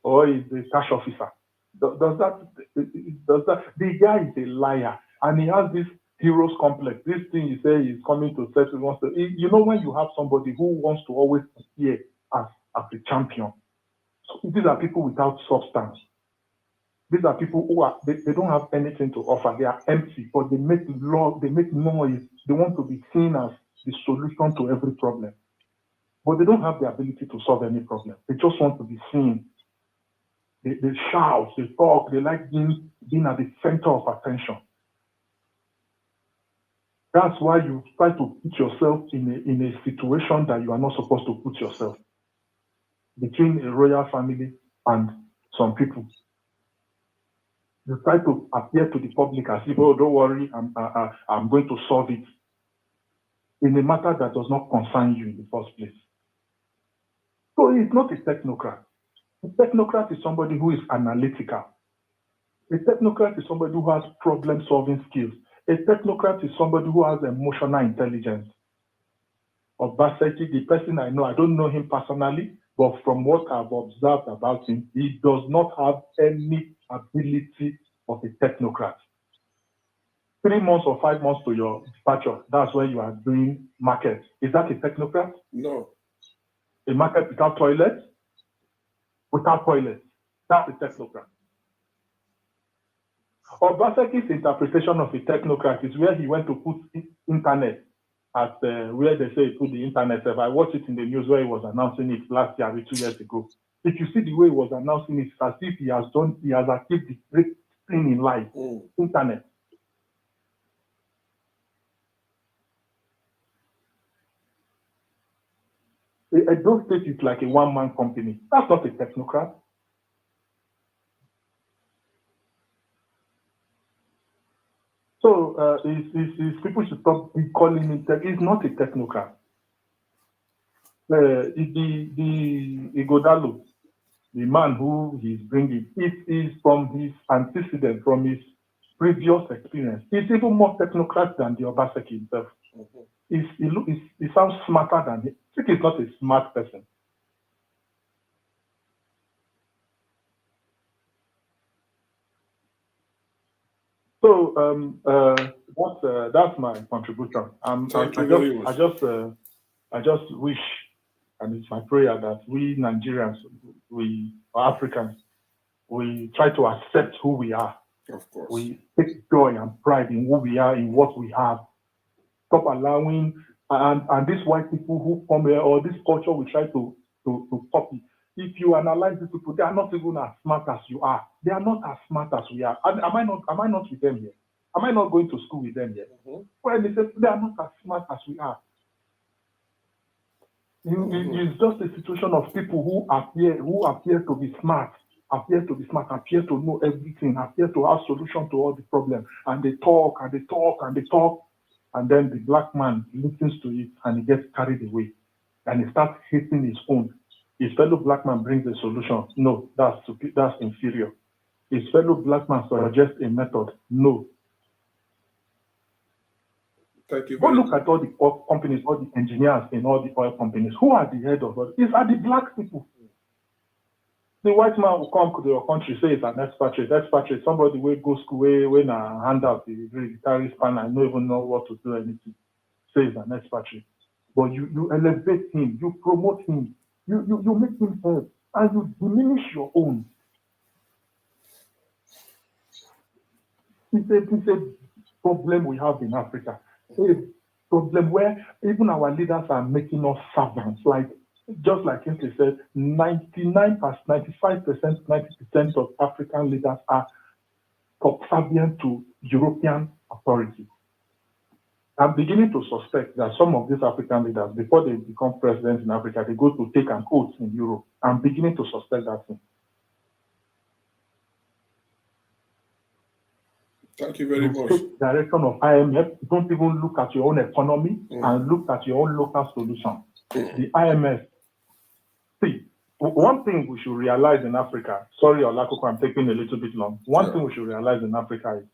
or he's a cash officer. Does that? The guy is a liar, and he has this heroes complex. This thing you say is coming to settle. You know when you have somebody who wants to always appear as a champion. So these are people without substance. These are people who are they don't have anything to offer. They are empty, but they make love, they make noise. They want to be seen as the solution to every problem. But they don't have the ability to solve any problem. They just want to be seen. They shout, they talk, they like being at the center of attention. That's why you try to put yourself in a situation that you are not supposed to put yourself. Between a royal family and some people. You try to appear to the public as if, oh, don't worry, I'm going to solve it. In a matter that does not concern you in the first place. So he's not a technocrat. A technocrat is somebody who is analytical. A technocrat is somebody who has problem-solving skills. A technocrat is somebody who has emotional intelligence. Obaseki, the person I know, I don't know him personally, but from what I've observed about him, he does not have any ability of a technocrat. 3 months or 5 months to your departure, that's when you are doing market. Is that a technocrat? No. A market without toilets? Without toilets. That's a technocrat. Obaseki's interpretation of a technocrat is where he went to put internet at where they say he put the internet. If I watched it in the news where he was announcing it last year, 2 years ago. If you see the way he was announcing it, it's as if he has achieved the great thing in life, internet. Those State is like a one-man company. That's not a technocrat. So people should stop calling it tech. It's not a technocrat. The Igodalo, the man who he's bringing, it is from his antecedent, from his previous experience. He's even more technocrat than the Obaseki himself. He sounds smarter than him. I think he's not a smart person. So that's my contribution. I just wish, and it's my prayer, that we Nigerians, we Africans, we try to accept who we are. Of course. We take joy and pride in who we are, in what we have. Stop allowing and these white people who come here, or this culture we try to copy. If you analyze these people, they are not even as smart as you are. They are not as smart as we are. Am I not with them here? Am I not going to school with them here? Well, they say they are not as smart as we are. It's just a situation of people who appear to be smart, appear to know everything, appear to have solution to all the problems, and they talk and they talk and they talk, and then the black man listens to it and he gets carried away, and he starts hating his own. His fellow black man brings a solution. No, that's inferior. His fellow black man suggests a method. No. Thank you. Go look at all the oil companies, all the engineers in all the oil companies. Who are the head of it? It's are the black people. The white man will come to your country, say it's an expatriate, somebody will go school, when I hand out the carry span, I don't even know what to do anything. Say it's an expatriate. But you elevate him, you promote him, you make him heard, and you diminish your own. It's a problem we have in Africa. A problem where even our leaders are making us servants. Like, just like Kingsley said, 95%, 90% of African leaders are subservient to European authority. I'm beginning to suspect that some of these African leaders, before they become presidents in Africa, they go to take an oath in Europe. I'm beginning to suspect that thing. Thank you very much. Take direction of IMF. Don't even look at your own economy and look at your own local solution. The IMF. See, one thing we should realize in Africa, sorry, Olakoko, I'm taking a little bit long. One thing we should realize in Africa is,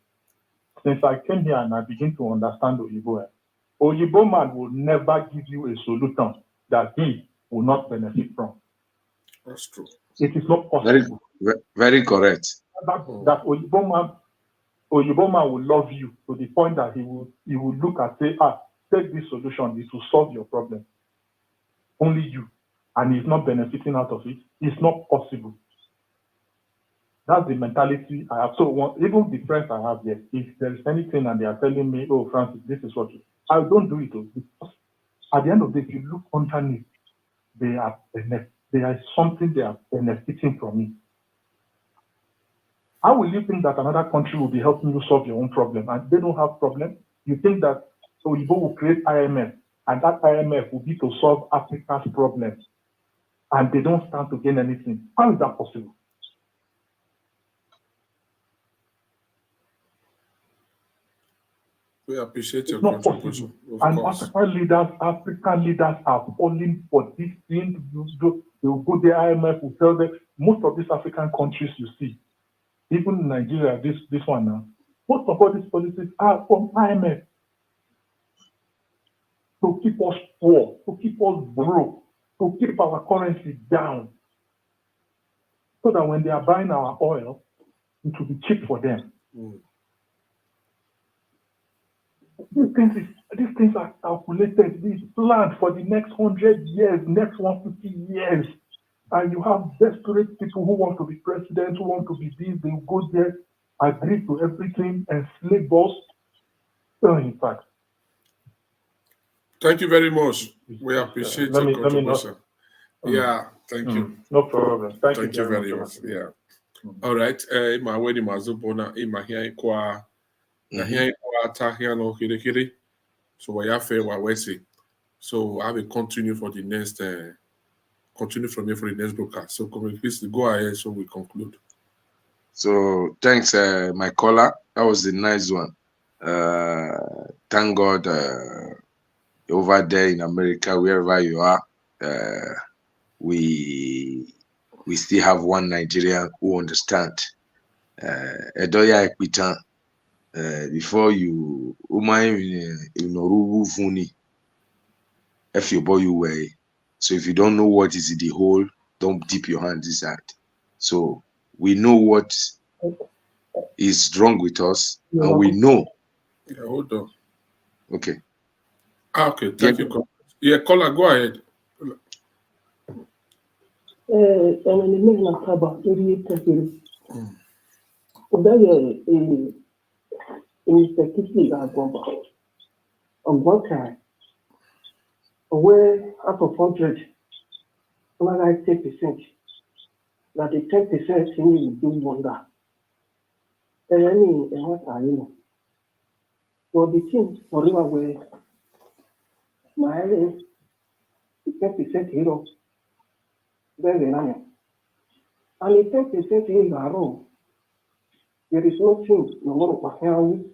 since I came here and I begin to understand Oyibo man will never give you a solution that he will not benefit from. That's true. It is not possible. Very correct. That Oyibo man will love you to the point that he will look and say, take this solution, it will solve your problem. Only you. And he's not benefiting out of it. It's not possible. That's the mentality I have. So even the friends I have here, if there is anything and they are telling me, oh, Francis, this is what you, I don't do it. Because at the end of the day, if you look underneath, there is something they are benefiting from it. How will you think that another country will be helping you solve your own problem and they don't have problem? You think that Oyibo will create IMF and that IMF will be to solve Africa's problems and they don't stand to gain anything? How is that possible? We appreciate your contribution. And African leaders are falling for this thing. They will go to the IMF, will tell them, most of these African countries you see, even in Nigeria, this one now, most of all these policies are from IMF to keep us poor, to keep us broke, to keep our currency down, so that when they are buying our oil, it will be cheap for them. These things are calculated. This planned for the next 100 years, next 150 years. And you have desperate people who want to be president, who want to be this. They go there, agree to everything, and slave us. In fact. Thank you very much. We appreciate your contribution. Yeah, thank you. No problem. Thank you very much. Yeah. All right. My wedding mazubona here kwa here tahia no kiri. So we have we say. So I will continue for the next continue from here for the next broadcast. So please go ahead so we conclude. So thanks, my caller. That was a nice one. Thank God over there in America, wherever you are, we still have one Nigerian who understand. Edoya Ekwitan, before you funi, if you boy you way. So if you don't know what is in the hole, don't dip your hand inside. So we know what is wrong with us, and we know. Yeah, hold on. Okay. Okay, thank you. Yeah, caller, go ahead. Where out of 100, like 10%, that the 10% will do wonder. And I mean, what are you know? So the things for river where my 10% hero, very nice. And the 10% in our own, there is nothing no more of 90%,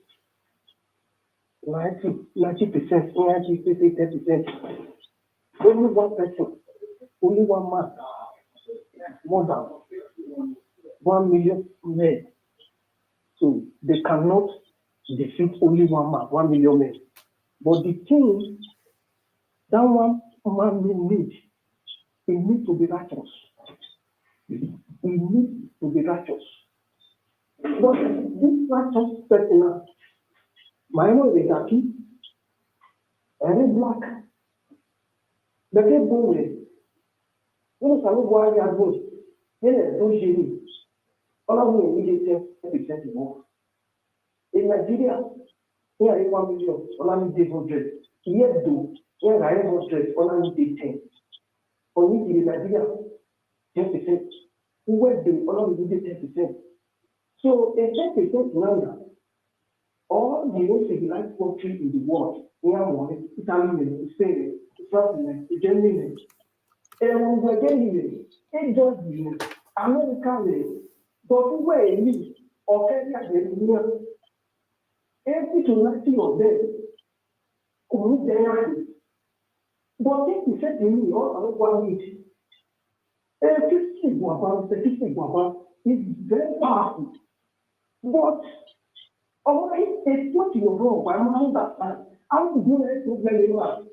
10%. Only one person, only one man, more than 1 million men. So they cannot defeat only one man, 1 million men. But the thing that one man needs, he needs to be righteous. He needs to be righteous. But this righteous person, my name is Aki, and black. The people with you know, why they are good. Then don't shame all of them immediately 10% more. In Nigeria, here is 1 million, only 100. Here do, here I 100, only 10. Only in Nigeria, 10%. Where do only 10%. So a 10% now, all the most civilized countries in the world, Italy, Spain, France, Germany, and we're getting it just America, but where it is, or Kenya, every to 90 of them, commit their but if you said to me, all I want it, 50 is very powerful. But it's not your wrong. I'm not that. I will do a problem in life.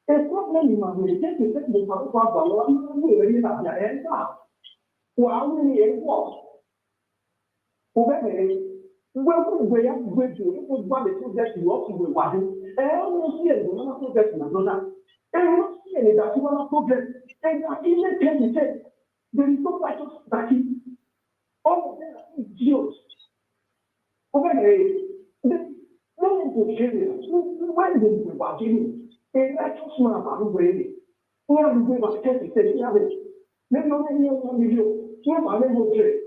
A problem in my way. Take the second part of our law. I'm really not the end. Well, we need what? Well, we have to go to it was one of the projects you also will watch. And I don't see any one project in Madonna. And I don't see any that one project. And I even 10%. There is no righteous that all of them are idiots. When they were watching, a righteous man are ready. We have to go back 10%. Maybe only 1 million. You have a little trade.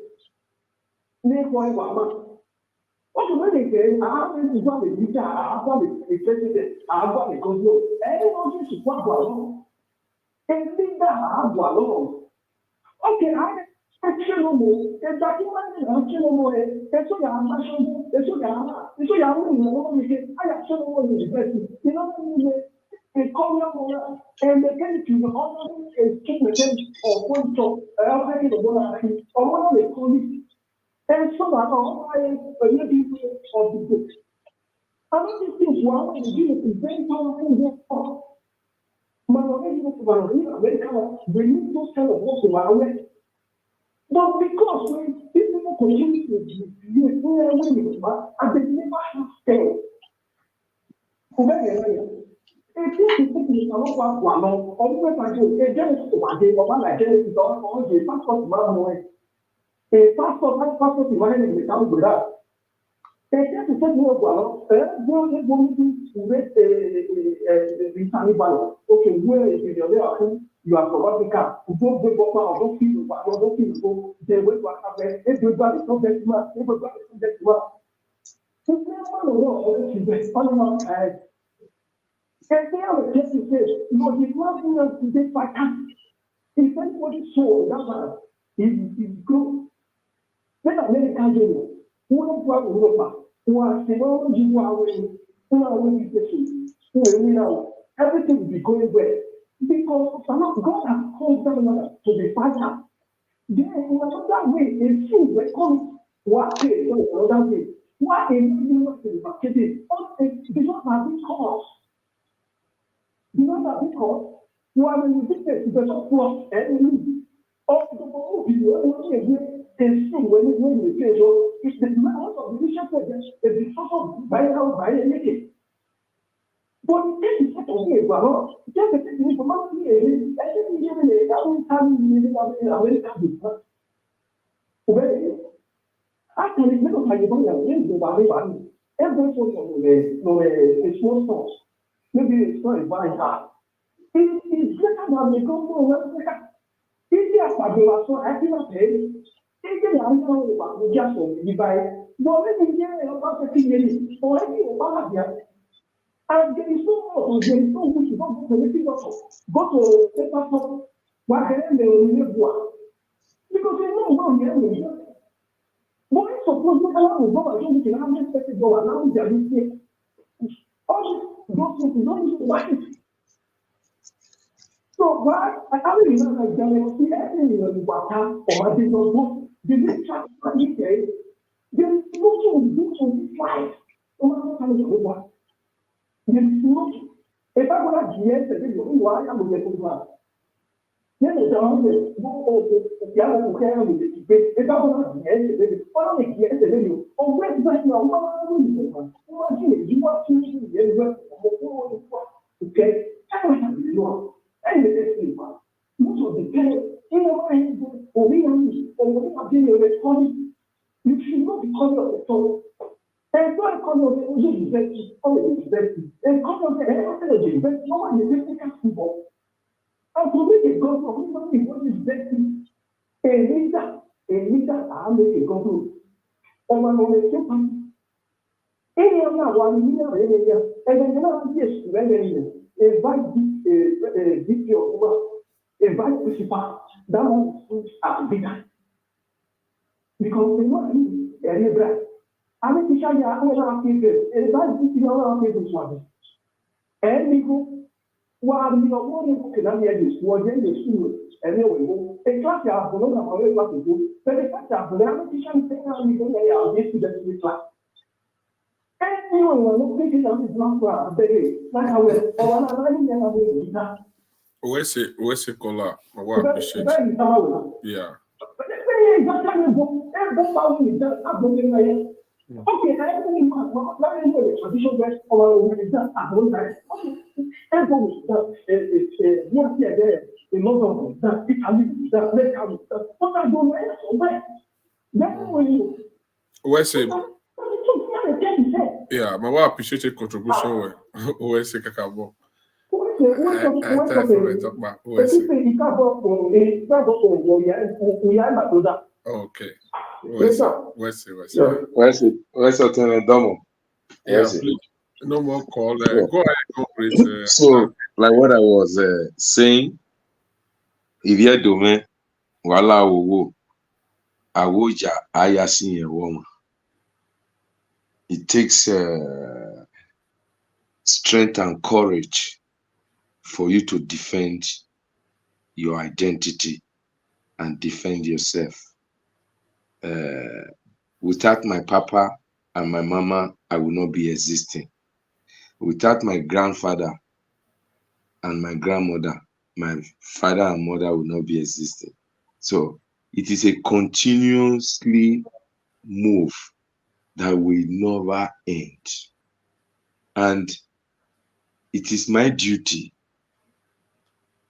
Make one mama. What do they say? I have to go with the I have the president, I have the control. Anyone should walk along. And think that I have alone. Okay, I no more. The document is no more. That's what I'm saying. That's what I'm saying. So I'm I have no more in the person. You know what they call you and they tell you the honor is keep the sense of one job. I'm having the one or what they call it. And so I a people of the book. I don't think one way to do it is very powerful. America, we need those kind of work in our way. But because when people continue to use and they never have faith, Okay, where is your you are South Africa, don't go back, don't feel, they wait to happen, everybody, don't get mad, everybody, don't get mad. So, and they are the person says, no, he's not going to take my time. If anybody saw that man, he's good. Then American Union, who don't go to Europa, who are still you are away, who are away who are now, everything will be going well. Because God has called them to be fighter. Then in another way, a few will come what way, another way. Why a new to be marketed? Because of this cause. Because of this cause, you are in the business, you better plus and or the whole video, and soon when you say, it's the amount of the initial project is the source of by anything. But this is such a way, well, just the thing is, I think you really America. Actually, it's not like you're going to buy every sort of a small store. Maybe it's not a buy hard. It's better than the government. Ilé àpàdé wa sọ àdínàpẹ ilé yàrá ìwà lójú àṣọ ìdíbà ẹ lọrẹ mi jẹ ọba fẹkí yẹn ni ọ̀rẹ́ mi ò bá wà bíà and there is no more there is no way to go to the meeting doctor go to paper shop wà kẹrẹ lè onílé bua because you know wọ́n yẹn lè yẹ but I suppose ní káwọn ò gbọ́dọ̀ tó ń kí náà mẹ́sẹ̀ ti gbọ́ wà náà ń jà ní ṣe all those things don't need to wáyé. So why I don't remember that see everything in the water or the notebook, the literature there is nothing to do to this life. No matter how you go, there is nothing. If I go to GS, I think why I'm going to go. Then the down there, the other who care with it. If I go to GS, I think all the GS, I think oh where's that now? What are you doing? You want to see the okay? I don't have to do. And the next thing, most of the time, or we are being recorded, you should not be calling of the soul. And not calling of the university, or the university, and calling of the university, no one is technical people. And to make a go from somebody what is investing, a leader, I make a go through. Or my own any of that one year, and then another yes, when invite VP of Uber, invite principal, that one is at bigger. Because they want to be a brand. I mean, to show you how to keep it, invite VP of Uber this one. And we go, while we are working to get this, we're getting the school, and then we go, a class, I have to know how to do, but the fact that the teacher is saying, I'm going to get to the class. Where's it called? I appreciate. Yeah. Okay, I think traditional dress or at one time. In London, that Italy, that America, what I don't know, then when you Where's it? Yeah, my wife appreciate your contribution. Where's it, Kakabo? Okay. Where's it? Yeah, please. No more call. Go ahead, go please. So, like what I was saying, if you're doing, wala wo awoja ayasin yewo. It takes strength and courage for you to defend your identity and defend yourself. Without my papa and my mama, I will not be existing. Without my grandfather and my grandmother, my father and mother will not be existing. So it is a continuously move that will never end. And it is my duty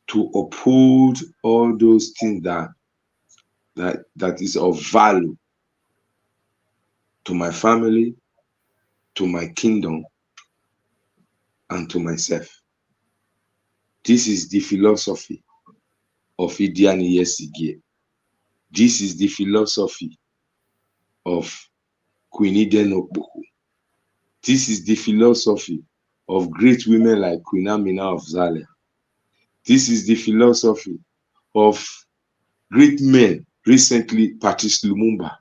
to uphold all those things that is of value to my family, to my kingdom, and to myself. This is the philosophy of Idiani Yesigie. This is the philosophy of Queen Eden Okpoku. This is the philosophy of great women like Queen Amina of Zalia. This is the philosophy of great men, recently Patrice Lumumba,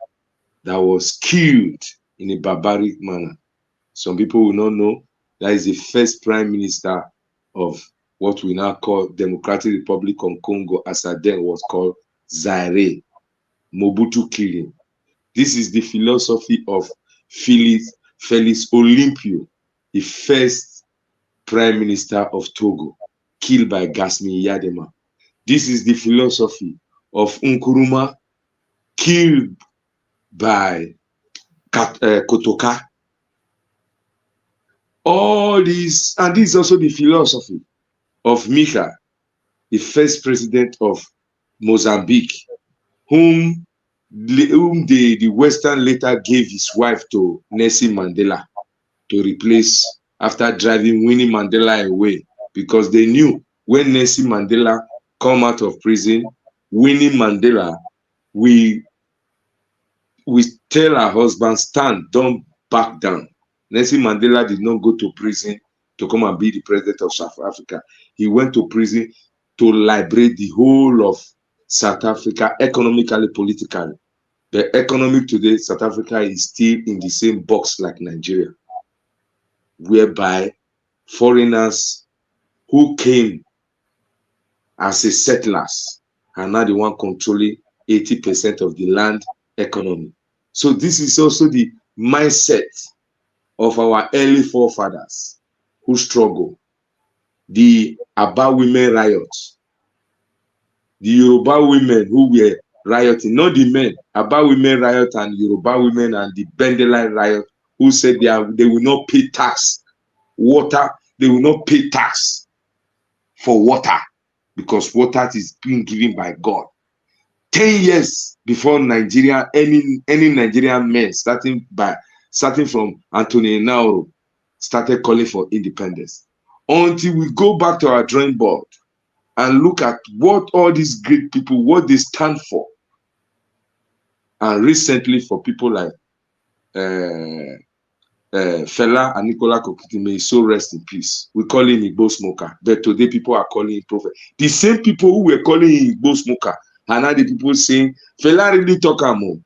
that was killed in a barbaric manner. Some people will not know that is the first prime minister of what we now call Democratic Republic of Congo, as then was called Zaire, Mobutu killing. This is the philosophy of Felix Olympio, the first prime minister of Togo, killed by Gasmi Yadema. This is the philosophy of Nkrumah, killed by Kotoka. All these, and this is also the philosophy of Micha, the first president of Mozambique, whom the Western later gave his wife to Nelson Mandela to replace after driving Winnie Mandela away, because they knew when Nelson Mandela come out of prison, Winnie Mandela we tell her husband, stand, don't back down. Nelson Mandela did not go to prison to come and be the president of South Africa. He went to prison to liberate the whole of South Africa economically, politically. The economic today, South Africa is still in the same box like Nigeria, whereby foreigners who came as a settlers are now the one controlling 80% of the land economy. So this is also the mindset of our early forefathers who struggle. The Aba women riots, the Yoruba women who were rioting, not the men, Aba women riot and Yoruba women and the Bendeline riot, who said they will not pay tax. Water, they will not pay tax for water because water is being given by God. 10 years before Nigeria, any Nigerian men, starting from Anthony Nauro, started calling for independence. Until we go back to our drawing board and look at what all these great people, what they stand for. And recently for people like Fela and Nicola Kokiti, may so rest in peace. We call him Igbo smoker, but today people are calling him prophet. The same people who were calling him Igbo smoker are now the people saying, Fela really talk more,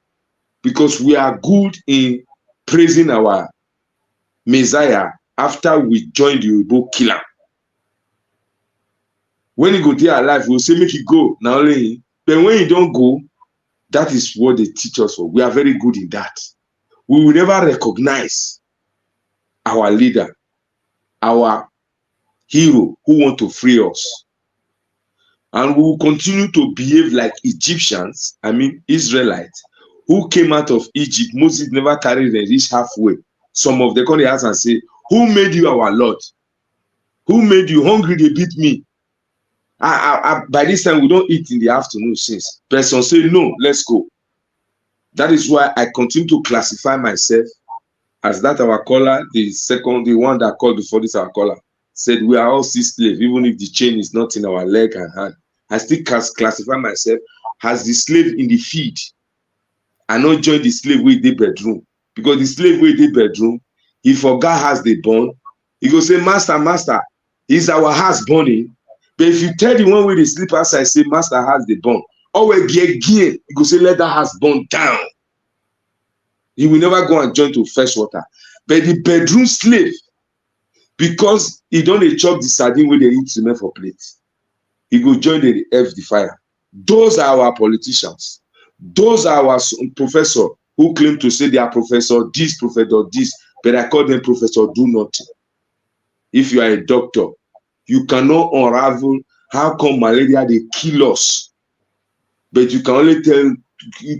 because we are good in praising our Messiah after we joined the Igbo killer. When he go there alive, we'll say make he go. Now only, but when he don't go, that is what they teach us for. We are very good in that. We will never recognize our leader, our hero who want to free us. And we will continue to behave like Egyptians, Israelites, who came out of Egypt. Moses never carried them reach halfway. Some of them come to the house and say, who made you our Lord? Who made you hungry? They beat me. By this time, we don't eat in the afternoon since. Person say, no, let's go. That is why I continue to classify myself as that our caller, the one that called before this our caller, said we are all still slaves, even if the chain is not in our leg and hand. I still classify myself as the slave in the field. I not join the slave with the bedroom. Because the slave with the bedroom, if a guy has the bond, he go say, master, is our house burning? But if you tell the one with the sleep outside, say, master has the bond. Or we get gear, he go say, let that house burn down. He will never go and join to fetch water. But the bedroom slave, because he don't chop the sardine where they eat cement for plates, he go join the F the fire. Those are our politicians. Those are our professors who claim to say they are professor this, but I call them professor do nothing. If you are a doctor, you cannot unravel how come malaria they kill us, but you can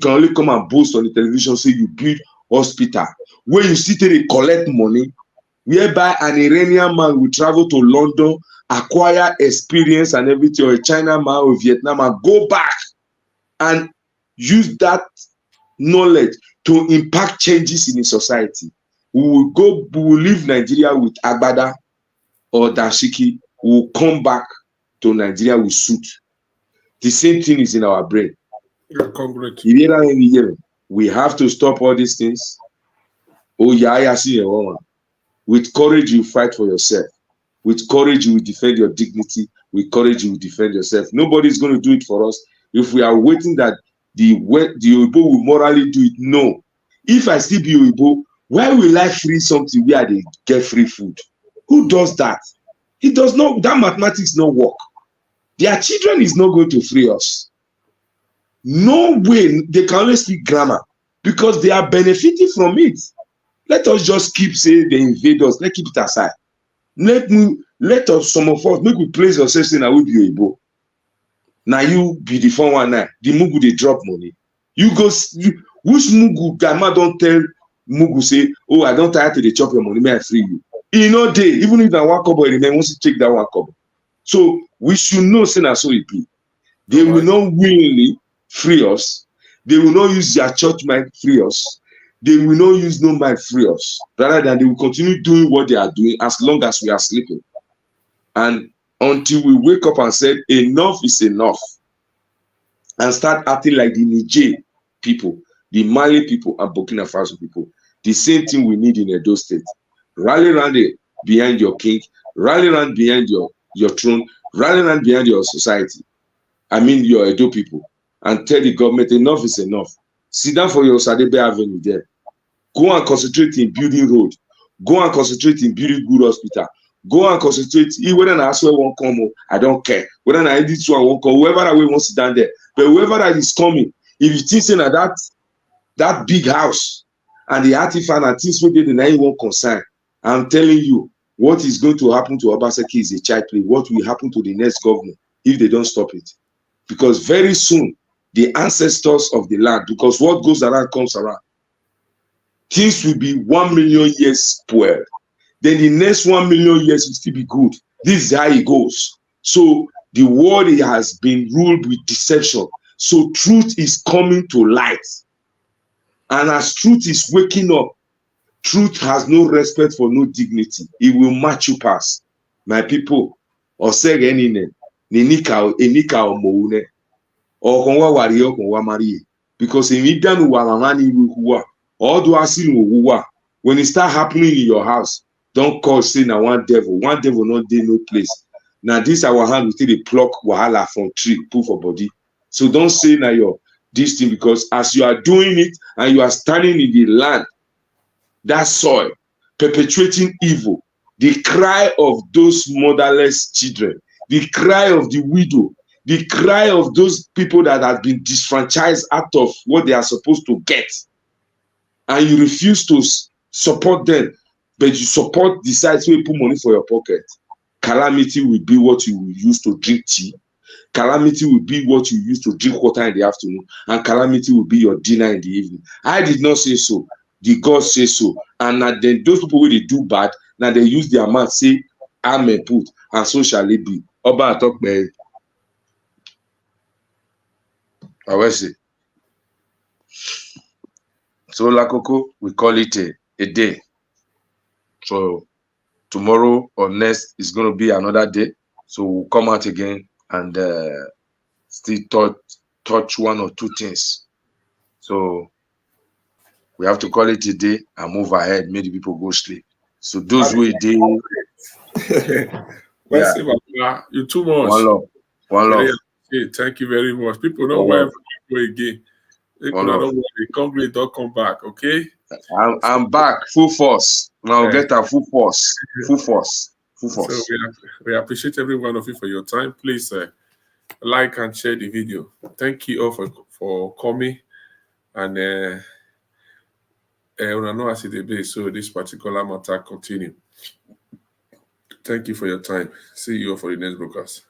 only come and boast on the television, say you build hospital where you still take collect money, whereby an Iranian man will travel to London, acquire experience and everything, or a China man or Vietnam man, go back and use that knowledge to impact changes in the society. We will leave Nigeria with Agbada or Dashiki. We will come back to Nigeria with suit. The same thing is in our brain. We have to stop all these things. Oh yeah, I see a woman. With courage, you fight for yourself. With courage, you will defend your dignity. With courage, you will defend yourself. Nobody's going to do it for us. If we are waiting that the Oyibo will morally do it, no. If I still be Oyibo, why will I free something where they get free food? Who does that? It does not. That mathematics not work. Their children is not going to free us. No way. They can only speak grammar because they are benefiting from it. Let us just keep saying they invade us. Let's keep it aside. Let us, some of us, make we place ourselves in a will be Oyibo. Now you be the 419. The Mugu they drop money. You go, which Mugu Gama don't tell Mugu say, oh, I don't tire to the chop your money, may I free you. In no day, even if that one couple remain, once you take that one couple. So we should know, say na so it be. They will not willingly free us. They will not use their church mind free us. They will not use no mind free us. Rather than they will continue doing what they are doing as long as we are sleeping. And until we wake up and say, enough is enough. And start acting like the Niger people, the Mali people, and Burkina Faso people. The same thing we need in Edo State. Rally around behind your king, rally around behind your throne, rally around behind your society. I mean your Edo people. And tell the government enough is enough. Sit down for your Sadebe Avenue there. Go and concentrate in building road. Go and concentrate in building good hospital. Go and concentrate. Whether I swear won't come, I don't care. Whether I this one won't come, whoever that way won't sit down there. But whoever that is coming, if you think saying that big house and the artifact and things we did in any one concern, I'm telling you, what is going to happen to Obaseki is a child play. What will happen to the next government if they don't stop it? Because very soon, the ancestors of the land, because what goes around comes around, things will be 1 million years spoiled. Then the next 1 million years will still be good. This is how it goes. So the world has been ruled with deception. So truth is coming to light. And as truth is waking up, truth has no respect for no dignity. It will match you past. My people, or say anything, enika omoune, or konwa wari or konwa mari. Because in Idan wamamani wuwa, or do asin wuwa, when it start happening in your house, don't call say na one devil. One devil not dey no place. Now this our hand we take dey pluck wahala from tree, put for body. So don't say na your this thing, because as you are doing it and you are standing in the land, that soil, perpetuating evil, the cry of those motherless children, the cry of the widow, the cry of those people that have been disfranchised out of what they are supposed to get, and you refuse to support them, but you support the sides where you put money for your pocket, calamity will be what you will use to drink tea. Calamity will be what you use to drink water in the afternoon, and calamity will be your dinner in the evening. I did not say so. The God say so. And then those people where they do bad, now they use their mouth, say, amen, put, and so shall it be. Oba talk, man. I will say. So, Lakoko, we call it a day. So, tomorrow or next is going to be another day. So, we'll come out again and still touch one or two things. So, we have to call it a day and move ahead, make the people go sleep. So, those who did. Yeah. You too much. One love. One love. Thank you very much. People don't want to go again. People don't want to come great, don't come back, okay? I'm back, full force. Now get a full force. Full force. Full force. So we appreciate every one of you for your time. Please like and share the video. Thank you all for coming. And I know I see the day, so this particular matter continue. Thank you for your time. See you all for the next broadcast.